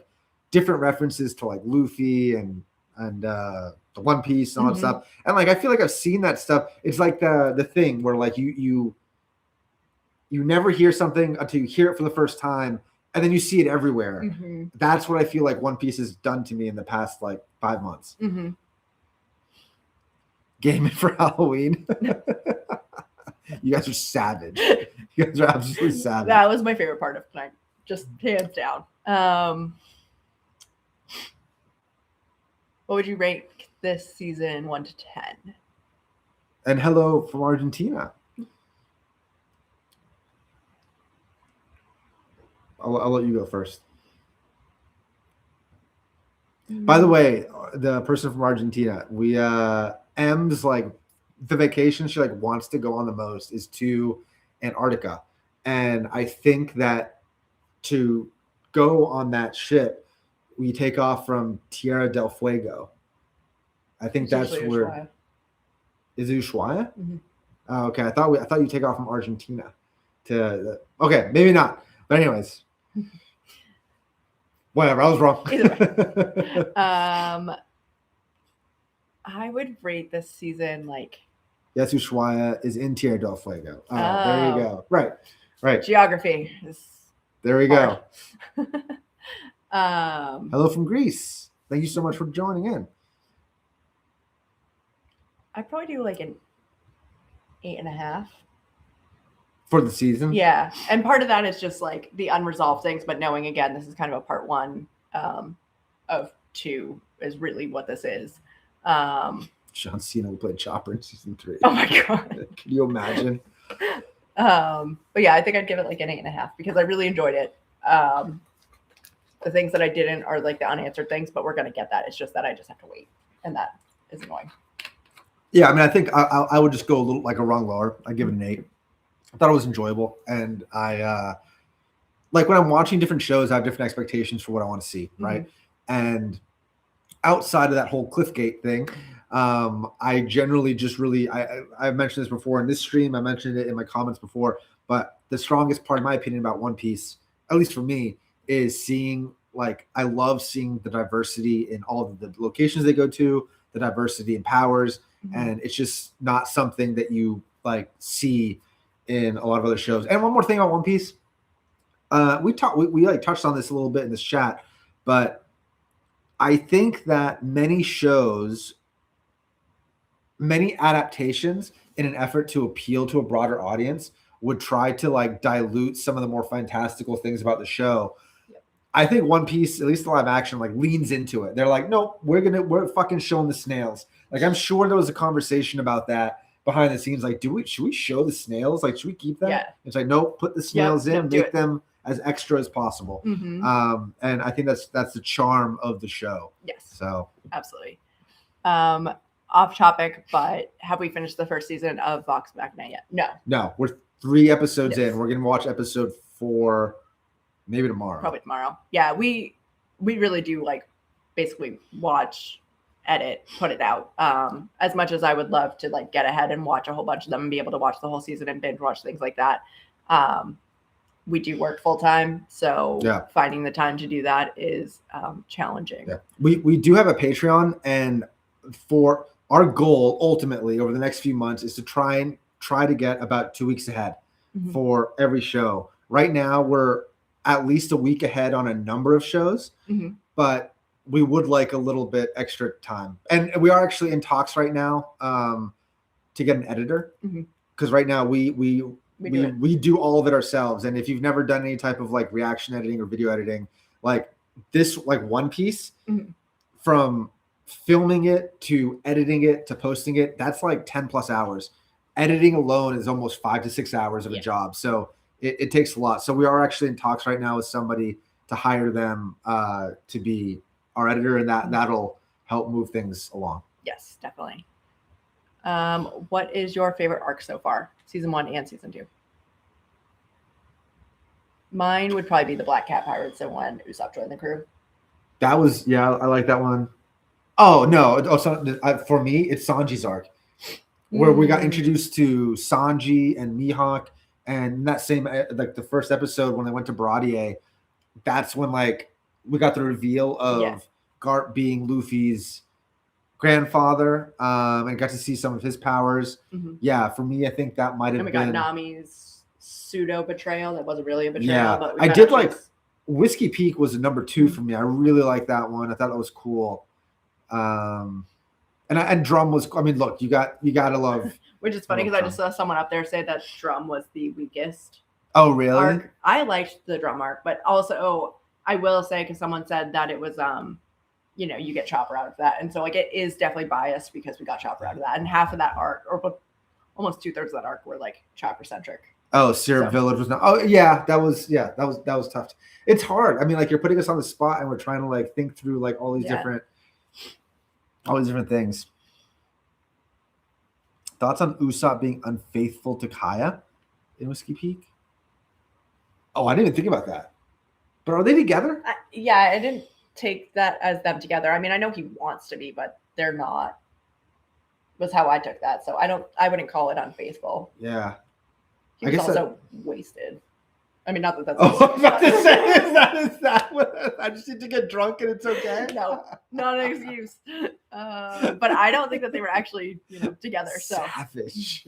different references to like Luffy and the One Piece and all that stuff. And like I feel like I've seen that stuff. It's like the thing where like you never hear something until you hear it for the first time, and then you see it everywhere. That's what I feel like One Piece has done to me in the past like 5 months. Gaming for Halloween. You guys are savage. You guys are absolutely savage. That was my favorite part of tonight. Just hands down. What would you rate this season 1 to 10? And hello from Argentina. I'll let you go first. By the way, the person from Argentina, M's like the vacation she like wants to go on the most is to Antarctica. And I think that to go on that ship, we take off from Tierra del Fuego. I think that's where. Ushuaia. Is it Ushuaia? Oh, okay. I thought you take off from Argentina to. Okay, maybe not. But anyways, whatever. I was wrong. Either way. I would rate this season like. Yes, Ushuaia is in Tierra del Fuego. There you go. Right. Geography is. There we go. Hello from Greece. Thank you so much for joining in. I'd probably do like an 8.5 for the season. Yeah, and part of that is just like the unresolved things, but knowing again this is kind of a part 1 of 2 is really what this is. John Cena will play Chopper in season 3. Oh my god! Can you imagine? But yeah, I think I'd give it like an 8.5 because I really enjoyed it. The things that I didn't are like the unanswered things, but we're gonna get that. It's just that I just have to wait, and that is annoying. Yeah, I mean, I think I would just go a little like a rung lower. I'd give it an 8. I thought it was enjoyable, and I like when I'm watching different shows, I have different expectations for what I want to see, right? And outside of that whole Cliffgate thing, I generally just really I've mentioned this before in this stream. I mentioned it in my comments before, but the strongest part, in my opinion, about One Piece, at least for me, is seeing like I love seeing the diversity in all of the locations they go to, the diversity in powers, and it's just not something that you like see in a lot of other shows. And one more thing about One Piece, we like touched on this a little bit in this chat, but I think that many shows, many adaptations in an effort to appeal to a broader audience would try to like dilute some of the more fantastical things about the show. Yep. I think One Piece, at least the live action, like leans into it. They're like, no, we're fucking showing the snails. Like I'm sure there was a conversation about that behind the scenes. Like, should we show the snails? Like, should we keep them? Yeah. It's like, nope, put the snails in, make them as extra as possible. And I think that's the charm of the show. Yes. So absolutely. off topic, but have we finished the first season of Vox Machina yet? No, we're 3 episodes Yes. in. We're gonna watch episode 4 maybe tomorrow. Probably tomorrow. Yeah, we really do like basically watch, edit, put it out. As much as I would love to like get ahead and watch a whole bunch of them and be able to watch the whole season and binge watch things like that. We do work full time, so finding the time to do that is challenging. Yeah. We do have a Patreon, and for our goal ultimately over the next few months is to try to get about 2 weeks ahead for every show. Right now we're at least a week ahead on a number of shows, but we would like a little bit extra time. And we are actually in talks right now to get an editor, because right now we do all of it ourselves. And if you've never done any type of like reaction editing or video editing, like this, like One Piece, from filming it to editing it to posting it, that's like 10 plus hours. Editing alone is almost 5 to 6 hours of a job. So it takes a lot. So we are actually in talks right now with somebody to hire them to be our editor, and that'll help move things along. Yes, definitely. What is your favorite arc so far? Season 1 and season 2. Mine would probably be the Black Cat Pirates and when Usopp joined the crew. That was, I like that one. Oh, no. For me, it's Sanji's arc, where we got introduced to Sanji and Mihawk, and that same, like the first episode when they went to Baradier, that's when like we got the reveal of Garp being Luffy's grandfather, and got to see some of his powers. Yeah, for me, I think that might have been. And we got Nami's pseudo betrayal. That wasn't really a betrayal. Yeah, but I did like Whiskey Peak was a number 2 for me. I really liked that one. I thought that was cool. And Drum was. I mean, look, you gotta love. Which is funny because I just saw someone up there say that Drum was the weakest. Oh, really? Arc. I liked the Drum arc, but also I will say, because someone said that it was you get Chopper out of that, and so like it is definitely biased because we got Chopper out of that, and half of that arc, or almost 2/3 of that arc, were like Chopper centric. Oh, Syrup Village was not. Oh, yeah, that was tough. It's hard. I mean, like you're putting us on the spot, and we're trying to like think through like all these different things. Thoughts on Usopp being unfaithful to Kaya in Whiskey Peak? Oh, I didn't even think about that. But are they together? I didn't take that as them together. I mean, I know he wants to be, but they're not. Was how I took that. So I wouldn't call it unfaithful. Yeah. He was also wasted. I mean, not that that's. Oh, I'm about to say, is that what I just need to get drunk and it's okay? No, not an excuse. But I don't think that they were actually, together. So savage.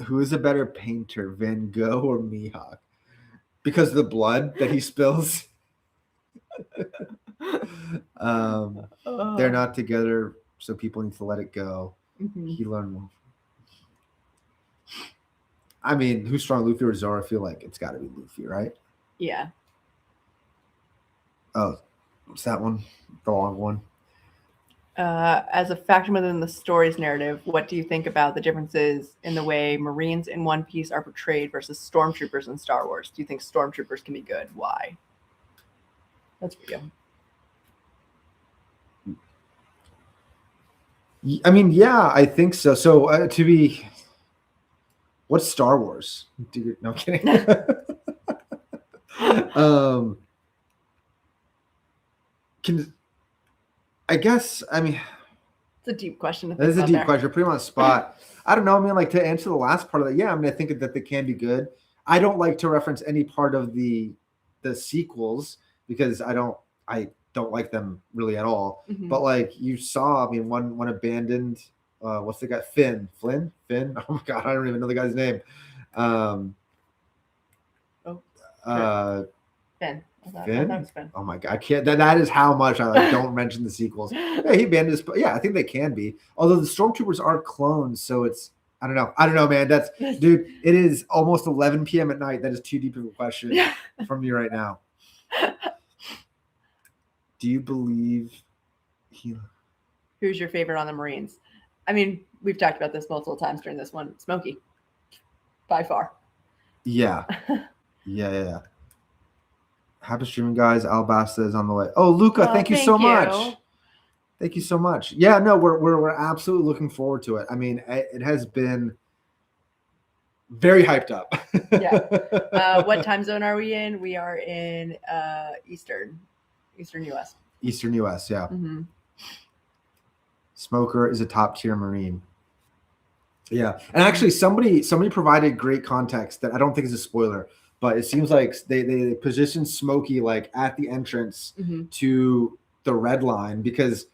Who is a better painter, Van Gogh or Mihawk? Because of the blood that he spills. They're not together, so people need to let it go. He learned more. I mean, who's strong, Luffy or Zoro? I feel like it's got to be Luffy, right? Yeah. Oh, what's that one? The long one. As a factor within the story's narrative, what do you think about the differences in the way Marines in One Piece are portrayed versus stormtroopers in Star Wars? Do you think stormtroopers can be good? Why? That's for you. I mean, yeah, I think so. So what's Star Wars? No, I'm kidding. I guess, I mean, it's a deep question. That is a deep question. Put him on the spot. I don't know. I mean, like to answer the last part of that, yeah, I mean, I think that they can be good. I don't like to reference any part of the sequels because I don't like them really at all. But like you saw, I mean, one abandoned. What's the guy? Flynn. Oh my god, I don't even know the guy's name. Finn. Finn? Oh my god, I can't. That is how much I don't mention the sequels. Yeah, he abandoned his. Yeah, I think they can be. Although the stormtroopers are clones, so it's. I don't know, man. That's dude. It is almost 11 p.m. at night. That is too deep of a question from me right now. Do you believe Who's your favorite on the Marines? I mean, we've talked about this multiple times during this one. Smokey, by far. Yeah. Yeah. Happy streaming, guys. Alabasta is on the way. Oh, Luca, thank you so much. Thank you so much. Yeah, no, we're absolutely looking forward to it. I mean, it has been very hyped up. Yeah. What time zone are we in? We are in Eastern US. Eastern US, yeah. Mm-hmm. Smoker is a top tier Marine. Yeah, and actually, somebody provided great context that I don't think is a spoiler, but it seems like they positioned Smokey like at the entrance to the Red Line, because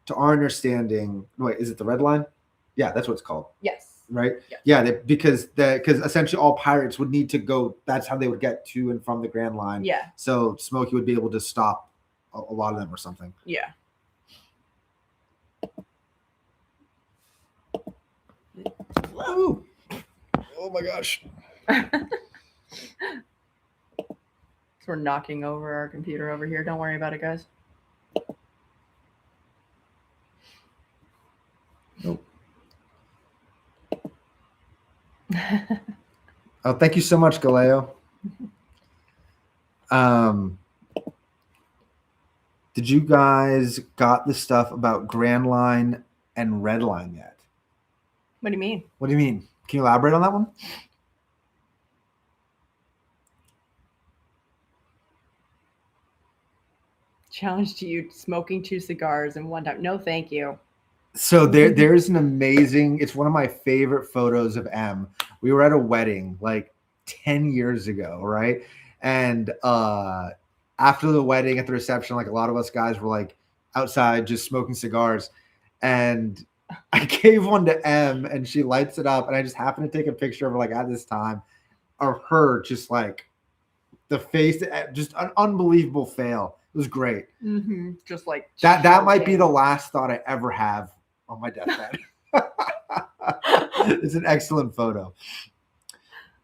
to our understanding, wait, is it the Red Line? Yeah, that's what it's called. Yes. Right. Yes. Yeah, because essentially all pirates would need to go. That's how they would get to and from the Grand Line. Yeah. So Smokey would be able to stop a lot of them or something. Yeah. Ooh. Oh my gosh. So we're knocking over our computer over here. Don't worry about it, guys. Nope. Oh, thank you so much, Galeo. Did you guys got the stuff about Grand Line and Red Line yet? What do you mean? What do you mean? Can you elaborate on that one? Challenge to you smoking 2 cigars in one time. No, thank you. So there's an amazing, it's one of my favorite photos of M. We were at a wedding like 10 years ago, right? And after the wedding at the reception, like a lot of us guys were like outside just smoking cigars. And I gave one to M and she lights it up. And I just happened to take a picture of her like at this time of her just like the face, just an unbelievable fail. It was great. Mm-hmm. Just like that might be the last thought I ever have on my deathbed. It's an excellent photo.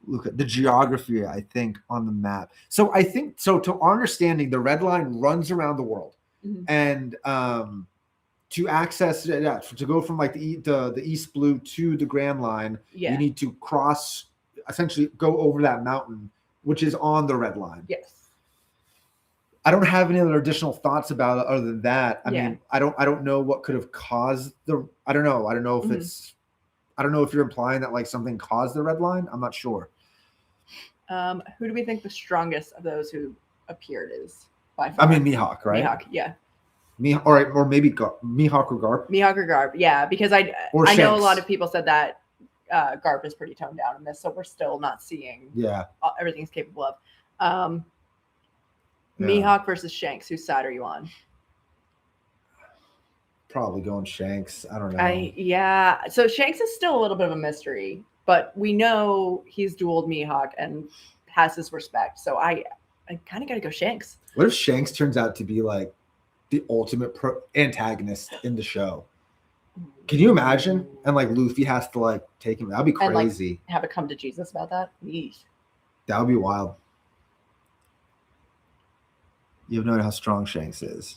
Look at the geography, I think, on the map. So I think, so to our understanding, the Red Line runs around the world. And to access, to go from like the East Blue to the Grand Line, you need to cross, essentially go over that mountain, which is on the Red Line. Yes. I don't have any other additional thoughts about it other than that. I mean, I don't know what could have caused the, I don't know if it's, I don't know if you're implying that like something caused the Red Line. I'm not sure. Who do we think the strongest of those who appeared is by far? I mean, Mihawk, right? Mihawk, yeah. Or maybe Mihawk or Garp. Mihawk or Garp, yeah, because I know a lot of people said that Garp is pretty toned down in this, so we're still not seeing everything he's capable of. Mihawk versus Shanks. Whose side are you on? Probably going Shanks. I don't know. So Shanks is still a little bit of a mystery, but we know he's dueled Mihawk and has his respect. So I kind of got to go Shanks. What if Shanks turns out to be like the ultimate antagonist in the show? Can you imagine? And like Luffy has to like take him. That'd be crazy. And, like, have it come to Jesus about that. Yeesh. That would be wild. You have no idea how strong Shanks is.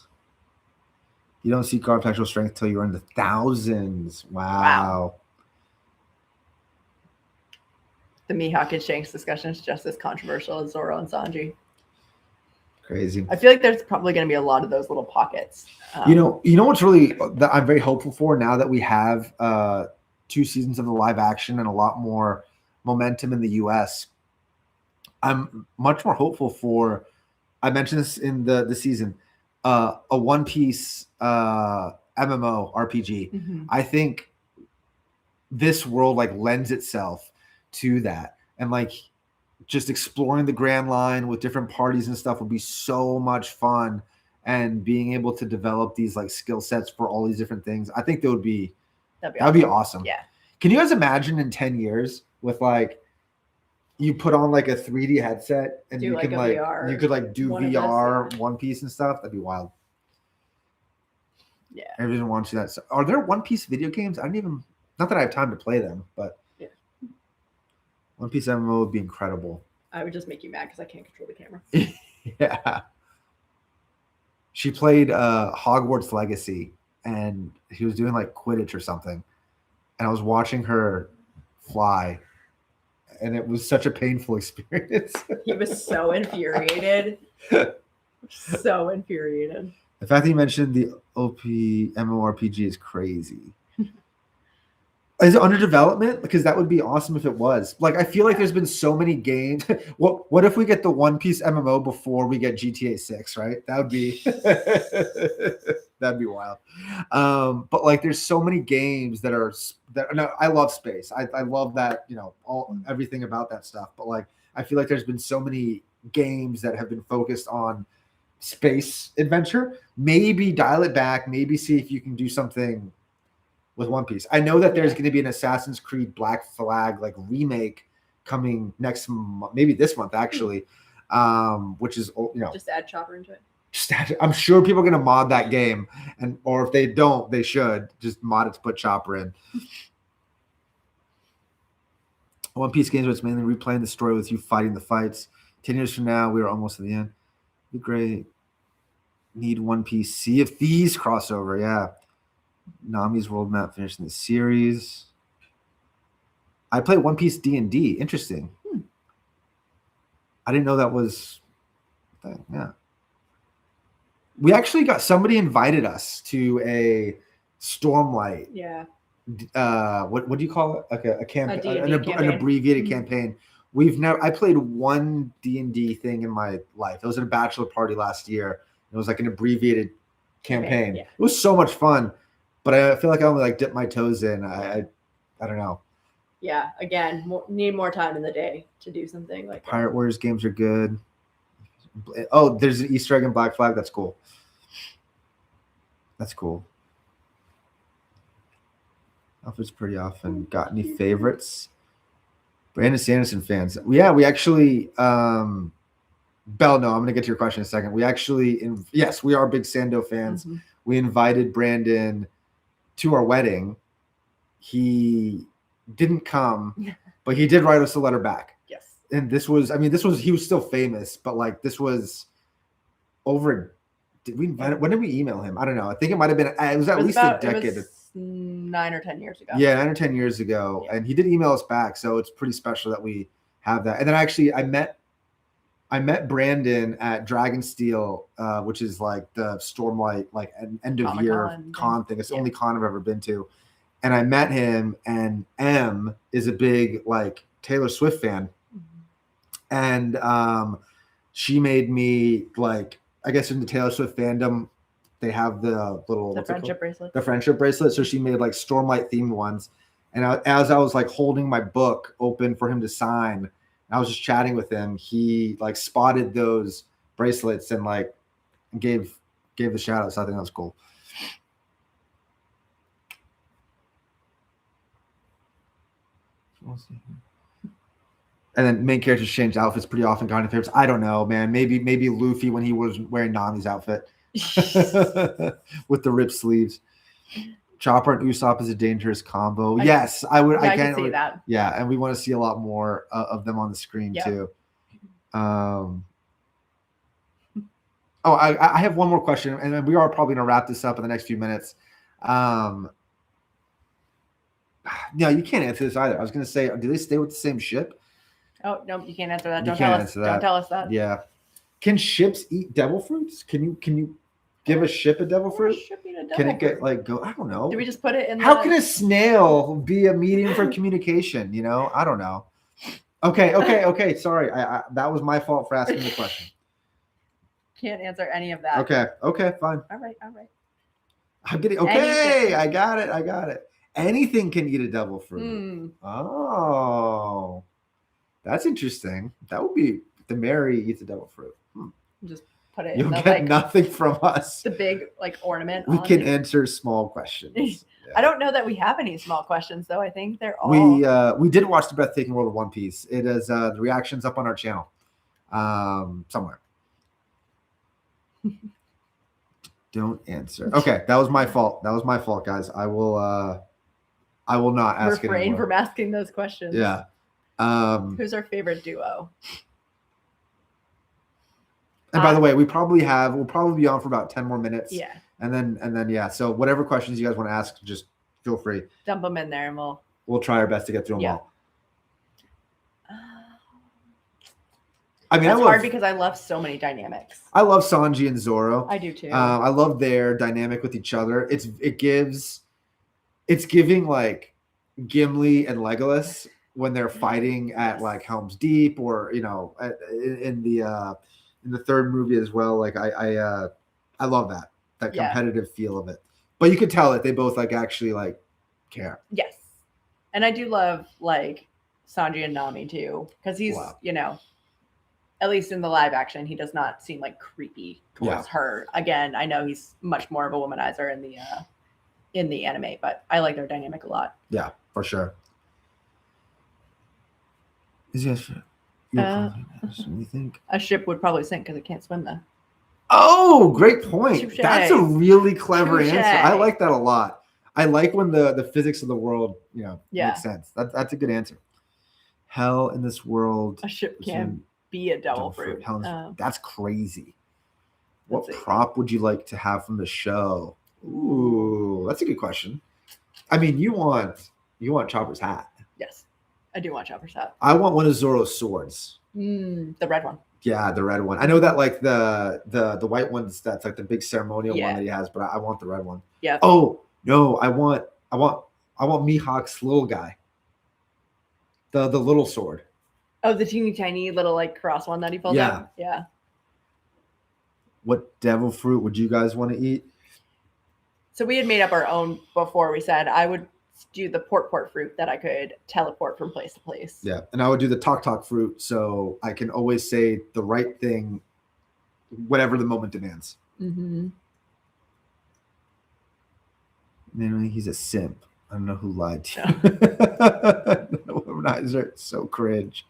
You don't see Garp's actual strength until you're in the thousands. Wow. The Mihawk and Shanks discussion is just as controversial as Zoro and Sanji. Crazy. I feel like there's probably going to be a lot of those little pockets. You know what's really that I'm very hopeful for now that we have 2 seasons of the live action and a lot more momentum in the US. I'm much more hopeful for, I mentioned this in the season, a One Piece MMO RPG. I think this world like lends itself to that, and like just exploring the Grand Line with different parties and stuff would be so much fun, and being able to develop these like skill sets for all these different things. I think that'd be awesome. Yeah. Can you guys imagine in 10 years with like, you put on like a 3D headset and you can like VR, you could like do VR One Piece and stuff? That'd be wild. Yeah. Everyone wants to do that. So, are there One Piece video games? I don't even, not that I have time to play them, but One Piece MMO would be incredible. I would just make you mad because I can't control the camera. Yeah. She played Hogwarts Legacy and she was doing like Quidditch or something. And I was watching her fly. And it was such a painful experience. He was so infuriated. So infuriated. The fact that you mentioned the OP MMORPG is crazy. Is it under development? Because that would be awesome if it was. Like, I feel like there's been so many games. What if we get the One Piece MMO before we get GTA 6, right? That would be that'd be wild. But like, there's so many games that are no, I love space. I love that, everything about that stuff. But like, I feel like there's been so many games that have been focused on space adventure. Maybe dial it back. Maybe see if you can do something with One Piece. I know that there's going to be an Assassin's Creed Black Flag like remake coming next month, maybe this month actually, which is just add Chopper into it. I'm sure people are going to mod that game, or if they don't, they should just mod it to put Chopper in. One Piece games where it's mainly replaying the story with you fighting the fights. 10 years from now, we are almost at the end. Be great. Need One Piece Sea of Thieves crossover, yeah. Nami's world map finishing the series. I played One Piece D&D. Interesting. I didn't know that was a thing. Yeah. We actually somebody invited us to a Stormlight. Yeah. What do you call it? Like a campaign, an abbreviated campaign. I played one D&D thing in my life. It was at a bachelor party last year. It was like an abbreviated campaign. Yeah. It was so much fun. But I feel like I only dipped my toes in. I don't know. Yeah, again, need more time in the day to do something like Pirate Warriors games are good. Oh, there's an Easter egg in Black Flag. That's cool. That's cool. Outfit's pretty often. Got any favorites? Brandon Sanderson fans. Yeah, we actually Bell, no, I'm going to get to your question in a second. We actually, yes, we are big Sando fans. Mm-hmm. We invited Brandon to our wedding. He didn't come, but he did write us a letter back. Yes. And he was still famous, but like this was over. When did we email him? I don't know. I think it might've been, it was at least a decade. It was 9 or 10 years ago. Yeah, 9 or 10 years ago. Yeah. And he did email us back. So it's pretty special that we have that. And then actually I met Brandon at Dragonsteel, which is like the Stormlight, like an end of year con thing. It's the only con I've ever been to. And I met him, and M is a big like Taylor Swift fan. Mm-hmm. And she made me like, I guess in the Taylor Swift fandom, they have the friendship bracelet. The friendship bracelet. So she made like Stormlight themed ones. And as I was like holding my book open for him to sign, I was just chatting with him. He like spotted those bracelets and like gave the shout out. So I think that was cool. And then main characters change outfits pretty often. Got any favorites? I don't know, man. Maybe Luffy when he was wearing Nami's outfit with the ripped sleeves. Chopper and Usopp is a dangerous combo. Yes, I would. I can see that. Yeah, and we want to see a lot more of them on the screen too. I have one more question, and we are probably going to wrap this up in the next few minutes. No, you can't answer this either. I was going to say, do they stay with the same ship? Oh no, you can't answer that. Don't tell us that. Yeah. Can ships eat devil fruits? Can you give a ship a devil fruit? Can it get like go? I don't know. Do we just put it in? How can a snail be a medium for communication? I don't know. Okay. Sorry, I that was my fault for asking the question. Can't answer any of that. Okay, fine. All right. I'm getting okay. I got it. Anything can eat a devil fruit. Oh, that's interesting. That would be the Mary eats a devil fruit. Just put it. You'll get nothing from us. The big ornament. We can answer small questions. Yeah. I don't know that we have any small questions though. I think they're all. We did watch the breathtaking world of One Piece. It is the reactions up on our channel, somewhere. Don't answer. Okay, that was my fault. Guys. I will not ask refrain anymore. From asking those questions. Yeah. Who's our favorite duo? And by the way, we'll probably be on for about 10 more minutes. Yeah. And then yeah. So whatever questions you guys want to ask, just feel free. Dump them in there, and we'll try our best to get through them all. I mean, That's hard because I love so many dynamics. I love Sanji and Zoro. I do too. I love their dynamic with each other. It's giving like Gimli and Legolas when they're fighting at like Helm's Deep, or in the third movie as well. Like I love that competitive feel of it. But you could tell that they both like actually like care. Yes, and I do love like Sanji and Nami too, because he's at least in the live action, he does not seem like creepy towards her. Again, I know he's much more of a womanizer in the anime, but I like their dynamic a lot. Yeah, for sure. Is it a ship? You think a ship would probably sink because it can't swim though? Oh, great point. Touché. That's a really clever Touché. answer. I like that a lot. I like when the physics of the world, makes sense. That's a good answer. Hell in this world. A ship can be a devil fruit. That's crazy. What prop would you like to have from the show? Ooh, that's a good question. I mean, you want Chopper's hat. Yes, I do want Chopper's hat. I want one of Zoro's swords. The red one. Yeah, the red one. I know that like the white one's that's like the big ceremonial one that he has, but I want the red one. Yeah. Oh no, I want Mihawk's little guy. The little sword. Oh, the teeny tiny little like cross one that he pulls out. Yeah. What devil fruit would you guys want to eat? So we had made up our own before. We said I would do the port fruit that I could teleport from place to place. Yeah, and I would do the talk fruit, so I can always say the right thing, whatever the moment demands. Mm-hmm. Anyway, he's a simp. I don't know who lied to you. Womanizer, so cringe.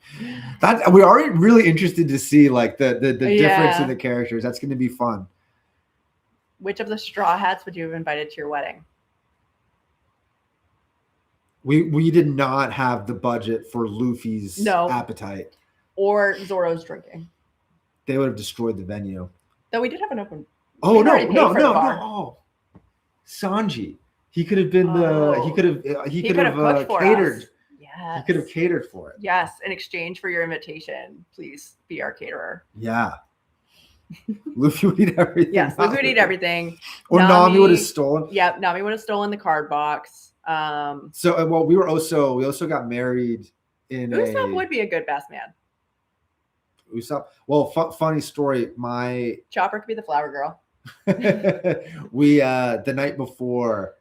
That we are really interested to see like the difference in the characters. That's going to be fun. Which of the Straw Hats would you have invited to your wedding? We did not have the budget for Luffy's appetite or Zoro's drinking. They would have destroyed the venue. Though we did have an open. Oh no! Oh, Sanji. He could have been he could have catered. Yes. He could have catered for it. Yes, in exchange for your invitation, please be our caterer. Yeah. Luffy would eat everything. Yes, Luffy would eat everything. Or Nami would have stolen. Yeah, Nami would have stolen the card box. We also got married in Usopp would be a good best man. Usopp. Well, funny story. My Chopper could be the flower girl. We the night before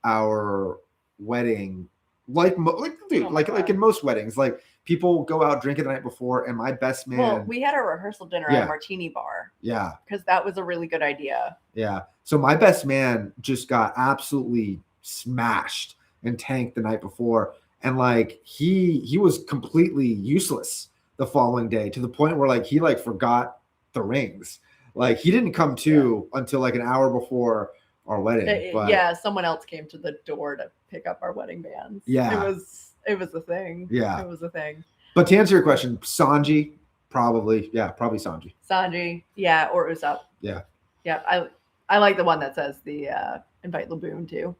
our wedding, like in most weddings, like people go out drinking the night before, and my best man. Well, we had a rehearsal dinner at a martini bar. Yeah, because that was a really good idea. Yeah, so my best man just got absolutely smashed and tanked the night before, and like he was completely useless the following day, to the point where like he like forgot the rings. Like he didn't come to until like an hour before our wedding. Someone else came to the door to pick up our wedding bands. Yeah, it was a thing. Yeah, it was a thing. But to answer your question, Sanji, probably Sanji. Sanji, or Usopp. Yeah. I like the one that says the invite Laboon too,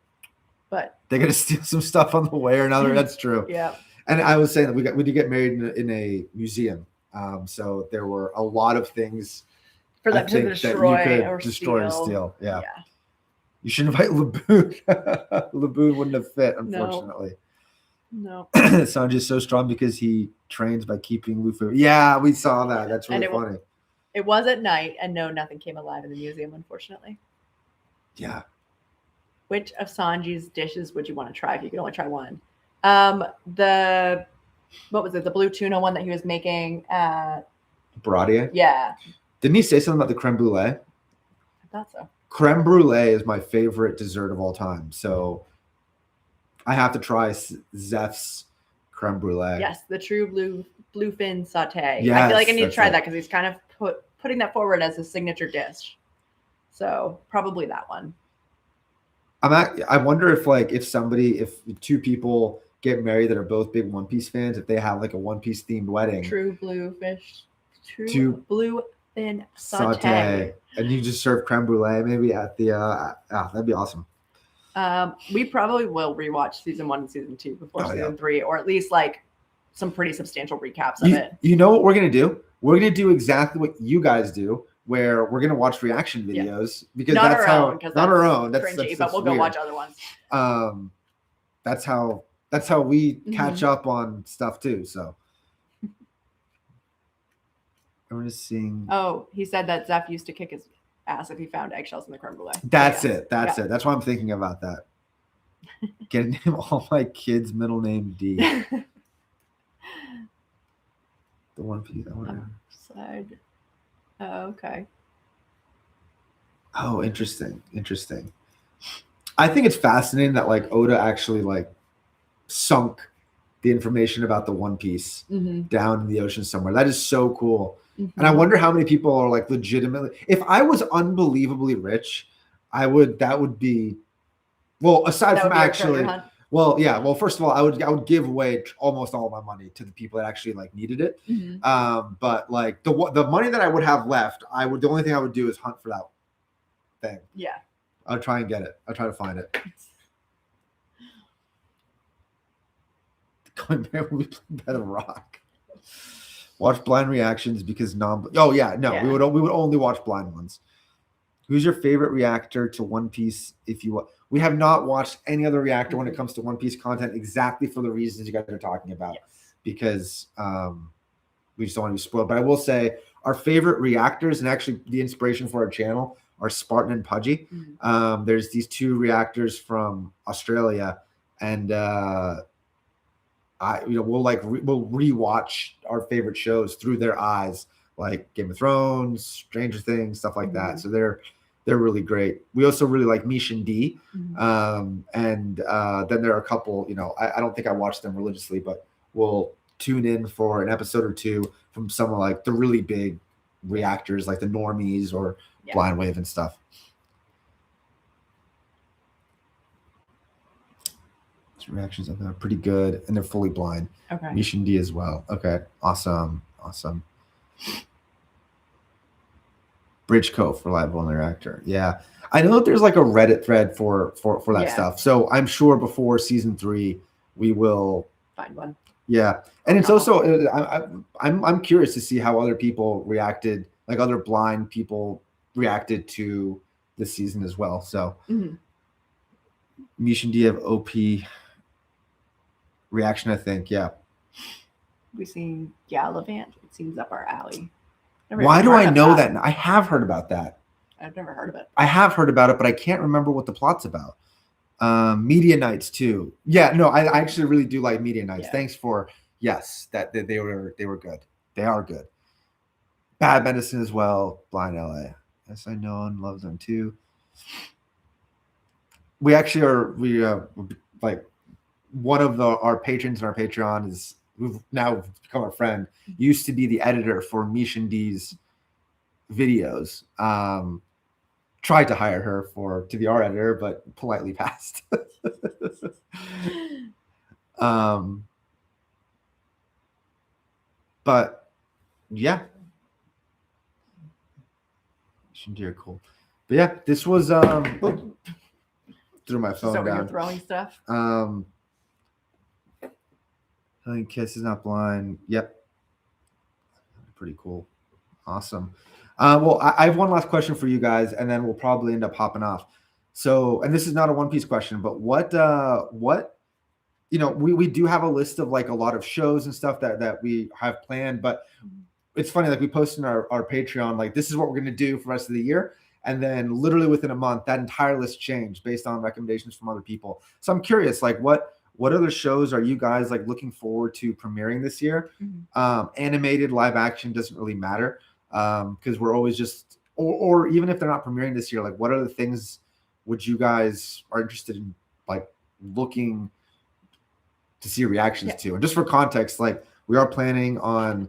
but they're gonna steal some stuff on the way or another. That's true. Yeah. And I was saying that we did get married in a museum, so there were a lot of things for them to destroy or steal. Yeah. You should invite Laboon. Laboon wouldn't have fit, unfortunately. No. Sanji's so strong because he trains by keeping Luffy. Yeah, we saw that. That's really funny. It was at night, and nothing came alive in the museum, unfortunately. Yeah. Which of Sanji's dishes would you want to try if you could only try one? What was it? The blue tuna one that he was making at Baradia? Yeah. Didn't he say something about the creme brulee? I thought so. Creme brulee is my favorite dessert of all time. So I have to try Zeph's creme brulee. Yes, the true bluefin saute. Yes, I feel like I need to try that because he's kind of putting that forward as his signature dish. So probably that one. I wonder if two people get married that are both big One Piece fans, if they have like a One Piece themed wedding. True bluefin saute. And you just serve creme brulee maybe at the that'd be awesome. We probably will rewatch season 1 and season 2 before season 3, or at least like some pretty substantial recaps of it. You know what we're gonna do? we're gonna do exactly what you guys do, where we're gonna watch reaction videos because not that's our how own, not our own. Cringy, but we'll go weird. watch other ones. That's how we catch up on stuff too. So I'm just seeing. Oh, he said that Zeph used to kick his ass if he found eggshells in the creme brulee. That's it. That's it. That's why I'm thinking about that. Getting him all my kids' middle name D. The One Piece. Side. Oh, okay. Oh, interesting. I think it's fascinating that like Oda actually like sunk the information about the One Piece down in the ocean somewhere. That is so cool. And I wonder how many people are like legitimately. If I was unbelievably rich, that would be. Well, aside from actually. Well, yeah. Well, first of all, I would give away almost all my money to the people that actually like needed it. But like the money that I would have left, the only thing I would do is hunt for that thing. Yeah. I'll try and get it. I'll try to find it. Going back, we played by the Rock. Watch blind reactions because we would only watch blind ones. Who's your favorite reactor to One Piece? We have not watched any other reactor when it comes to One Piece content exactly for the reasons you guys are talking about, because we just don't want to be spoiled. But I will say our favorite reactors and actually the inspiration for our channel are Spartan and Pudgy. There's these two reactors from Australia, and we'll rewatch our favorite shows through their eyes, like Game of Thrones, Stranger Things, stuff like that. So they're really great. We also really like Mish and D. And then there are a couple, I don't think I watch them religiously, but we'll tune in for an episode or two from some of like the really big reactors like the Normies or Blind Wave and stuff. These reactions are pretty good, and they're fully blind. Okay. Mish and D as well. Okay. Awesome. Bridge Cove for Reliable Interactor. Yeah. I know that there's like a Reddit thread for that stuff. So I'm sure before season 3 we will find one. Yeah. And it's also I'm curious to see how other people reacted, like other blind people reacted to this season as well. So Mish and D have OP reaction, I think. Yeah. We seen Gallivant. It seems up our alley. Why do I know that? I have heard about that. I've never heard of it. I have heard about it, but I can't remember what the plot's about. Media Nights too. Yeah, no, I actually really do like Media Nights. Thanks for that they were good. They are good. Bad Medicine as well. Blind LA. Yes, I know and love them too. We actually like one of our patrons on our Patreon is who've now become our friend, used to be the editor for Mish and D's videos. Tried to hire her to be our editor, but politely passed. But yeah, Mish and D are cool. But yeah, this was threw my phone down. Throwing stuff. I think Kiss is not blind. Yep. Pretty cool. Awesome. Well, I have one last question for you guys, and then we'll probably end up hopping off. So, and this is not a One Piece question, but what we do have a list of like a lot of shows and stuff that we have planned, but it's funny, like we posted in our Patreon, like this is what we're going to do for the rest of the year. And then literally within a month, that entire list changed based on recommendations from other people. So I'm curious, like what other shows are you guys like looking forward to premiering this year? Animated, live action doesn't really matter, because we're always just, or even if they're not premiering this year, like what other things would you guys are interested in like looking to see reactions to? And just for context, like we are planning on,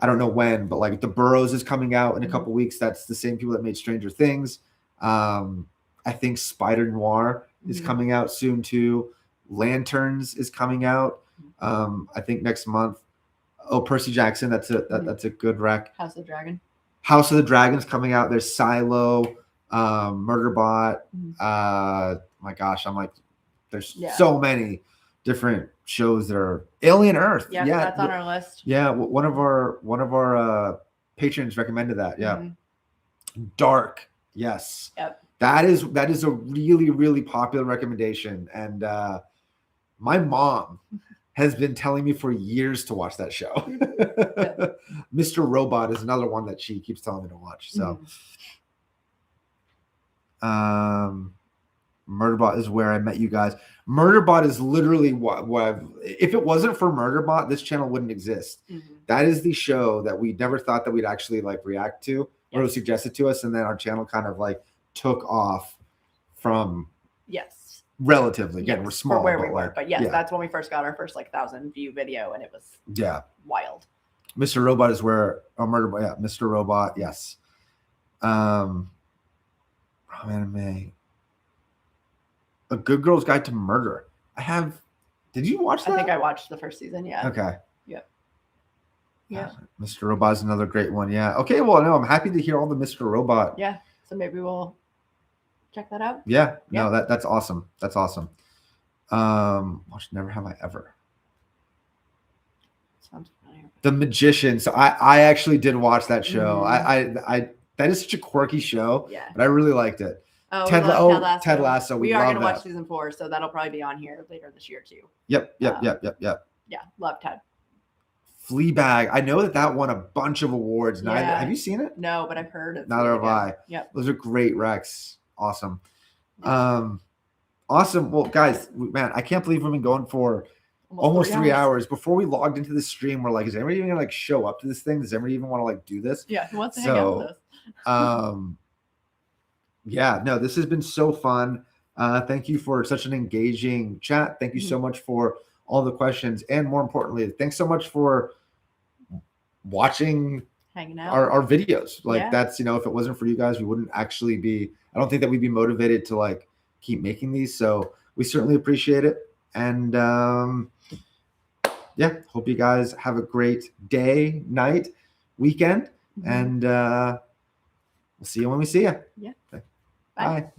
I don't know when, but like The Burrows is coming out in a couple weeks. That's the same people that made Stranger Things. I think Spider Noir is coming out soon too. Lanterns is coming out. I think next month. Oh, Percy Jackson. That's a good rec. House of the Dragon. House of the Dragon's coming out. There's Silo, Murderbot. My gosh, I'm like, there's so many. different shows that are Alien Earth. Yeah, that's on our list. Yeah, one of our patrons recommended that. Yeah. Mm-hmm. Dark. Yes. Yep. That is a really, really popular recommendation. And my mom has been telling me for years to watch that show. Yep. Mr. Robot is another one that she keeps telling me to watch. So Murderbot is where I met you guys. Murderbot is literally what if it wasn't for Murderbot, this channel wouldn't exist. That is the show that we never thought that we'd actually like react to, or it was suggested to us, and then our channel kind of like took off from relatively. Again, we're small for where we were, but yes, that's when we first got our first like 1,000 view video, and it was wild. Mr. Robot is where Murderbot, Mr. Robot, yes. Anime. A Good Girl's Guide to Murder. Did you watch that? I think I watched the first season. Yeah. Okay. Yep. Yeah. Mr. Robot is another great one. Yeah. Okay. Well, no, I'm happy to hear all the Mr. Robot. Yeah. So maybe we'll check that out. Yeah. No, that's awesome. That's awesome. Watch Never Have I Ever. Sounds familiar. The Magician. So I actually did watch that show. I that is such a quirky show. Yeah. But I really liked it. Oh, Ted Lasso. We are going to watch season 4, so that'll probably be on here later this year too. Yep. Yeah, love Ted. Fleabag. I know that won a bunch of awards. Have you seen it? No, but I've heard it. Neither have I. Yep. Those are great recs. Awesome. Awesome. Well, guys, man, I can't believe we've been going for almost 3 hours. Before we logged into the stream, we're like, is anybody even gonna like show up to this thing? Does anybody even want to like do this? Yeah, who wants to hang out with us? Yeah, no, this has been so fun. Thank you for such an engaging chat. Thank you so much for all the questions. And more importantly, thanks so much for watching, hanging out our videos. Like that's, if it wasn't for you guys, we wouldn't actually be, I don't think that we'd be motivated to like keep making these. So we certainly appreciate it. And hope you guys have a great day, night, weekend. And we'll see you when we see you. Yeah. Okay. Bye.